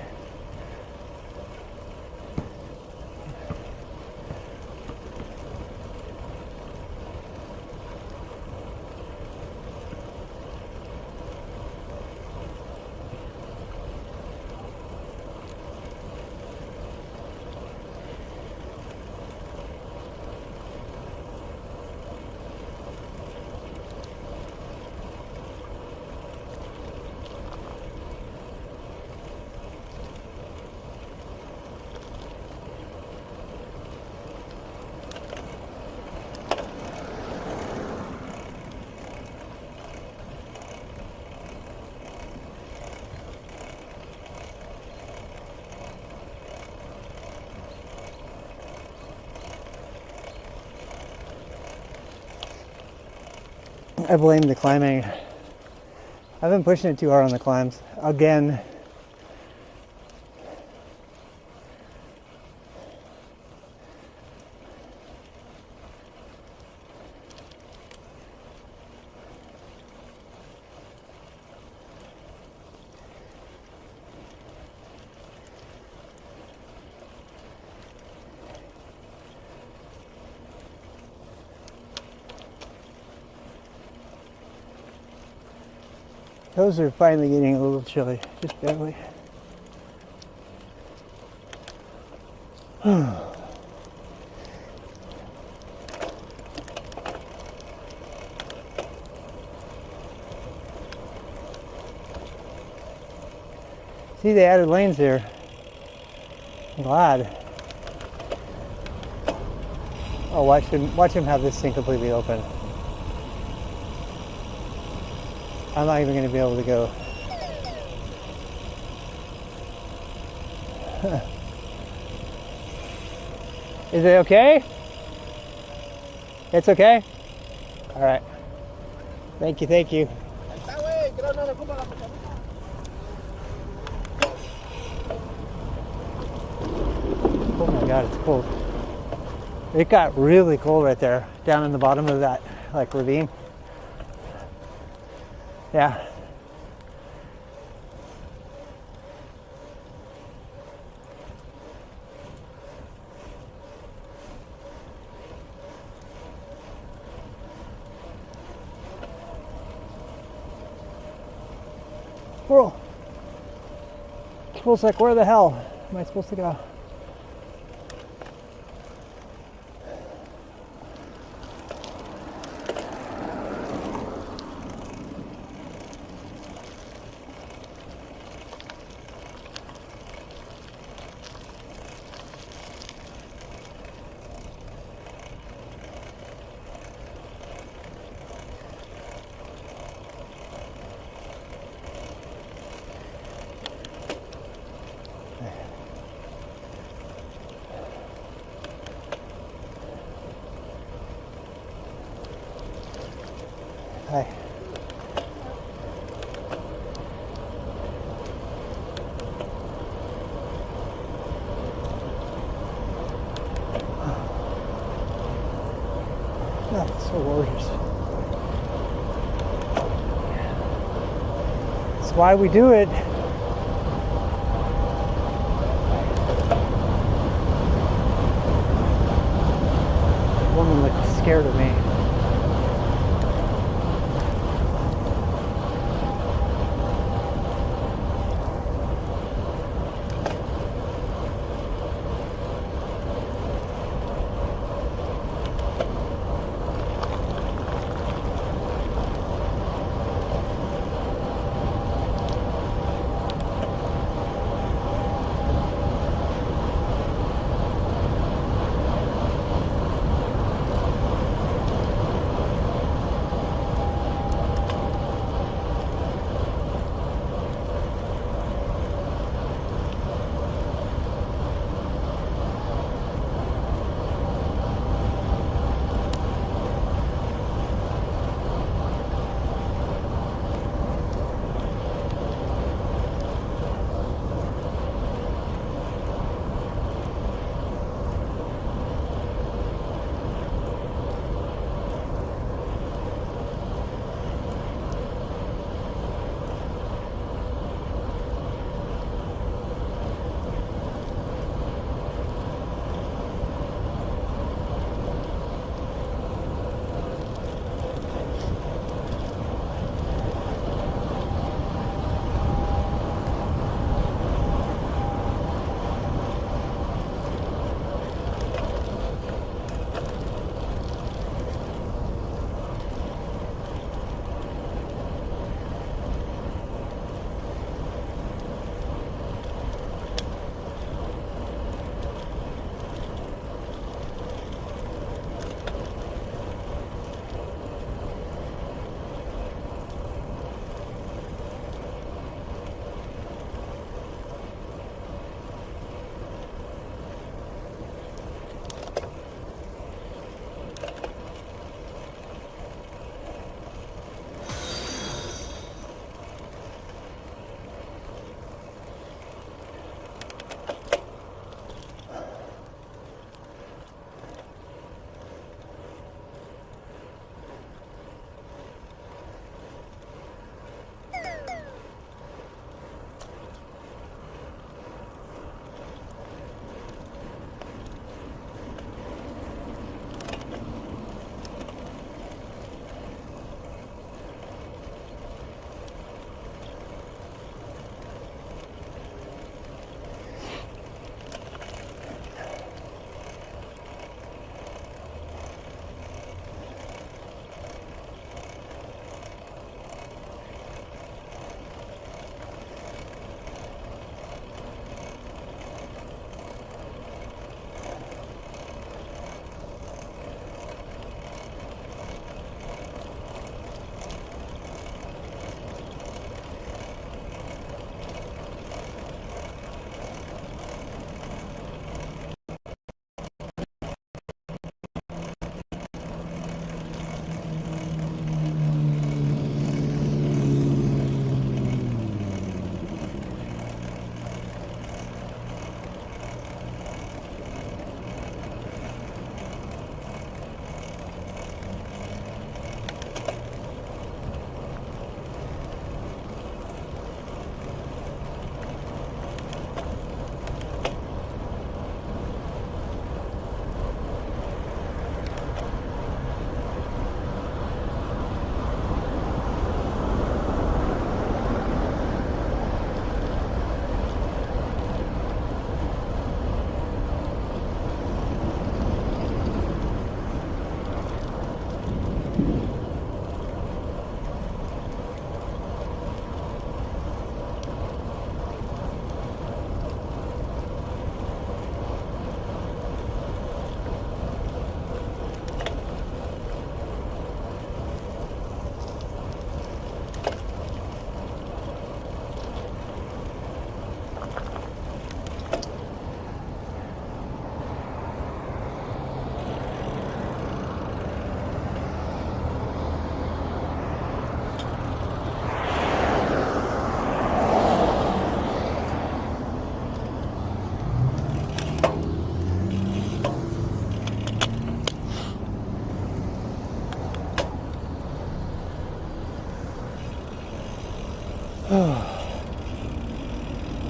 I blame the climbing. I've been pushing it too hard on the climbs. Again. Those are finally getting a little chilly, just barely. See, they added lanes there. I'm glad. Oh, watch him have this thing completely open. I'm not even going to be able to go. Is it okay? It's okay? All right. Thank you, thank you. Oh my God, it's cold. It got really cold right there, down in the bottom of that, like, ravine. Yeah. Squirrel. Squirrel's like, where the hell am I supposed to go? Hi. Oh, so gorgeous. That's why we do it. The woman looked scared of me.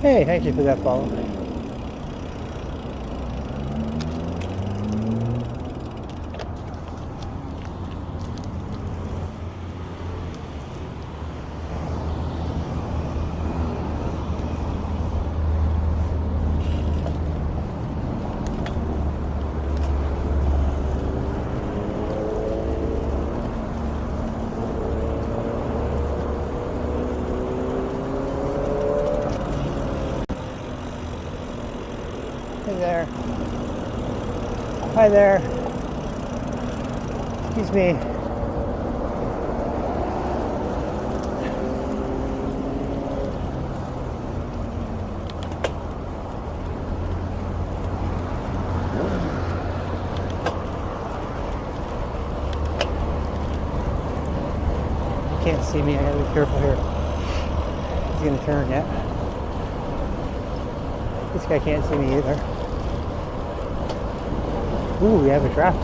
Hey, thank you for that follow. Hey there. Hi there. Excuse me. You can't see me. I gotta be careful here. He's gonna turn yet. This guy can't see me either. Ooh, we have a draft.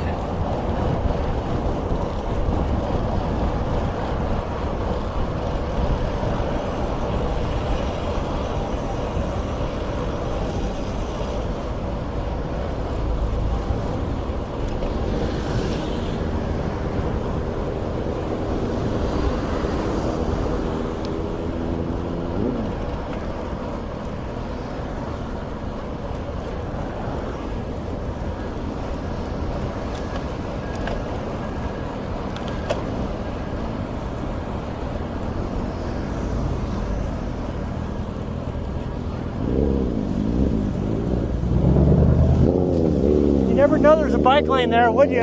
You never know there's a bike lane there, would you?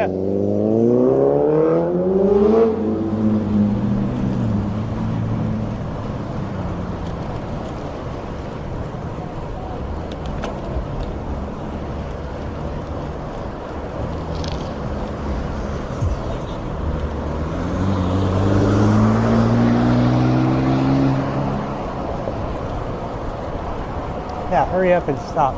Yeah, hurry up and stop.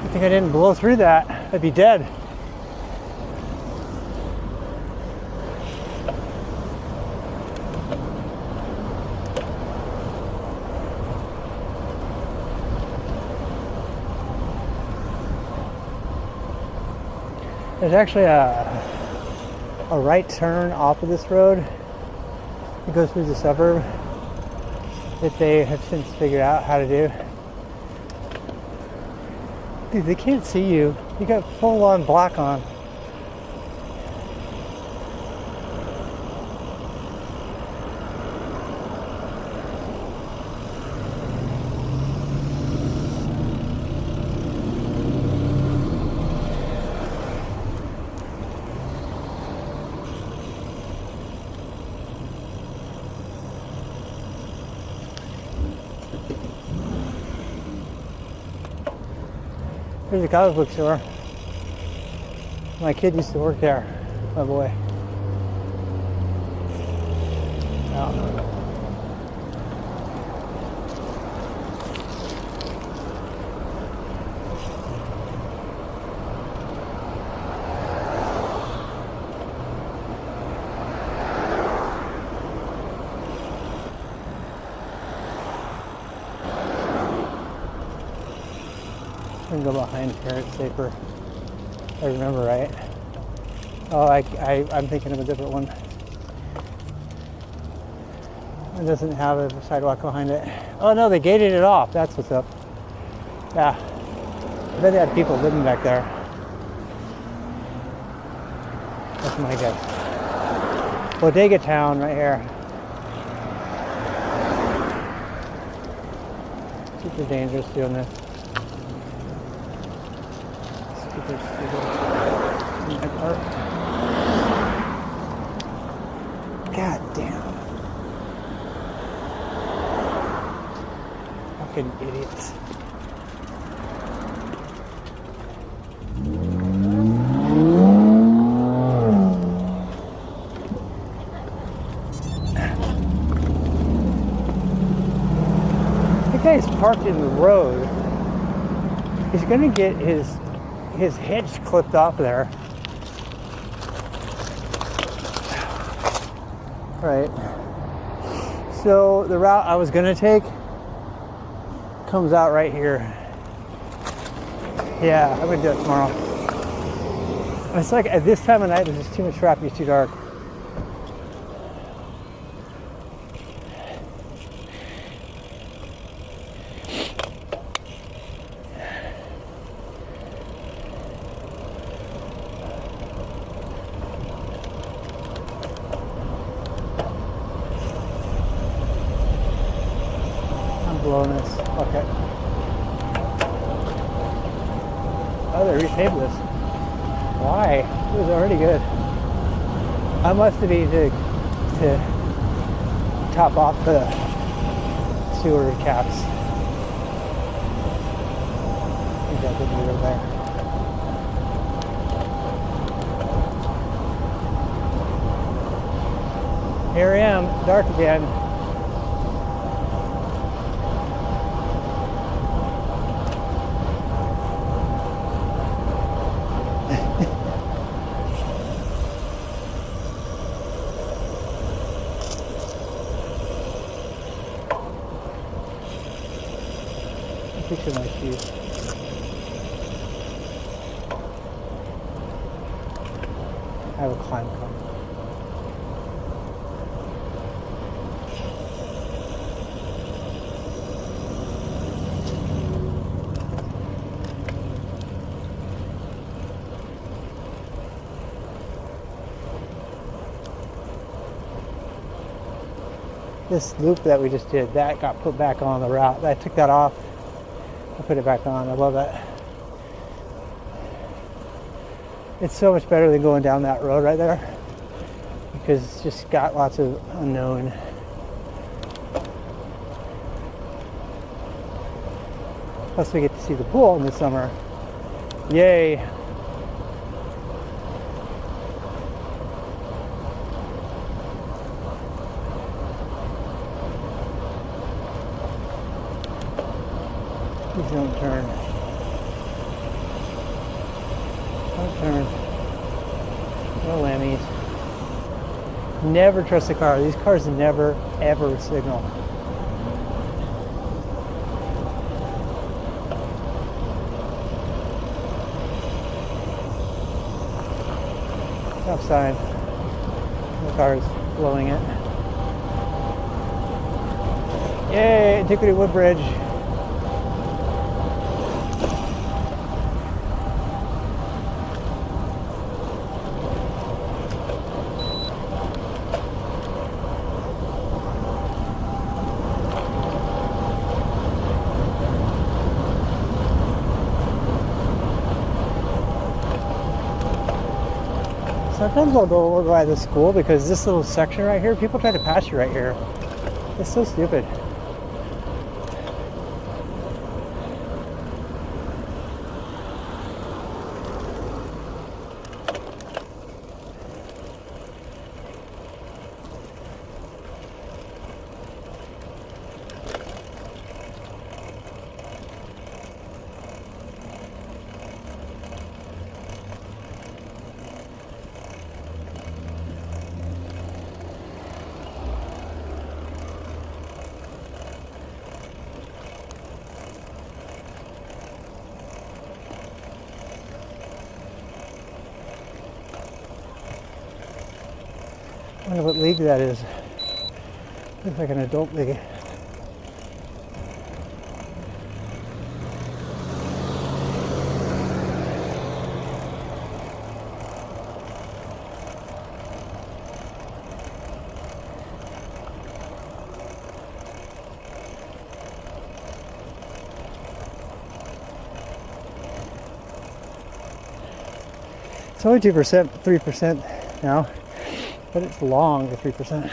I think I didn't blow through that. I'd be dead. There's actually a right turn off of this road. It goes through the suburb that they have since figured out how to do. Dude, they can't see you. You got full on black on. There's a comic book store. My kid used to work there, my boy. Yeah. I can go behind here, it's safer. I remember right. Oh, I'm thinking of a different one. It doesn't have a sidewalk behind it. Oh no, they gated it off. That's what's up. Yeah. I bet they had people living back there. That's my guess. Bodega Town right here. Super dangerous doing this. Super. My part. God damn. Fucking idiots. The guy's parked in the road. He's gonna get his hitch clipped off there. Right. So the route I was gonna take comes out right here. Yeah, I'm gonna do it tomorrow. It's like at this time of night, there's just too much traffic, it's too dark. Blowing this. Okay. Oh, they repaved this. Why? It was already good. I must have needed to top off the sewer caps. I think that didn't go there. Here I am, dark again. Picture my shoes. I have a climb coming. This loop that we just did, that got put back on the route. I took that off. I put it back on. I love that. It's so much better than going down that road right there because it's just got lots of unknown. Plus we get to see the pool in the summer. Yay. Please don't turn. Don't turn. No whammies. Never trust a car. These cars never, ever signal. Stop sign. The car's blowing it. Yay, Antiquity Woodbridge. Sometimes I'll go over by the school because this little section right here, people try to pass you right here. It's so stupid. I wonder what league that is. Looks like an adult league. It's only 2%, 3% now, but it's long, the 3%.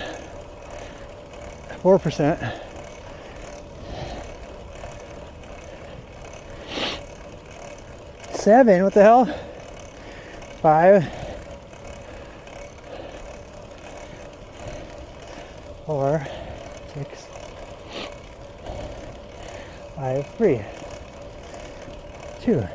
4%. Seven, what the hell? 5. 4, 6, 5, 3, 2.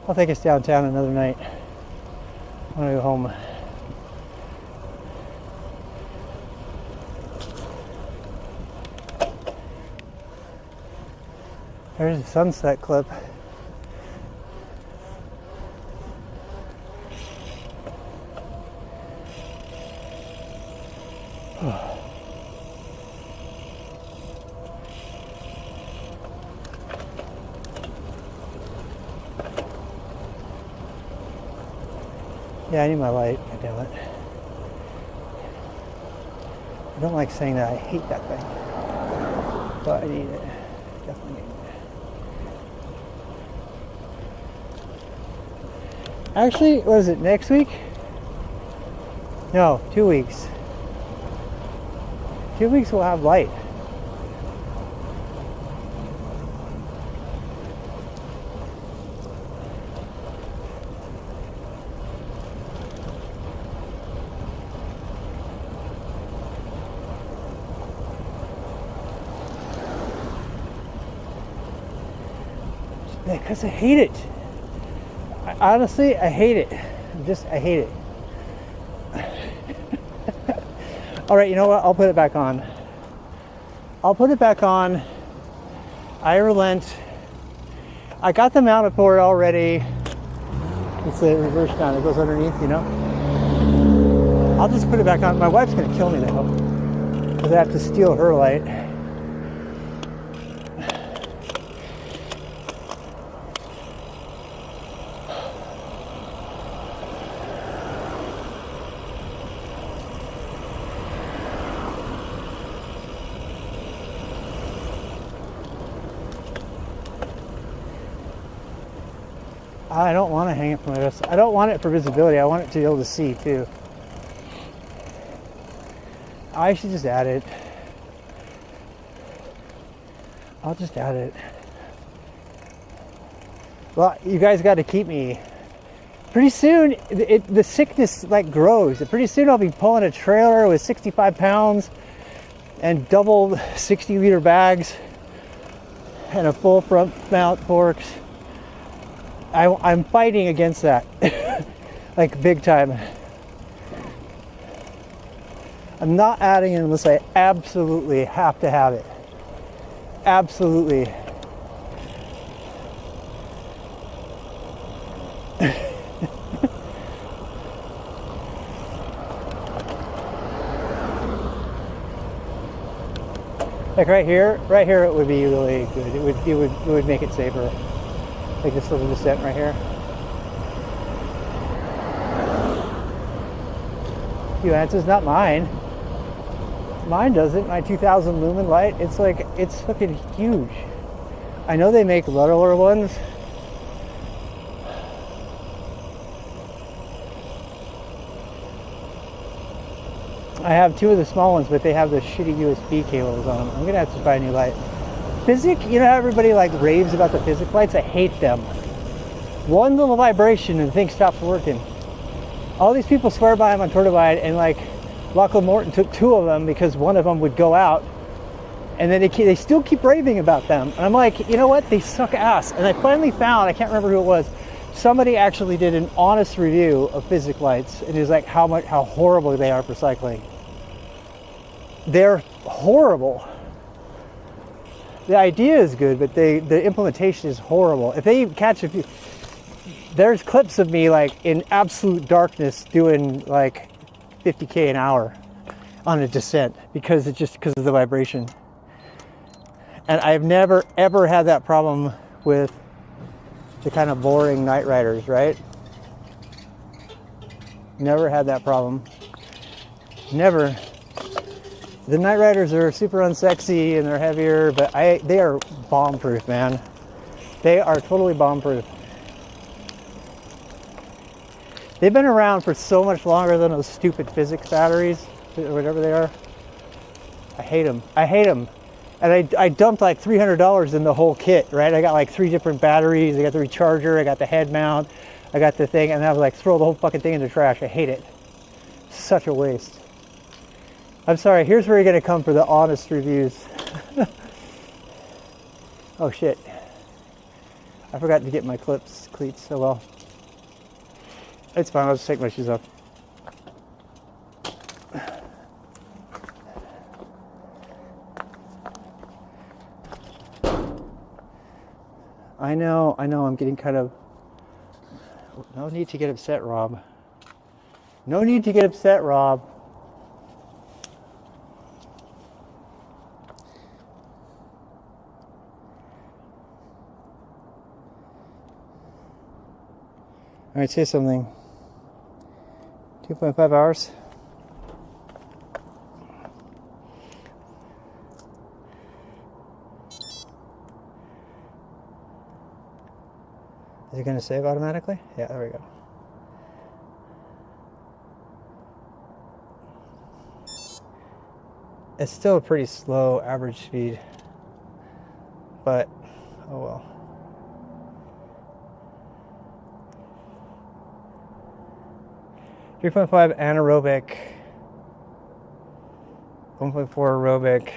I'll take us downtown another night. I want to go home. There's a sunset clip. Yeah, I need my light. God damn it. I don't like saying that I hate that thing, but I need it. Definitely need it. Actually, what is it, next week? No, 2 weeks. 2 weeks we'll have light. Because I hate it. Honestly, I hate it. I hate it. All right, you know what? I'll put it back on. I'll put it back on. I relent. I got the mounted for it already. It's a reverse mount. It goes underneath, you know? I'll just put it back on. My wife's going to kill me though, because I have to steal her light. I don't want to hang it from my wrist. I don't want it for visibility. I want it to be able to see too. I should just add it. I'll just add it. Well, you guys got to keep me. Pretty soon, the sickness like grows. Pretty soon I'll be pulling a trailer with 65 pounds and double 60-liter bags and a full front mount forks. I'm fighting against that, like big time. I'm not adding it unless I absolutely have to have it. Absolutely. Like right here it would be really good. It would make it safer. Like this little descent right here. You answers, not mine. Mine doesn't. My 2000 lumen light. It's like, it's fucking huge. I know they make littler ones. I have 2 of the small ones, but they have the shitty USB cables on them. I'm gonna have to buy a new light. Physic, you know how everybody like raves about the Physic lights? I hate them. One little vibration and the thing stops working. All these people swear by them on Tour Divide, and like Lachlan Morton took 2 of them because one of them would go out, and then they still keep raving about them. And I'm like, you know what? They suck ass. And I finally found, I can't remember who it was, somebody actually did an honest review of Physic lights, and it was like how horrible they are for cycling. They're horrible. The idea is good, but the implementation is horrible. If they catch a few, there's clips of me like in absolute darkness doing like 50K an hour on a descent because of the vibration. And I've never ever had that problem with the kind of boring night riders, right? Never had that problem. Never. The night riders are super unsexy and they're heavier, but they are bomb-proof, man. They are totally bomb-proof. They've been around for so much longer than those stupid physics batteries, or whatever they are. I hate them. I hate them. And I dumped like $300 in the whole kit, right? I got like 3 different batteries. I got the recharger, I got the head mount, I got the thing, and I was like, throw the whole fucking thing in the trash. I hate it. Such a waste. I'm sorry, here's where you're gonna come for the honest reviews. Oh shit. I forgot to get my cleats, oh well. It's fine, I'll just take my shoes off. I know, I'm getting kind of... No need to get upset, Rob. No need to get upset, Rob. All right, say something. 2.5 hours. Is it going to save automatically? Yeah, there we go. It's still a pretty slow average speed, but oh well. .5 anaerobic, 1.4 aerobic.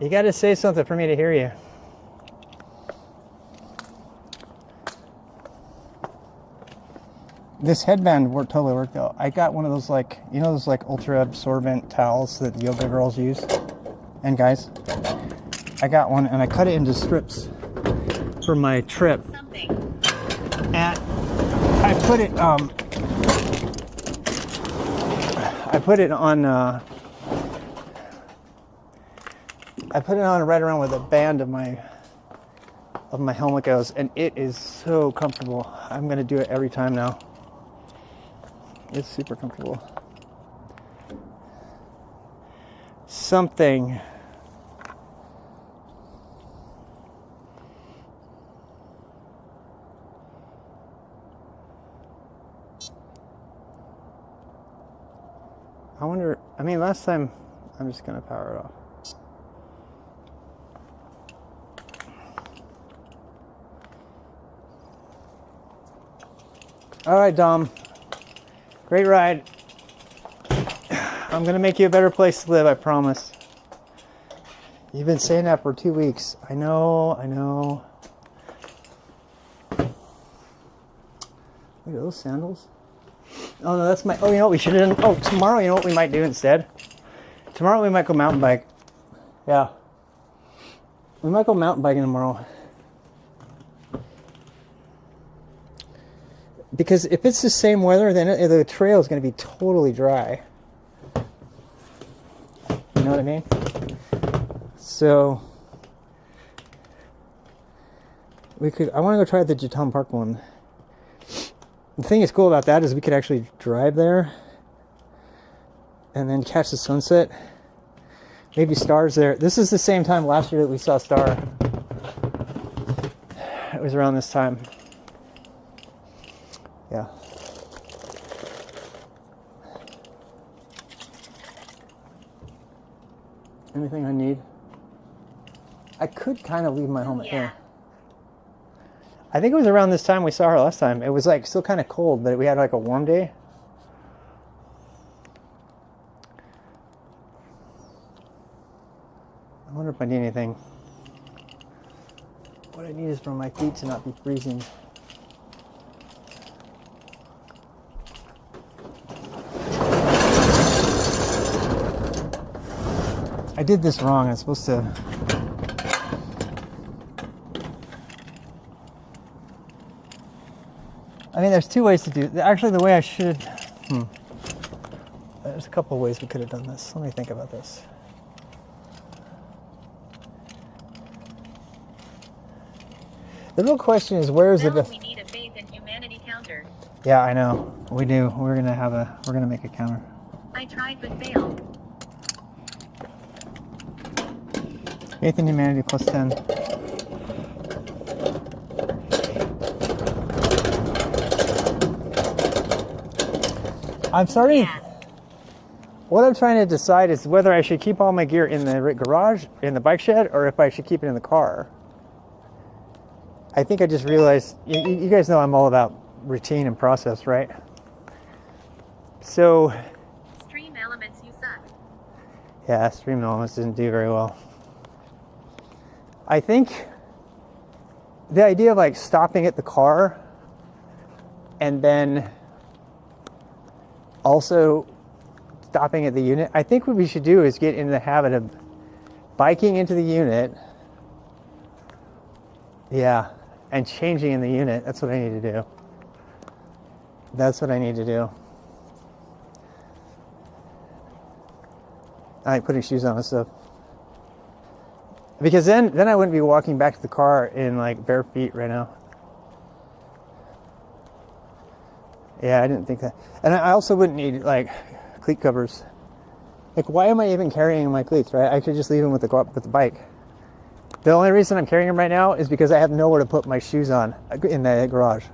You got to say something for me to hear you. This headband totally worked though. I got one of those like, you know those like ultra absorbent towels that yoga girls use and guys? I got one and I cut it into strips for my trip. And I put it on right around where the band of my helmet goes, and it is so comfortable. I'm gonna do it every time now. It's super comfortable. Something. I wonder, I mean, last time, I'm just gonna power it off. All right, Dom. Great ride. I'm gonna make you a better place to live, I promise. You've been saying that for 2 weeks. I know. Look at those sandals. Oh no, that's my, oh, you know what we should have done? Oh, tomorrow, you know what we might do instead? Tomorrow we might go mountain bike. Yeah. We might go mountain biking tomorrow. Because if it's the same weather, then the trail is going to be totally dry. You know what I mean? So, I want to go try the Jitam Park one. The thing that's cool about that is we could actually drive there and then catch the sunset. Maybe stars there. This is the same time last year that we saw star. It was around this time. Yeah. Anything I need? I could kind of leave my helmet here. I think it was around this time we saw her last time. It was like still kind of cold, but we had like a warm day. I wonder if I need anything. What I need is for my feet to not be freezing. I did this wrong. I'm supposed to. I mean, there's two ways to do it. Actually, the way I should. There's a couple of ways we could have done this. Let me think about this. The real question is, where is We need a faith in humanity counter. Yeah, I know. We do. We're gonna make a counter. I tried but failed. Faith in humanity plus 10. I'm sorry. Yeah. What I'm trying to decide is whether I should keep all my gear in the garage, in the bike shed, or if I should keep it in the car. I think I just realized, you guys know I'm all about routine and process, right? So... Stream elements, you suck. Yeah, Stream Elements didn't do very well. I think the idea of like stopping at the car and then also stopping at the unit, I think what we should do is get in the habit of biking into the unit. Yeah, and changing in the unit. That's what I need to do. That's what I need to do. I like putting shoes on and stuff. Because then I wouldn't be walking back to the car in like bare feet right now. Yeah, I didn't think that. And I also wouldn't need like cleat covers. Like, why am I even carrying my cleats, right? I could just leave them with the bike. The only reason I'm carrying them right now is because I have nowhere to put my shoes on in the garage.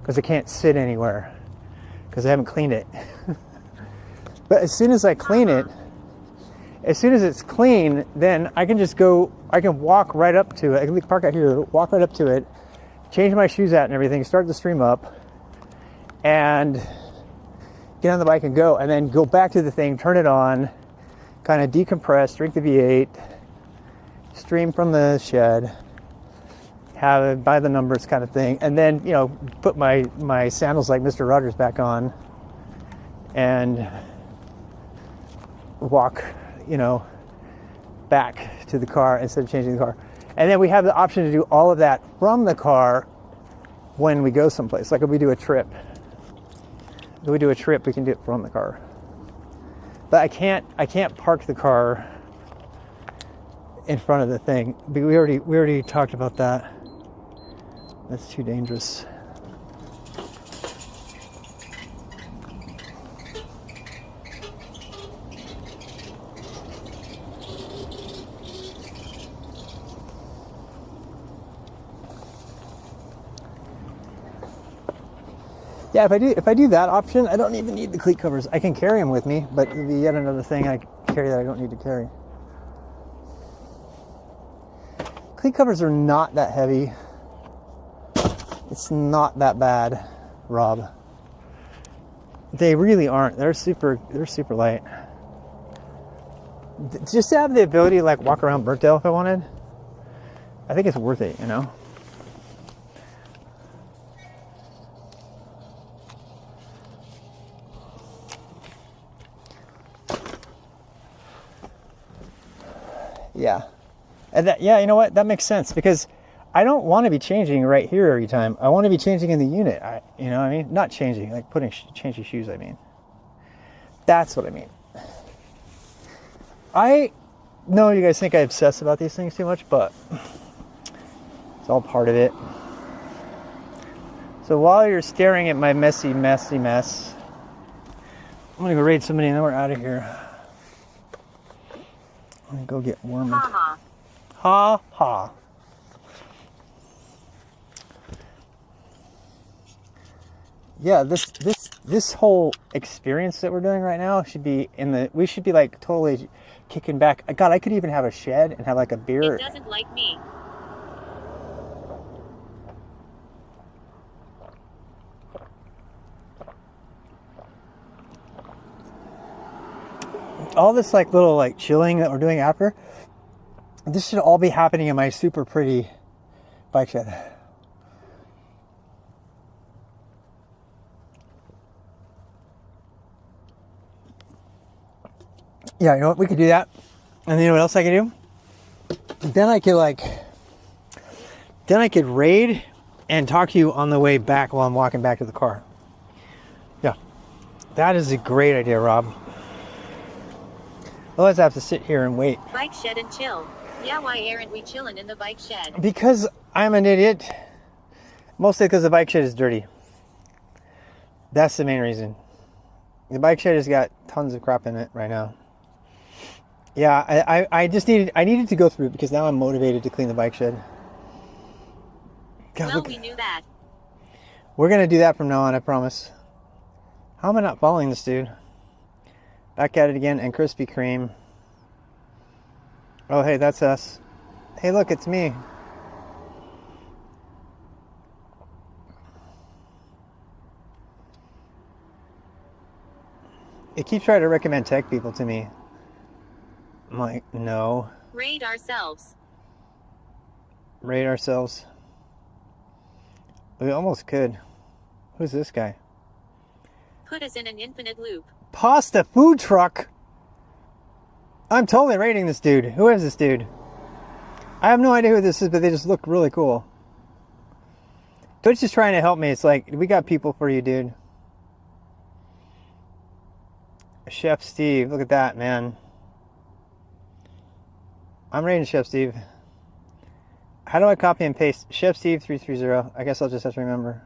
Because I can't sit anywhere. Because I haven't cleaned it. But as soon as I clean it, as soon as it's clean, then I can just go, I can walk right up to it. I can park out here, walk right up to it, change my shoes out and everything, start the stream up, and get on the bike and go. And then go back to the thing, turn it on, kind of decompress, drink the V8, stream from the shed, have it by the numbers kind of thing. And then, you know, put my sandals like Mr. Rogers back on and walk, you know, back to the car instead of changing the car. And then we have the option to do all of that from the car when we go someplace. Like if we do a trip. If we do a trip, we can do it from the car. But I can't park the car in front of the thing. We already talked about that. That's too dangerous. Yeah, if I do that option, I don't even need the cleat covers. I can carry them with me, but it'll be yet another thing I carry that I don't need to carry. Cleat covers are not that heavy. It's not that bad, Rob. They really aren't. They're super light. Just to have the ability to like walk around Burntdale if I wanted, I think it's worth it, you know? Yeah. And that, yeah, you know what? That makes sense because I don't want to be changing right here every time. I want to be changing in the unit. You know what I mean? Not changing, like changing shoes, I mean. That's what I mean. I know you guys think I obsess about these things too much, but it's all part of it. So while you're staring at my messy mess, I'm going to go raid somebody and then we're out of here. I'm going to go get Wormed. Ha Ha ha. Yeah, this whole experience that we're doing right now should be we should be like totally kicking back. God, I could even have a shed and have like a beer. It doesn't like me. All this like little like chilling that we're doing after, this should all be happening in my super pretty bike shed. Yeah, you know what? We could do that. And you know what else I could do? Then I could raid and talk to you on the way back while I'm walking back to the car. Yeah. That is a great idea, Rob. Otherwise I have to sit here and wait. Bike shed and chill. Yeah, why aren't we chilling in the bike shed? Because I'm an idiot. Mostly because the bike shed is dirty. That's the main reason. The bike shed has got tons of crap in it right now. Yeah, I needed to go through it because now I'm motivated to clean the bike shed. God, Well, look, we knew that. we're going to do that from now on, I promise. How am I not following this dude? Back at it again, and Krispy Kreme. Oh, hey, that's us. Hey, look, it's me. It keeps trying to recommend tech people to me. I'm like, no. Raid ourselves. Rate ourselves. We almost could. Who's this guy? Put us in an infinite loop. Pasta food truck. I'm totally rating this dude. Who is this dude? I have no idea who this is, but they just look really cool. Twitch is trying to help me. It's like, we got people for you, dude. Chef Steve, look at that, man. I'm rating Chef Steve. How do I copy and paste? Chef Steve 330. I guess I'll just have to remember.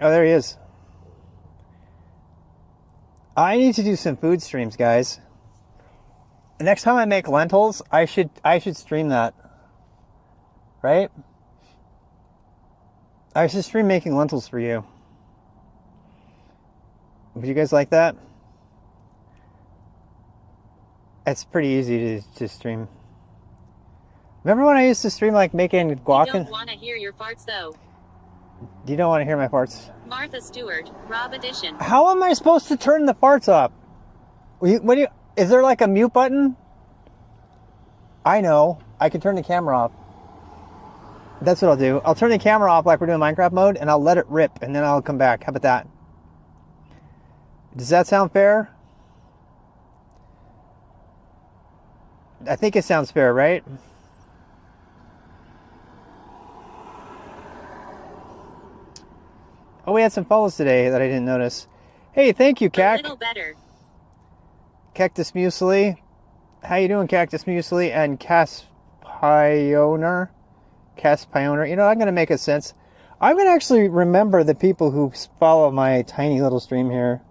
Oh, there he is. I need to do some food streams, guys. The next time I make lentils, I should stream that. Right? I should stream making lentils for you. Would you guys like that? It's pretty easy to stream. Remember when I used to stream like making guac? You don't want to hear your farts though. You don't want to hear my farts? Martha Stewart, Rob Edition. How am I supposed to turn the farts off? Is there like a mute button? I know. I can turn the camera off. That's what I'll do. I'll turn the camera off like we're doing Minecraft mode, and I'll let it rip, and then I'll come back. How about that? Does that sound fair? I think it sounds fair, right? Oh, we had some follows today that I didn't notice. Hey, thank you, A Cac. little better. Cactus Muesli. How you doing, Cactus Muesli? And Caspioner. You know, I'm going to make a sense. I'm going to actually remember the people who follow my tiny little stream here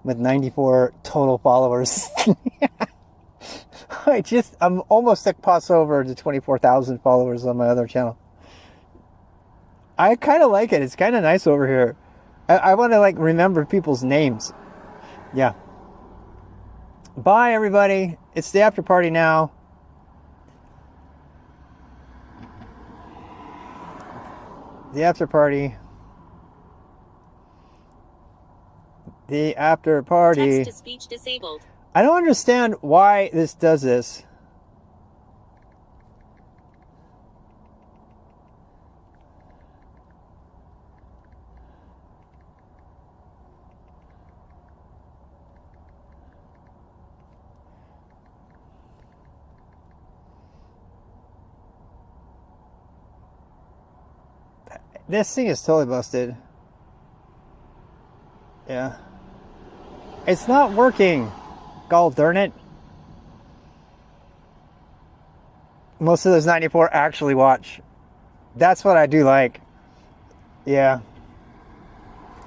with 94 total followers. I'm almost to pass over to 24,000 followers on my other channel. I kind of like it. It's kind of nice over here. I want to like remember people's names. Yeah. Bye, everybody. It's the after party now. The after party. The after party. Text to speech disabled. I don't understand why this does this. This thing is totally busted. Yeah. It's not working. Gall darn it. Most of those 94 actually watch. That's what I do like. Yeah.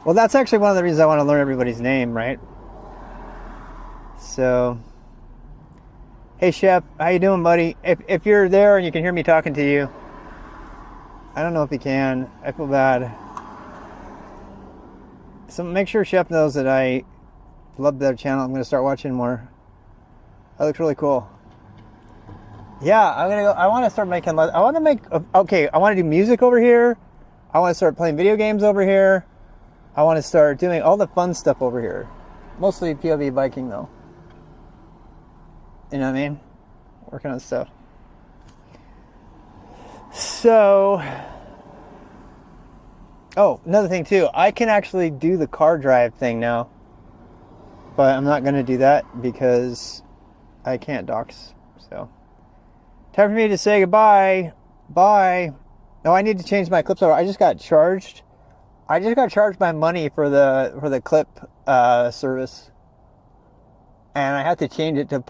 Well, that's actually one of the reasons I want to learn everybody's name, right? So. Hey, Shep. How you doing, buddy? If you're there and you can hear me talking to you. I don't know if you can. I feel bad. So make sure Shep knows that I love their channel. I'm going to start watching more. That looks really cool. Yeah, I'm going to go. I want to start making. I want to make. Okay, I want to do music over here. I want to start playing video games over here. I want to start doing all the fun stuff over here. Mostly POV biking, though. You know what I mean? Working on stuff. So, Oh, another thing too. I can actually do the car drive thing now. But I'm not going to do that because I can't dox. So, time for me to say goodbye. Bye. Oh, I need to change my clips over. I just got charged my money for the clip service. And I have to change it to